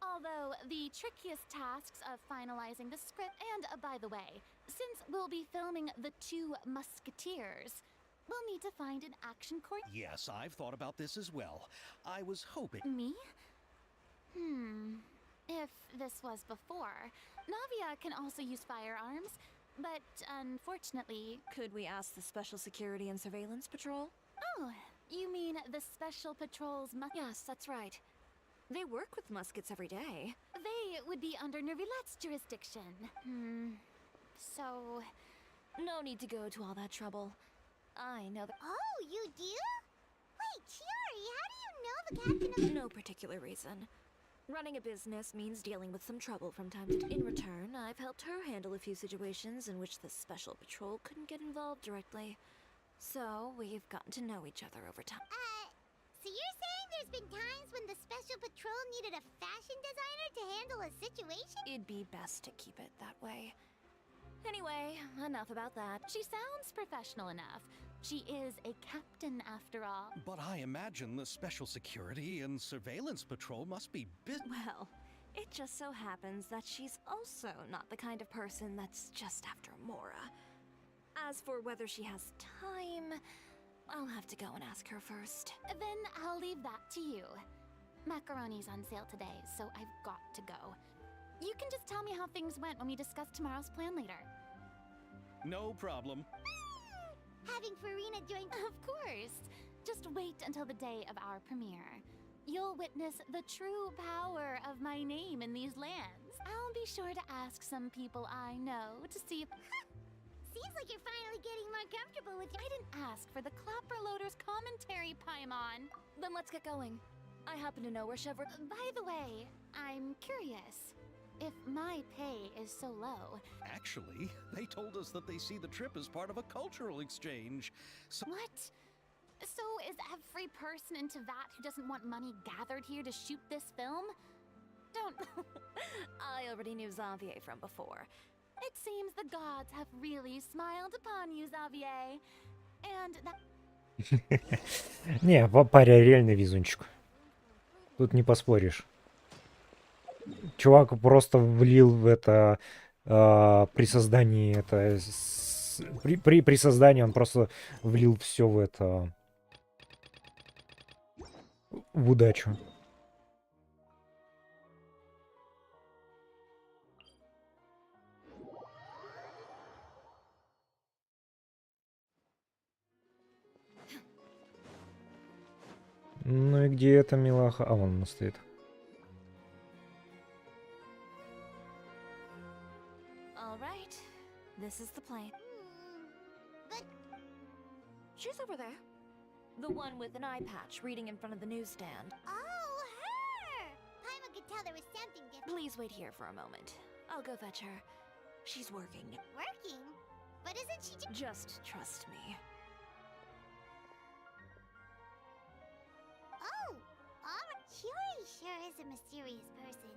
Although the trickiest tasks of finalizing the script, and by the way, since we'll be filming The Two Musketeers, we'll need to find an action core. Yes, I've thought about this as well. I was hoping... Me? If this was before, Navia can also use firearms, but unfortunately... Could we ask the Special Security and Surveillance Patrol? Oh, you mean the Special Patrol's Yes, that's right. They work with muskets every day. They would be under Nervilette's jurisdiction. So... No need to go to all that trouble. I know that... Oh, you do? Wait, Chiori, how do you know the captain of... No particular reason. Running a business means dealing with some trouble from time to time. In return, I've helped her handle a few situations in which the Special Patrol couldn't get involved directly. So, we've gotten to know each other over time. So you're saying there's been times when the Special Patrol needed a fashion designer to handle a situation? It'd be best to keep it that way. Anyway, enough about that. She sounds professional enough. She is a captain after all. But I imagine the Special Security and Surveillance Patrol must be Well, it just so happens that she's also not the kind of person that's just after Mora. As for whether she has time, I'll have to go and ask her first. Then I'll leave that to you. Macaroni's on sale today, so I've got to go. You can just tell me how things went when we discuss tomorrow's plan later. No problem. Having Farina join... Of course! Just wait until the day of our premiere. You'll witness the true power of my name in these lands. I'll be sure to ask some people I know to see if... Seems like you're finally getting more comfortable with... I didn't ask for the Clapper Loader's commentary, Paimon. Then let's get going. I happen to know where Chevron... By the way, I'm curious. If my pay is so low... Actually, they told us that they see the trip as part of a cultural exchange. So what? So is every person in Teyvat who doesn't want money gathered here to shoot this film? Don't... I already knew Xavier from before. It seems the gods have really smiled upon you, Xavier. And that... Не, паря реальный везунчик. Тут не поспоришь. Чувак просто влил в это при создании при создании он просто влил все в это в удачу. Ну и где эта милаха? А, вон она стоит. This is the plane. But... She's over there. The one with an eye patch reading in front of the newsstand. Oh, her! Paimon could tell there was something different. Please wait here for a moment. I'll go fetch her. She's working. Working? But isn't she just trust me. Oh! Chiori sure is a mysterious person.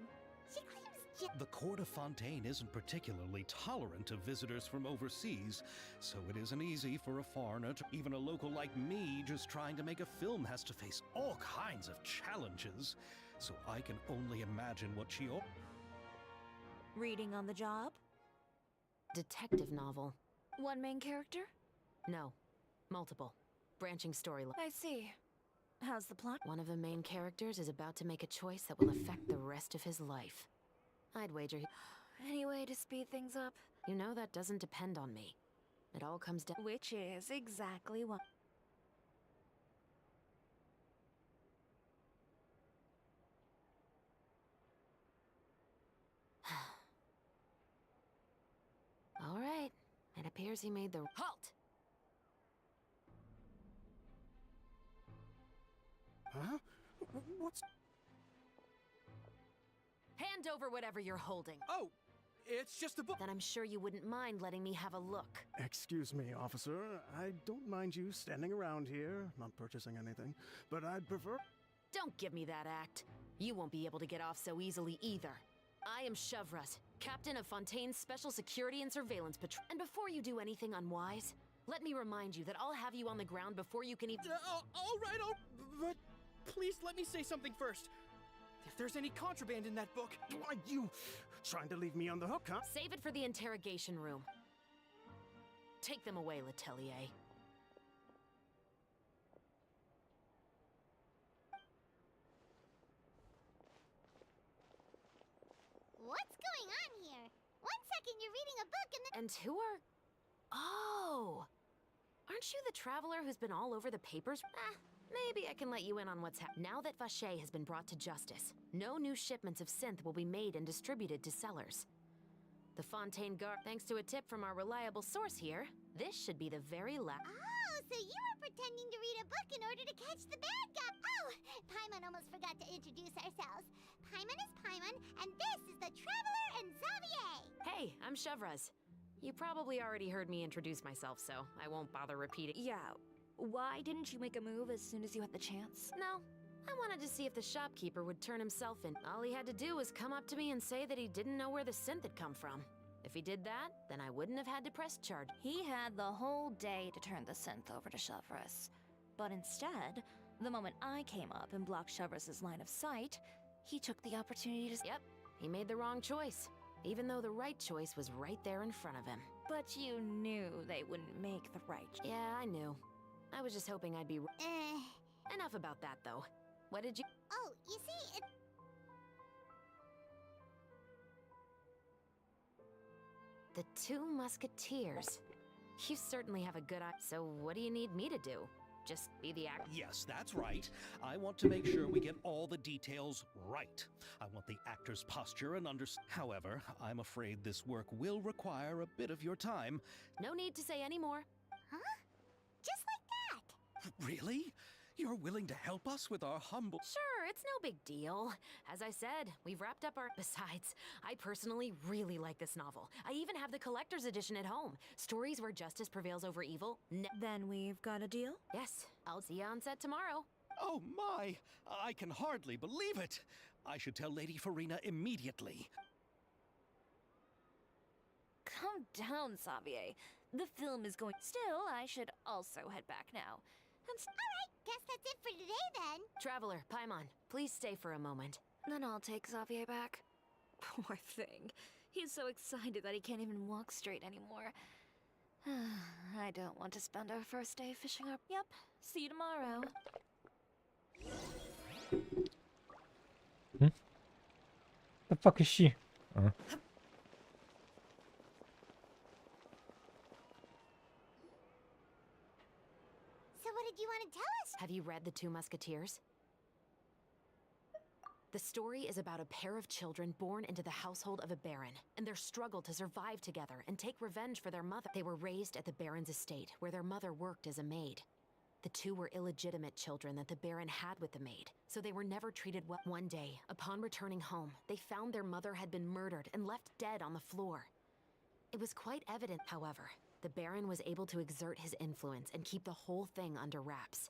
She claims just... The court of Fontaine isn't particularly tolerant of visitors from overseas, so it isn't easy for a foreigner to... Even a local like me just trying to make a film has to face all kinds of challenges. So I can only imagine what she... Reading on the job? Detective novel. One main character? No. Multiple. Branching storyline. I see. How's the plot? One of the main characters is about to make a choice that will affect the rest of his life. I'd wager Any way to speed things up? You know that doesn't depend on me. It all comes down... Which is exactly what... All right. It appears he made the... Halt! Huh? What's... Hand over whatever you're holding. Oh, it's just a book. Then I'm sure you wouldn't mind letting me have a look. Excuse me, officer. I don't mind you standing around here, not purchasing anything, but I'd prefer... Don't give me that act. You won't be able to get off so easily either. I am Chevras, captain of Fontaine's Special Security and Surveillance Patrol. And before you do anything unwise, let me remind you that I'll have you on the ground before you can even... All right, but please let me say something first. If there's any contraband in that book... Are you trying to leave me on the hook, huh? Save it for the interrogation room. Take them away, Letelier. What's going on here? 1 second you're reading a book and then... And who are... Oh! Aren't you the traveler who's been all over the papers? Maybe I can let you in on what's happening. Now that Vacher has been brought to justice, no new shipments of synth will be made and distributed to sellers. The Fontaine Guard, thanks to a tip from our reliable source here, this should be the very last... Oh, so you were pretending to read a book in order to catch the bad guy. Oh, Paimon almost forgot to introduce ourselves. Paimon is Paimon, and this is the Traveler and Xavier. Hey, I'm Chevras. You probably already heard me introduce myself, so I won't bother repeating. Yeah. Why didn't you make a move as soon as you had the chance? No. I wanted to see if the shopkeeper would turn himself in. All he had to do was come up to me and say that he didn't know where the synth had come from. If he did that, then I wouldn't have had to press charge. He had the whole day to turn the synth over to Chevras. But instead, the moment I came up and blocked Chevras' line of sight, he took the opportunity to... Yep, he made the wrong choice. Even though the right choice was right there in front of him. But you knew they wouldn't make the right choice. Yeah, I knew. I was just hoping I'd be... Enough about that, though. What did you... Oh, you see, The Two Musketeers. You certainly have a good eye. So what do you need me to do? Just be the actor? Yes, that's right. I want to make sure we get all the details right. I want the actor's posture and However, I'm afraid this work will require a bit of your time. No need to say any more. Huh? Just like that? Really? You're willing to help us with our humble... Sure, it's no big deal. As I said, we've wrapped up our... Besides, I personally really like this novel. I even have the collector's edition at home. Stories where justice prevails over evil. Then we've got a deal? Yes, I'll see you on set tomorrow. Oh my! I can hardly believe it! I should tell Lady Farina immediately. Calm down, Xavier. The film is going... Still, I should also head back now. Alright, guess that's it for today then. Traveler, Paimon, please stay for a moment. Then I'll take Xavier back. Poor thing. He's so excited that he can't even walk straight anymore. I don't want to spend our first day fishing our... Yep, see you tomorrow. The fuck is she? So what did you want to tell us? Have you read The Two Musketeers? The story is about a pair of children born into the household of a baron, and their struggle to survive together and take revenge for their mother. They were raised at the baron's estate, where their mother worked as a maid. The two were illegitimate children that the baron had with the maid, so they were never treated well. One day, upon returning home, they found their mother had been murdered and left dead on the floor. It was quite evident, however, the baron was able to exert his influence and keep the whole thing under wraps.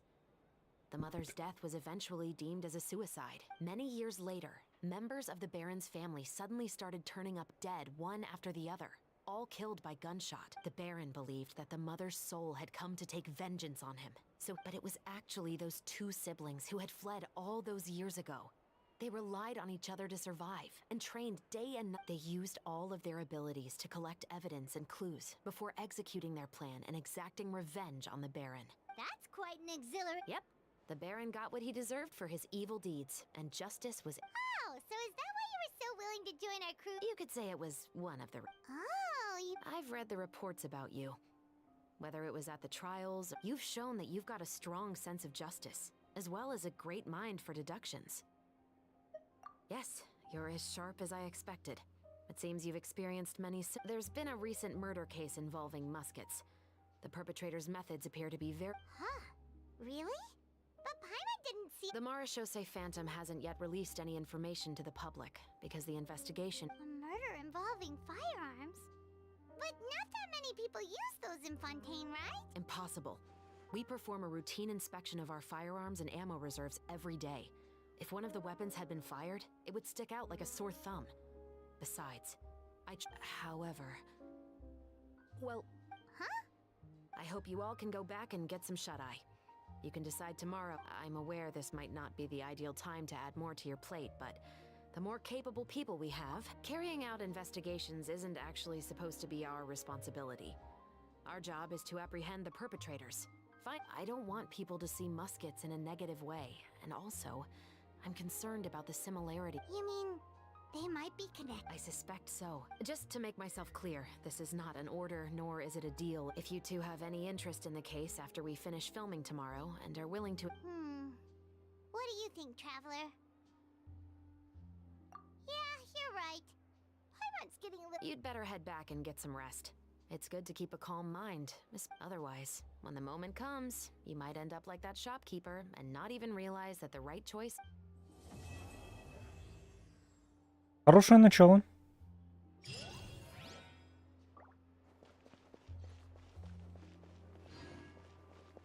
The mother's death was eventually deemed as a suicide. Many years later, Members of the Baron's family suddenly started turning up dead one after the other, all killed by gunshot. The Baron believed that the mother's soul had come to take vengeance on him. But it was actually those two siblings who had fled all those years ago. They relied on each other to survive and trained day and night. They used all of their abilities to collect evidence and clues before executing their plan and exacting revenge on the Baron. That's quite an exhilarating. Yep, the Baron got what he deserved for his evil deeds, and justice was... Oh, so is that why you were so willing to join our crew? You could say it was one of the... Oh, I've read the reports about you. Whether it was at the trials, you've shown that you've got a strong sense of justice, as well as a great mind for deductions. Yes, you're as sharp as I expected. It seems you've experienced many... There's been a recent murder case involving muskets. The perpetrator's methods appear to be very... Huh? Really? But Paimon didn't see... The Marechaussee Phantom hasn't yet released any information to the public, because the investigation... A murder involving firearms? But not that many people use those in Fontaine, right? Impossible. We perform a routine inspection of our firearms and ammo reserves every day. If one of the weapons had been fired, it would stick out like a sore thumb. Besides, however... Well... Huh? I hope you all can go back and get some shut-eye. You can decide tomorrow. I'm aware this might not be the ideal time to add more to your plate, but the more capable people we have, carrying out investigations isn't actually supposed to be our responsibility. Our job is to apprehend the perpetrators. Fine. I don't want people to see muskets in a negative way, and also, I'm concerned about the similarity. You mean they might be connected? I suspect so. Just to make myself clear, this is not an order, nor is it a deal. If you two have any interest in the case after we finish filming tomorrow and are willing to... What do you think, Traveler? Yeah, you're right. Paimon's getting a little... You'd better head back and get some rest. It's good to keep a calm mind. Otherwise, when the moment comes, you might end up like that shopkeeper and not even realize that the right choice... Хорошее начало.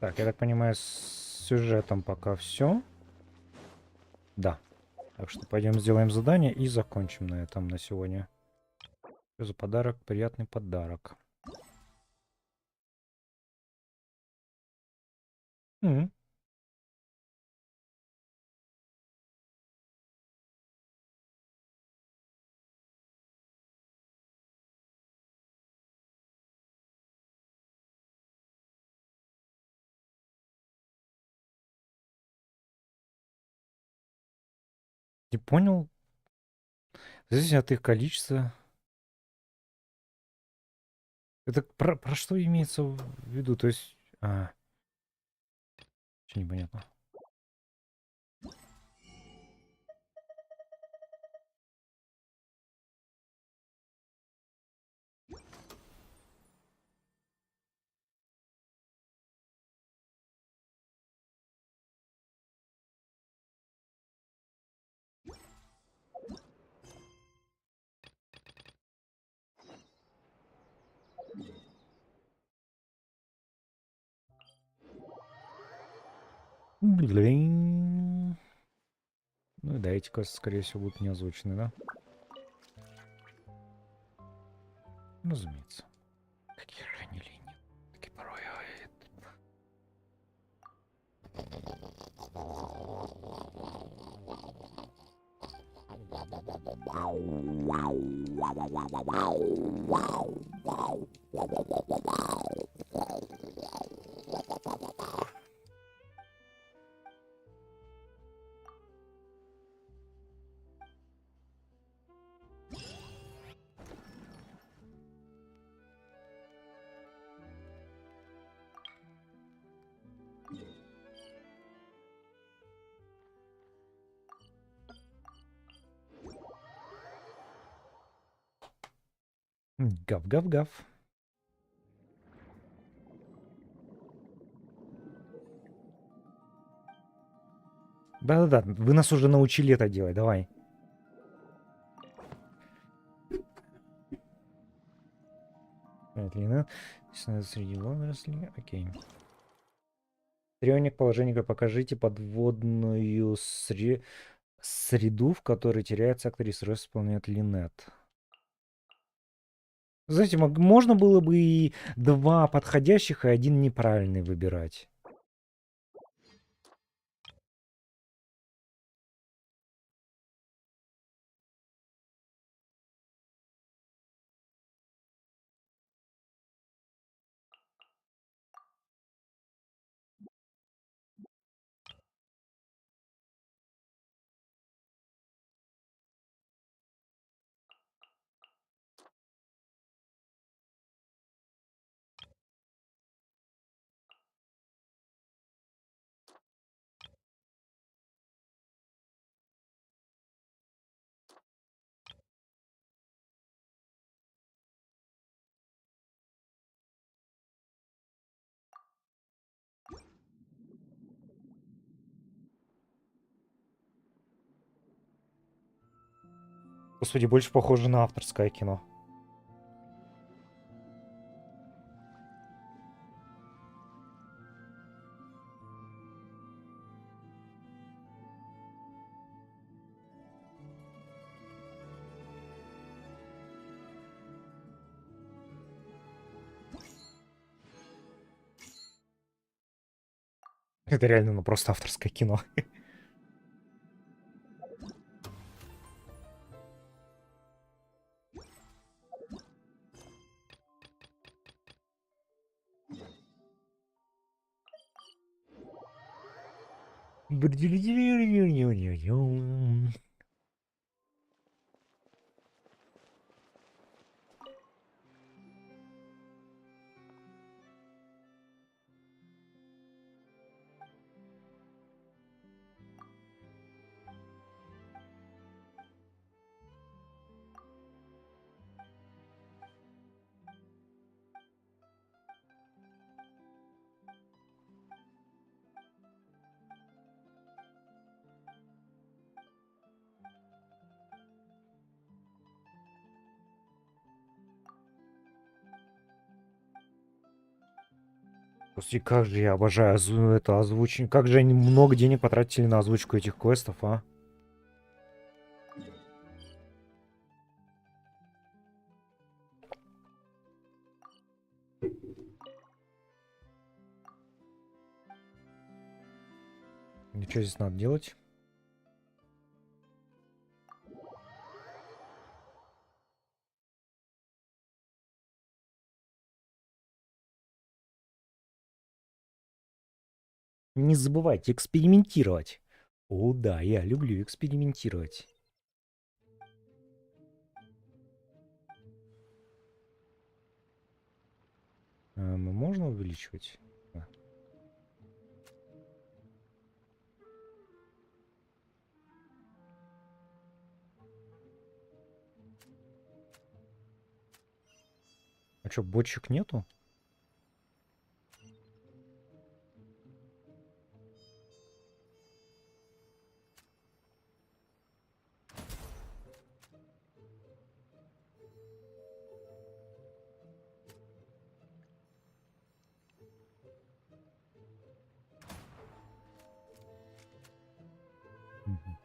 Так, я так понимаю, с сюжетом пока все. Да. Так что пойдем сделаем задание и закончим на этом на сегодня. Что за подарок? Приятный подарок. Не понял. Зависит от их количества. Это про что имеется в виду? То есть... Что непонятно. Блин. Ну и да, эти квесты, скорее всего, будут не озвучены, да? Разумеется. Какие же они ленивые. Такие порой. Гав-гав-гав. Да-да-да, вы нас уже научили это делать, давай. Длина. Среди водорослей. Окей. Треугольник положения, покажите подводную среду, в которой теряется актриса, роль исполняет Линет. Знаете, можно было бы и 2 подходящих, и 1 неправильный выбирать. Господи, больше похоже на авторское кино. Это реально, ну, просто авторское кино. Господи, как же я обожаю это озвучение. Как же они много денег потратили на озвучку этих квестов, а? Ничего здесь надо делать? Не забывайте экспериментировать. О, да, я люблю экспериментировать. Можно увеличивать? Да. А что, бочек нету? Мгм.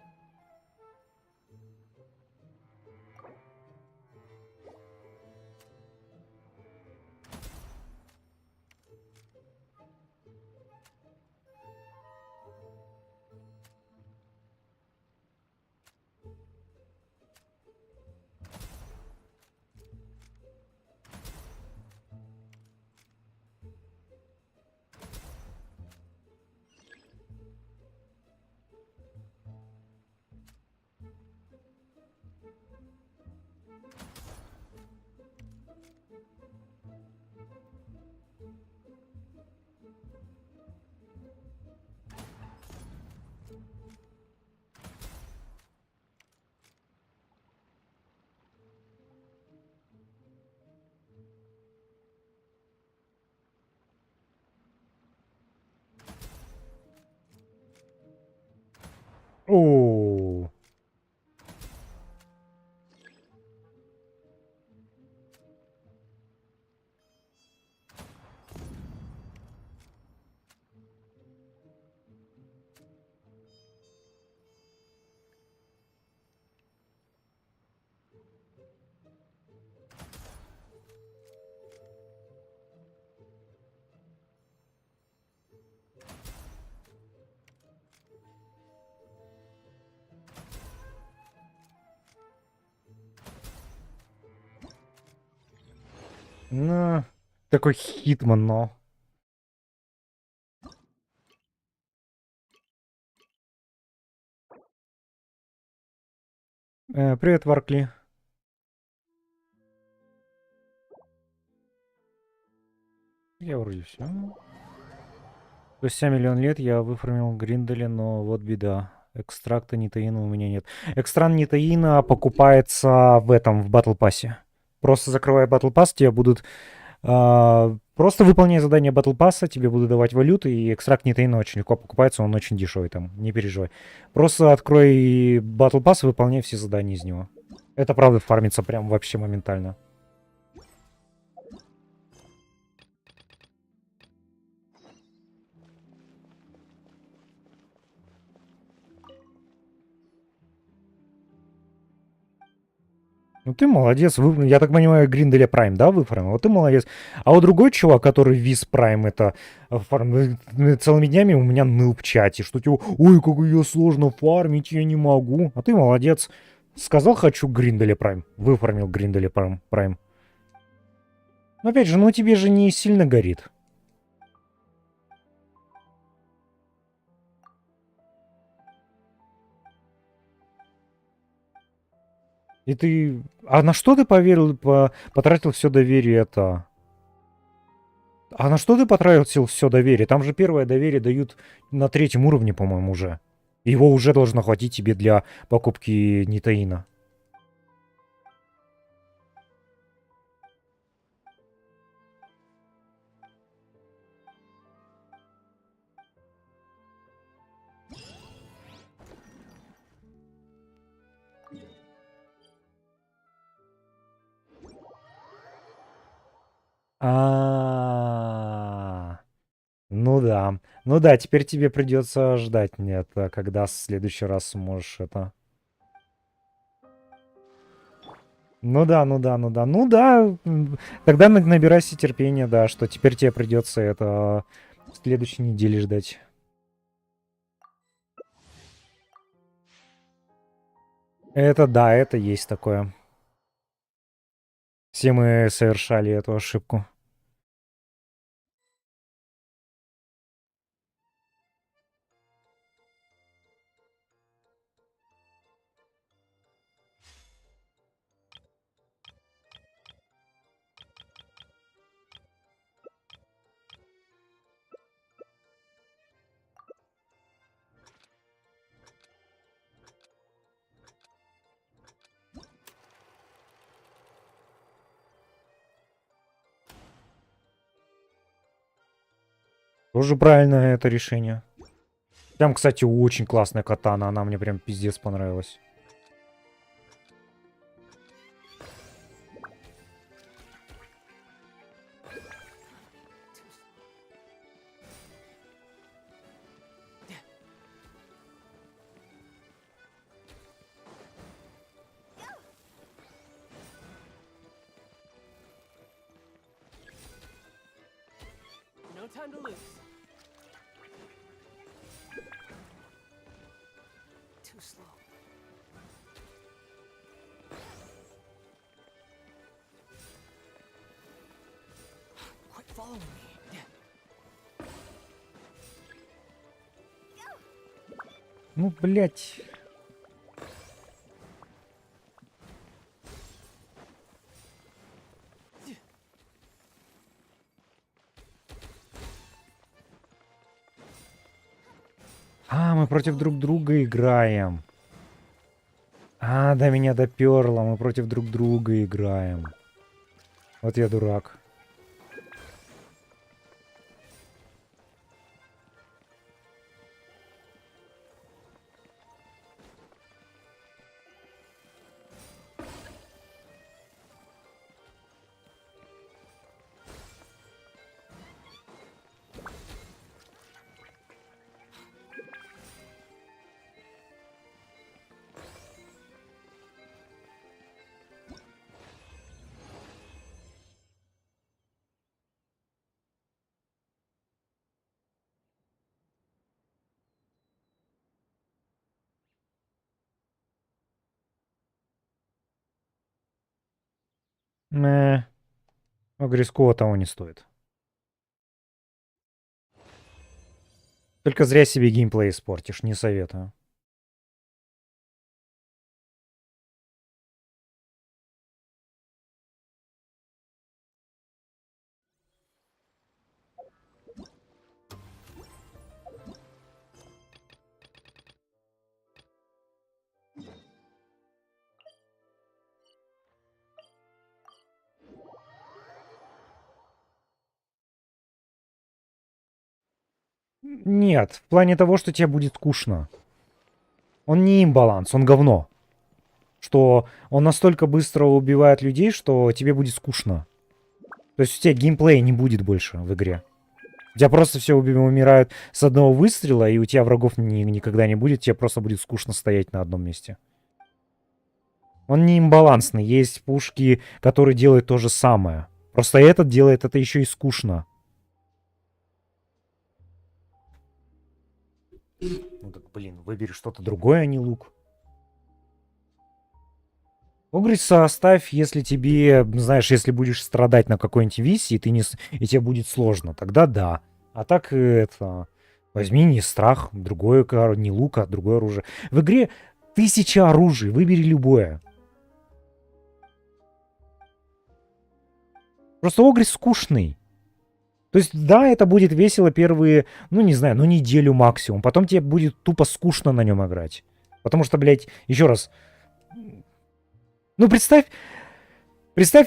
О. Ну, такой хитман, но. Привет, Варкли. Я вроде все. Спустя миллион лет я выформил Гринделя, но вот беда. Экстракта нитаина у меня нет. Экстракт нитаина покупается в этом, в батл пассе. Просто закрывая батл пасс, тебе будут... просто выполняй задание батл пасса, тебе будут давать валюты, и экстракт нитаина очень легко покупается, он очень дешевый там, не переживай. Просто открой батл пасс и выполняй все задания из него. Это правда фармится прям вообще моментально. Ну ты молодец, я так понимаю, Гринделя Прайм, да, выфармил? Вот ты молодец. А вот другой чувак, который Виз Прайм, это целыми днями у меня ныл в чате, что типа, ой, как ее сложно фармить, я не могу. А ты молодец. Сказал, хочу Гринделя Прайм. Выфармил Гринделя Прайм. Но опять же, ну тебе же не сильно горит. И ты... А на что ты поверил, потратил все доверие это? А на что ты потратил все доверие? Там же первое доверие дают на 3-м уровне, по-моему, уже. Его уже должно хватить тебе для покупки нитаина. А, ну да. Ну да, теперь тебе придется ждать, нет, когда в следующий раз сможешь это... Ну да, ну да, ну да. Ну да, тогда набирайся терпения, да, что теперь тебе придется это в следующей неделе ждать. Это да, это есть такое. Все мы совершали эту ошибку. Тоже правильное это решение. Там, кстати, очень классная катана, она мне прям пиздец понравилась. No time to lose. Too slow. Quit following me. Ну, блять. А, мы против друг друга играем. А, до меня доперло, мы против друг друга играем. Вот я дурак. Мэ. Но рисково того не стоит. Только зря себе геймплей испортишь, не советую. Нет, в плане того, что тебе будет скучно. Он не имбаланс, он говно. Что он настолько быстро убивает людей, что тебе будет скучно. То есть у тебя геймплея не будет больше в игре. У тебя просто все умирают с одного выстрела, и у тебя врагов никогда не будет, тебе просто будет скучно стоять на одном месте. Он не имбалансный. Есть пушки, которые делают то же самое. Просто этот делает это еще и скучно. Ну так, блин, выбери что-то другое, а не лук. Огриса оставь, если тебе, знаешь, если будешь страдать на какой-нибудь миссии, и тебе будет сложно, тогда да. А так это... Возьми не страх, другое, не лук, а другое оружие. В игре 1000 оружий, выбери любое. Просто Огрис скучный. То есть, да, это будет весело первые, ну, не знаю, ну, неделю максимум. Потом тебе будет тупо скучно на нем играть. Потому что, блядь, еще раз... Ну, представь,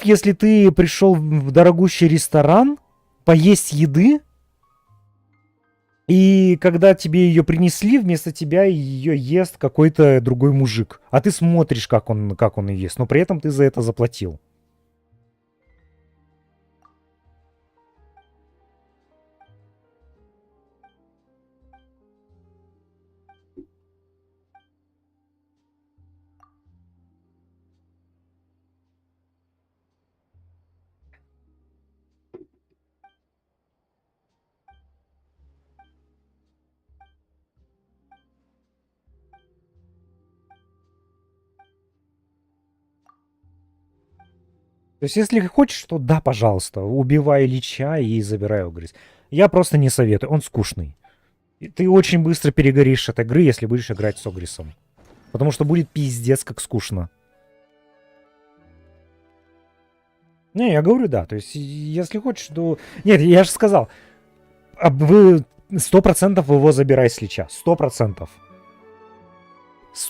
если ты пришел в дорогущий ресторан поесть еды, и когда тебе ее принесли, вместо тебя ее ест какой-то другой мужик. А ты смотришь, как он ее ест, но при этом ты за это заплатил. То есть, если хочешь, то да, пожалуйста, убивай Лича и забирай Огрис. Я просто не советую, он скучный. И ты очень быстро перегоришь от игры, если будешь играть с Огрисом. Потому что будет пиздец как скучно. Не, я говорю, да. То есть, если хочешь, то... Нет, я же сказал. Вы 100% его забирай с Лича. 100%.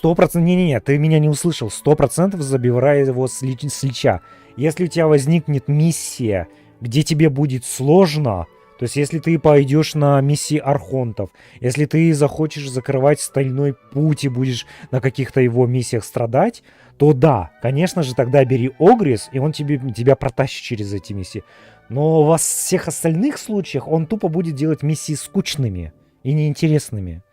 100%. Не-не-не, ты меня не услышал. 100% забирай его с Лича. Если у тебя возникнет миссия, где тебе будет сложно, то есть если ты пойдешь на миссии архонтов, если ты захочешь закрывать стальной путь и будешь на каких-то его миссиях страдать, то да, конечно же, тогда бери Огрис, и он тебя протащит через эти миссии. Но во всех остальных случаях он тупо будет делать миссии скучными и неинтересными.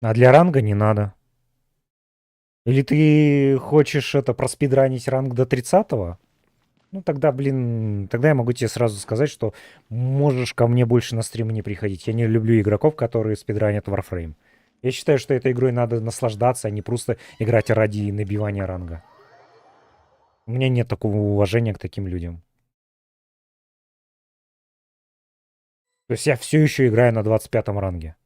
А для ранга не надо. Или ты хочешь это проспидранить ранг до 30-го? Ну тогда, блин, тогда я могу тебе сразу сказать, что можешь ко мне больше на стримы не приходить. Я не люблю игроков, которые спидранят Warframe. Я считаю, что этой игрой надо наслаждаться, а не просто играть ради набивания ранга. У меня нет такого уважения к таким людям. То есть я все еще играю на 25-м ранге.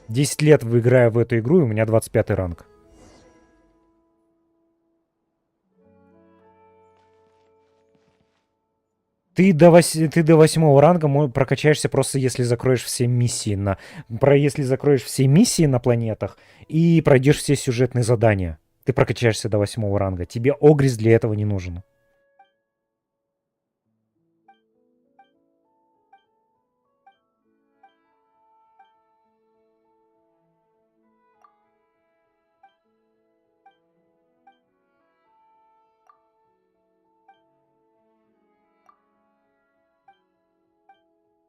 Десять лет играю в эту игру, и у меня 25-й ранг. Ты до 8-го ранга прокачаешься просто если закроешь все миссии если закроешь все миссии на планетах и пройдешь все сюжетные задания. Ты прокачаешься до 8-го ранга. Тебе Огрис для этого не нужен.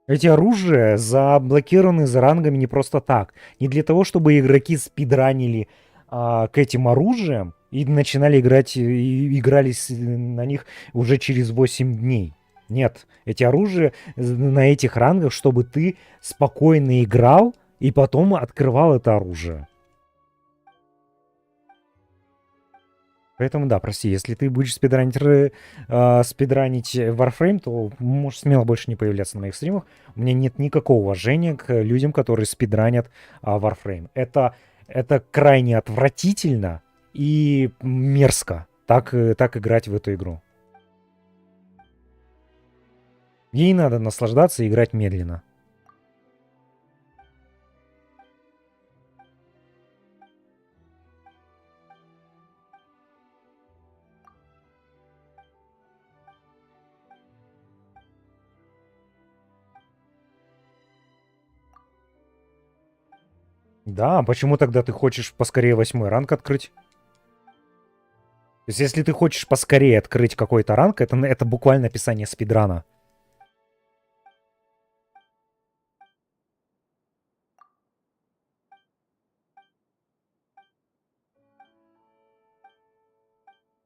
Эти оружия заблокированы за рангами не просто так. Не для того, чтобы игроки спидранили к этим оружиям и начинали играть, и играли на них уже через 8 дней. Нет, эти оружия на этих рангах, чтобы ты спокойно играл и потом открывал это оружие. Поэтому да, прости, если ты будешь спидранить Warframe, то можешь смело больше не появляться на моих стримах. У меня нет никакого уважения к людям, которые спидранят Warframe. Это крайне отвратительно и мерзко так играть в эту игру. Ей надо наслаждаться и играть медленно. Да, почему тогда ты хочешь поскорее 8-й ранг открыть? То есть, если ты хочешь поскорее открыть какой-то ранг, это буквально описание спидрана.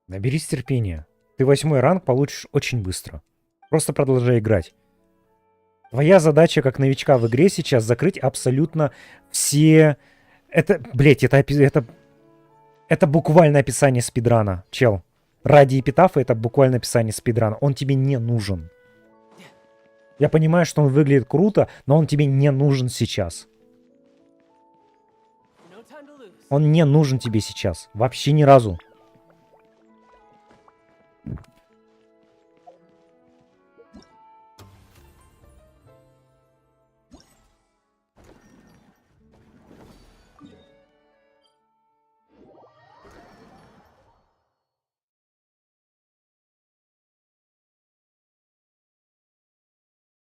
Наберись терпения. Ты 8-й ранг получишь очень быстро. Просто продолжай играть. Твоя задача как новичка в игре сейчас закрыть абсолютно все... Блять, это буквально описание спидрана, чел. Ради эпитафа это буквально описание спидрана. Он тебе не нужен. Я понимаю, что он выглядит круто, но он тебе не нужен сейчас. Он не нужен тебе сейчас. Вообще ни разу.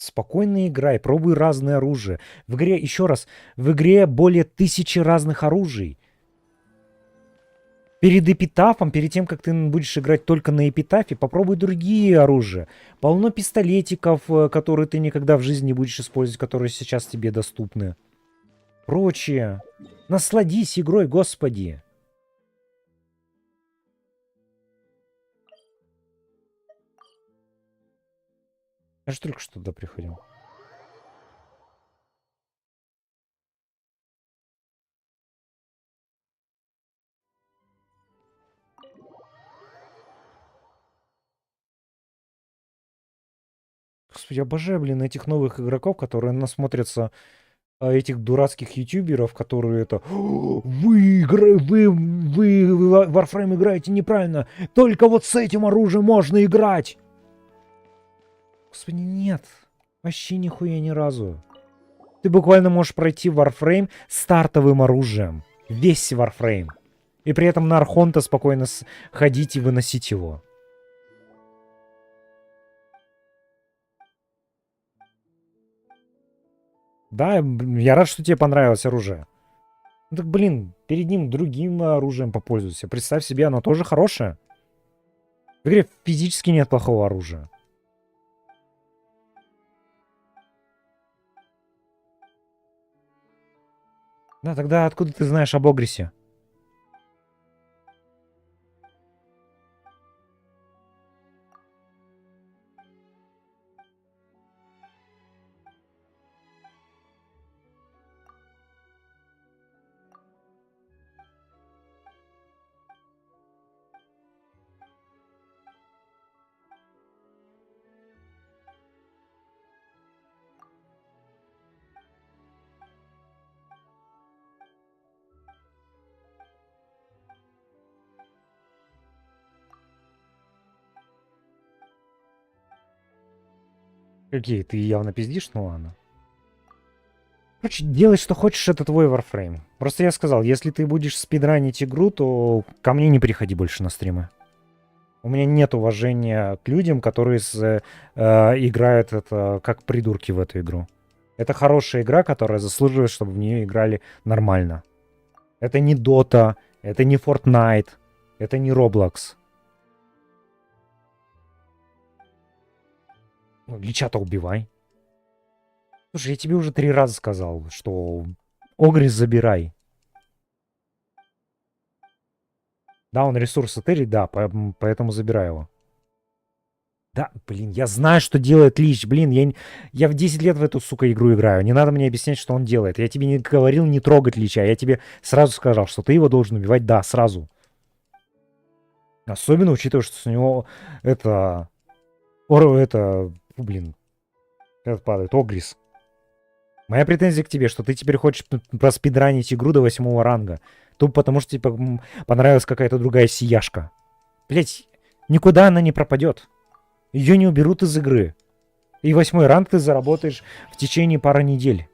Спокойно играй, пробуй разное оружие. В игре, еще раз, в игре более 1000 разных оружий. Перед эпитафом, перед тем, как ты будешь играть только на эпитафе, попробуй другие оружия. Полно пистолетиков, которые ты никогда в жизни не будешь использовать, которые сейчас тебе доступны. Прочее. Насладись игрой, господи. Я же только что туда приходил. Господи, обожаю, блин, этих новых игроков, которые насмотрятся этих дурацких ютуберов, которые это... Вы в Warframe играете неправильно. Только вот с этим оружием можно играть. Господи, нет. Вообще нихуя ни разу. Ты буквально можешь пройти Warframe стартовым оружием. Весь Warframe. И при этом на Архонта спокойно ходить и выносить его. Да, я рад, что тебе понравилось оружие. Ну так, блин, перед ним другим оружием попользуйся. Представь себе, оно тоже хорошее. В игре физически нет плохого оружия. Да, тогда откуда ты знаешь об Огрисе? Какие? Ты явно пиздишь? Ну ладно. Короче, делай, что хочешь, это твой Warframe. Просто я сказал, если ты будешь спидранить игру, то ко мне не приходи больше на стримы. У меня нет уважения к людям, которые играют это как придурки в эту игру. Это хорошая игра, которая заслуживает, чтобы в нее играли нормально. Это не Dota, это не Fortnite, это не Roblox. Ну, Лича-то убивай. Слушай, я тебе уже 3 раза сказал, что Огрис забирай. Да, он ресурсы тырит, да, поэтому забирай его. Да, блин, я знаю, что делает Лич, блин, я в 10 лет в эту, сука, игру играю. Не надо мне объяснять, что он делает. Я тебе не говорил не трогать Лича, я тебе сразу сказал, что ты его должен убивать, да, сразу. Особенно учитывая, что с него это... блин, этот падает, Огрис. Моя претензия к тебе, что ты теперь хочешь проспидранить игру до 8 ранга. Тупо потому, что тебе понравилась какая-то другая сияшка. Блять, никуда она не пропадет. Ее не уберут из игры. И 8 ранг ты заработаешь в течение пары недель.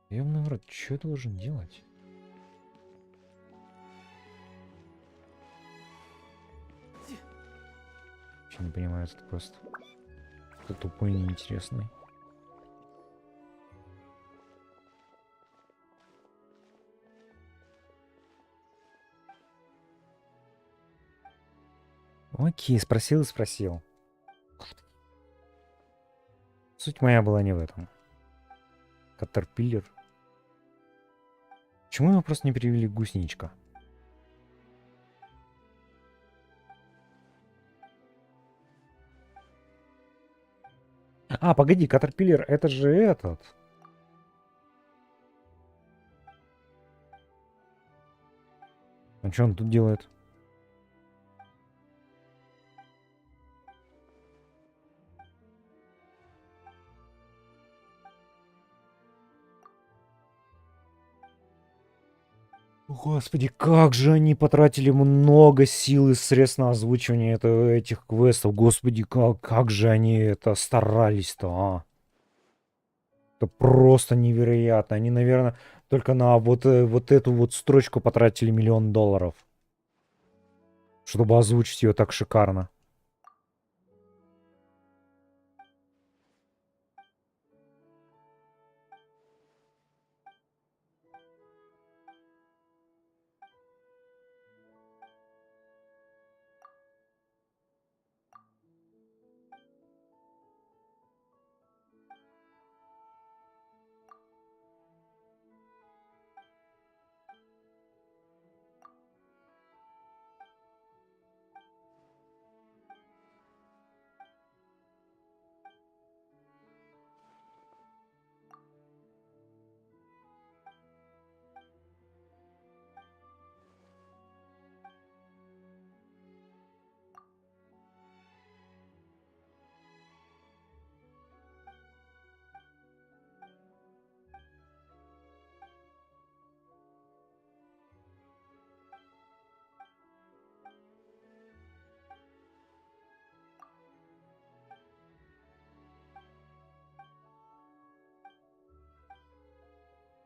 Ёбаный в рот, что я должен делать? Вообще не понимаю этот квест. Это тупой и неинтересный. Окей, спросил и спросил. Суть моя была не в этом. Катерпиллер. Почему его просто не перевели гусничка? А, погоди, Катерпиллер, это же этот. А что он тут делает? Господи, как же они потратили много сил и средств на озвучивание этих квестов. Господи, как же они это старались-то, а? Это просто невероятно. Они, наверное, только на вот эту вот строчку потратили $1 миллион, чтобы озвучить ее так шикарно.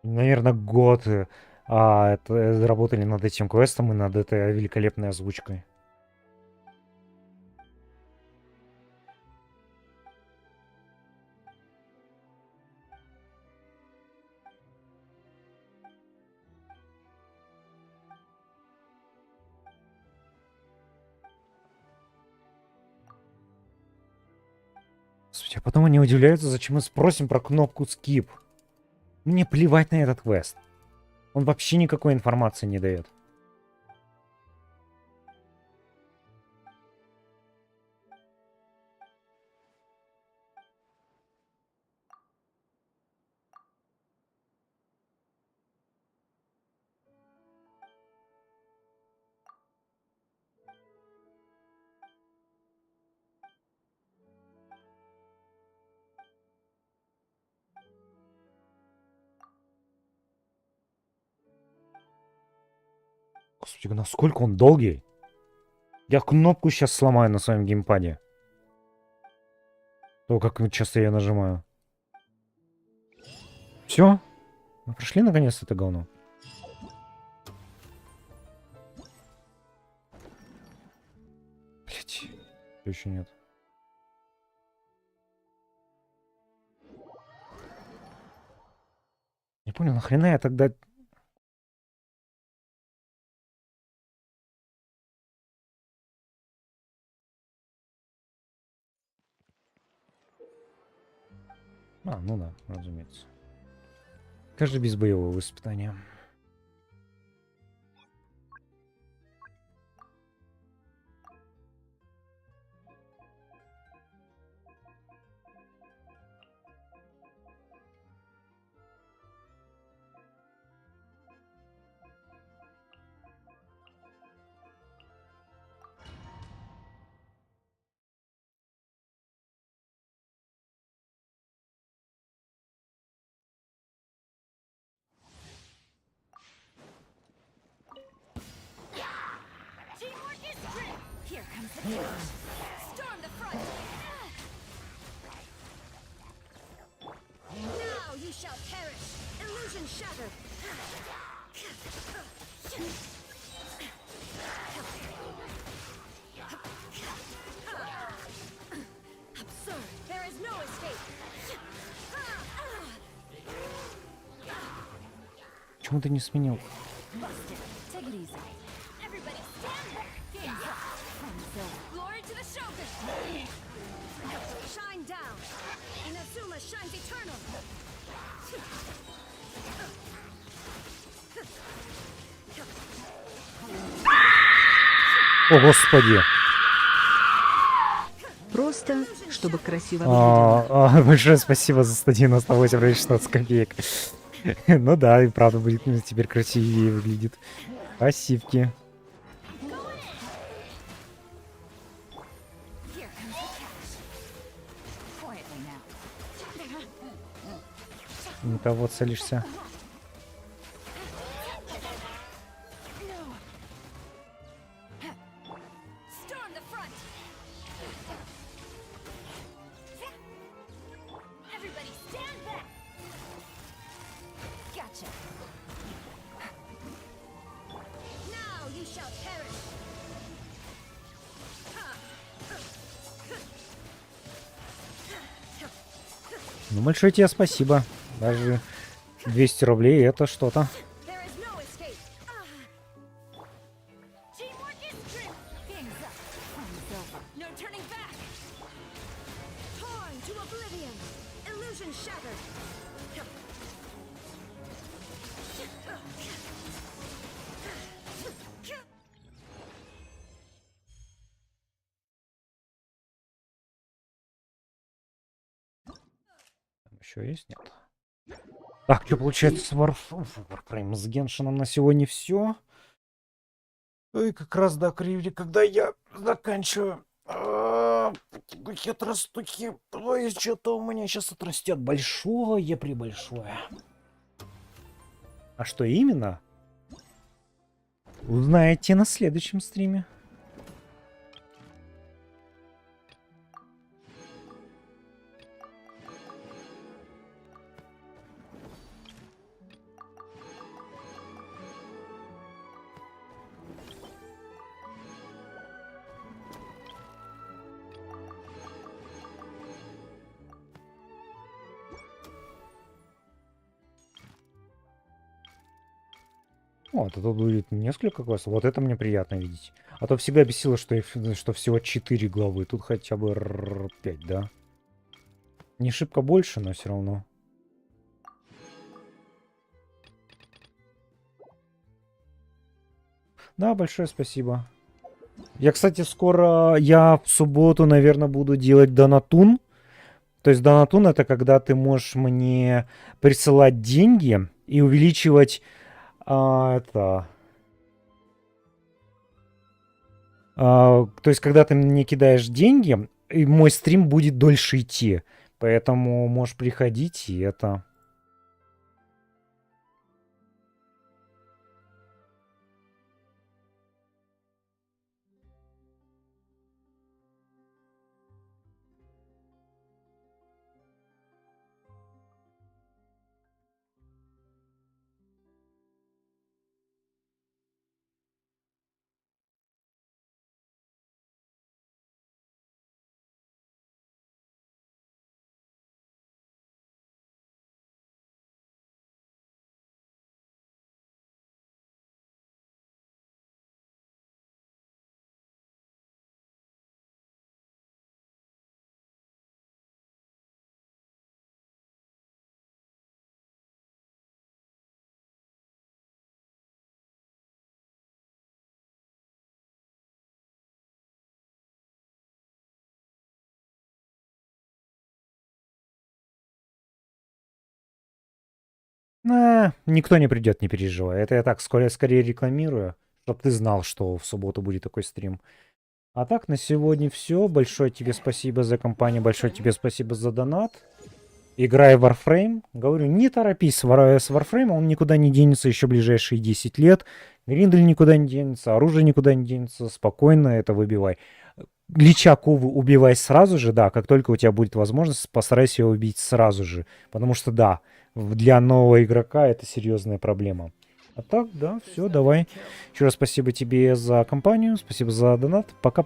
Наверное, год работали над этим квестом и над этой великолепной озвучкой. Господи, а потом они удивляются, зачем мы спросим про кнопку skip. Мне плевать на этот квест. Он вообще никакой информации не дает. Господи, насколько он долгий? Я кнопку сейчас сломаю на своем геймпаде. То, как часто я нажимаю. Все? Мы прошли наконец это говно. Блять. Еще нет. Не понял, нахрена я тогда... Ну да, разумеется. Как же без боевого испытания? Teamwork is great. Here comes the challenge. Storm the front. Now you shall perish. Illusion shattered. Absurd. There is no escape. Почему ты не сменил? Busted. Take it easy. Everybody stand back. Game's up. Glory to the Shogun. Shine down. Inazuma shines eternal. О, господи! Просто, чтобы красиво выглядело. Большое спасибо за 198 рублей 16 копеек. Ну да, и правда будет теперь красивее выглядит. Спасибки. Не того целишься. Storm the front. Everybody stand back. Gotcha. Now you shall perish. Ну, большое тебе спасибо. Даже 200 рублей это что-то. There is no escape. Teamwork is true. Game's up. Time's over. No turning back. Torn to oblivion. Illusion shattered. Еще есть? Нет. Так, что получается с Warframe с геншином на сегодня все. И как раз до кривли, когда я заканчиваю. Отрастухи. Ой, что-то у меня сейчас отрастет большое-пребольшое. А что именно? Узнаете на следующем стриме. Вот, а тут будет несколько классов. Вот это мне приятно видеть. А то всегда бесило, что всего 4 главы. Тут хотя бы 5, да? Не шибко больше, но все равно. Да, большое спасибо. Я, кстати, я в субботу, наверное, буду делать донатун. То есть донатун — это когда ты можешь мне присылать деньги и увеличивать то есть, когда ты мне кидаешь деньги, и мой стрим будет дольше идти. Поэтому можешь приходить и это... Никто не придет, не переживай. Это я так скорее рекламирую, чтобы ты знал, что в субботу будет такой стрим. А так, на сегодня все. Большое тебе спасибо за компанию, большое тебе спасибо за донат. Играй в Warframe. Говорю, не торопись с Warframe, он никуда не денется еще ближайшие 10 лет. Гриндель никуда не денется, оружие никуда не денется. Спокойно это выбивай. Лича Кову убивай сразу же, да, как только у тебя будет возможность, постарайся его убить сразу же. Потому что, да, для нового игрока это серьезная проблема. А так, да, все, давай. Еще раз спасибо тебе за компанию, спасибо за донат. Пока-пока.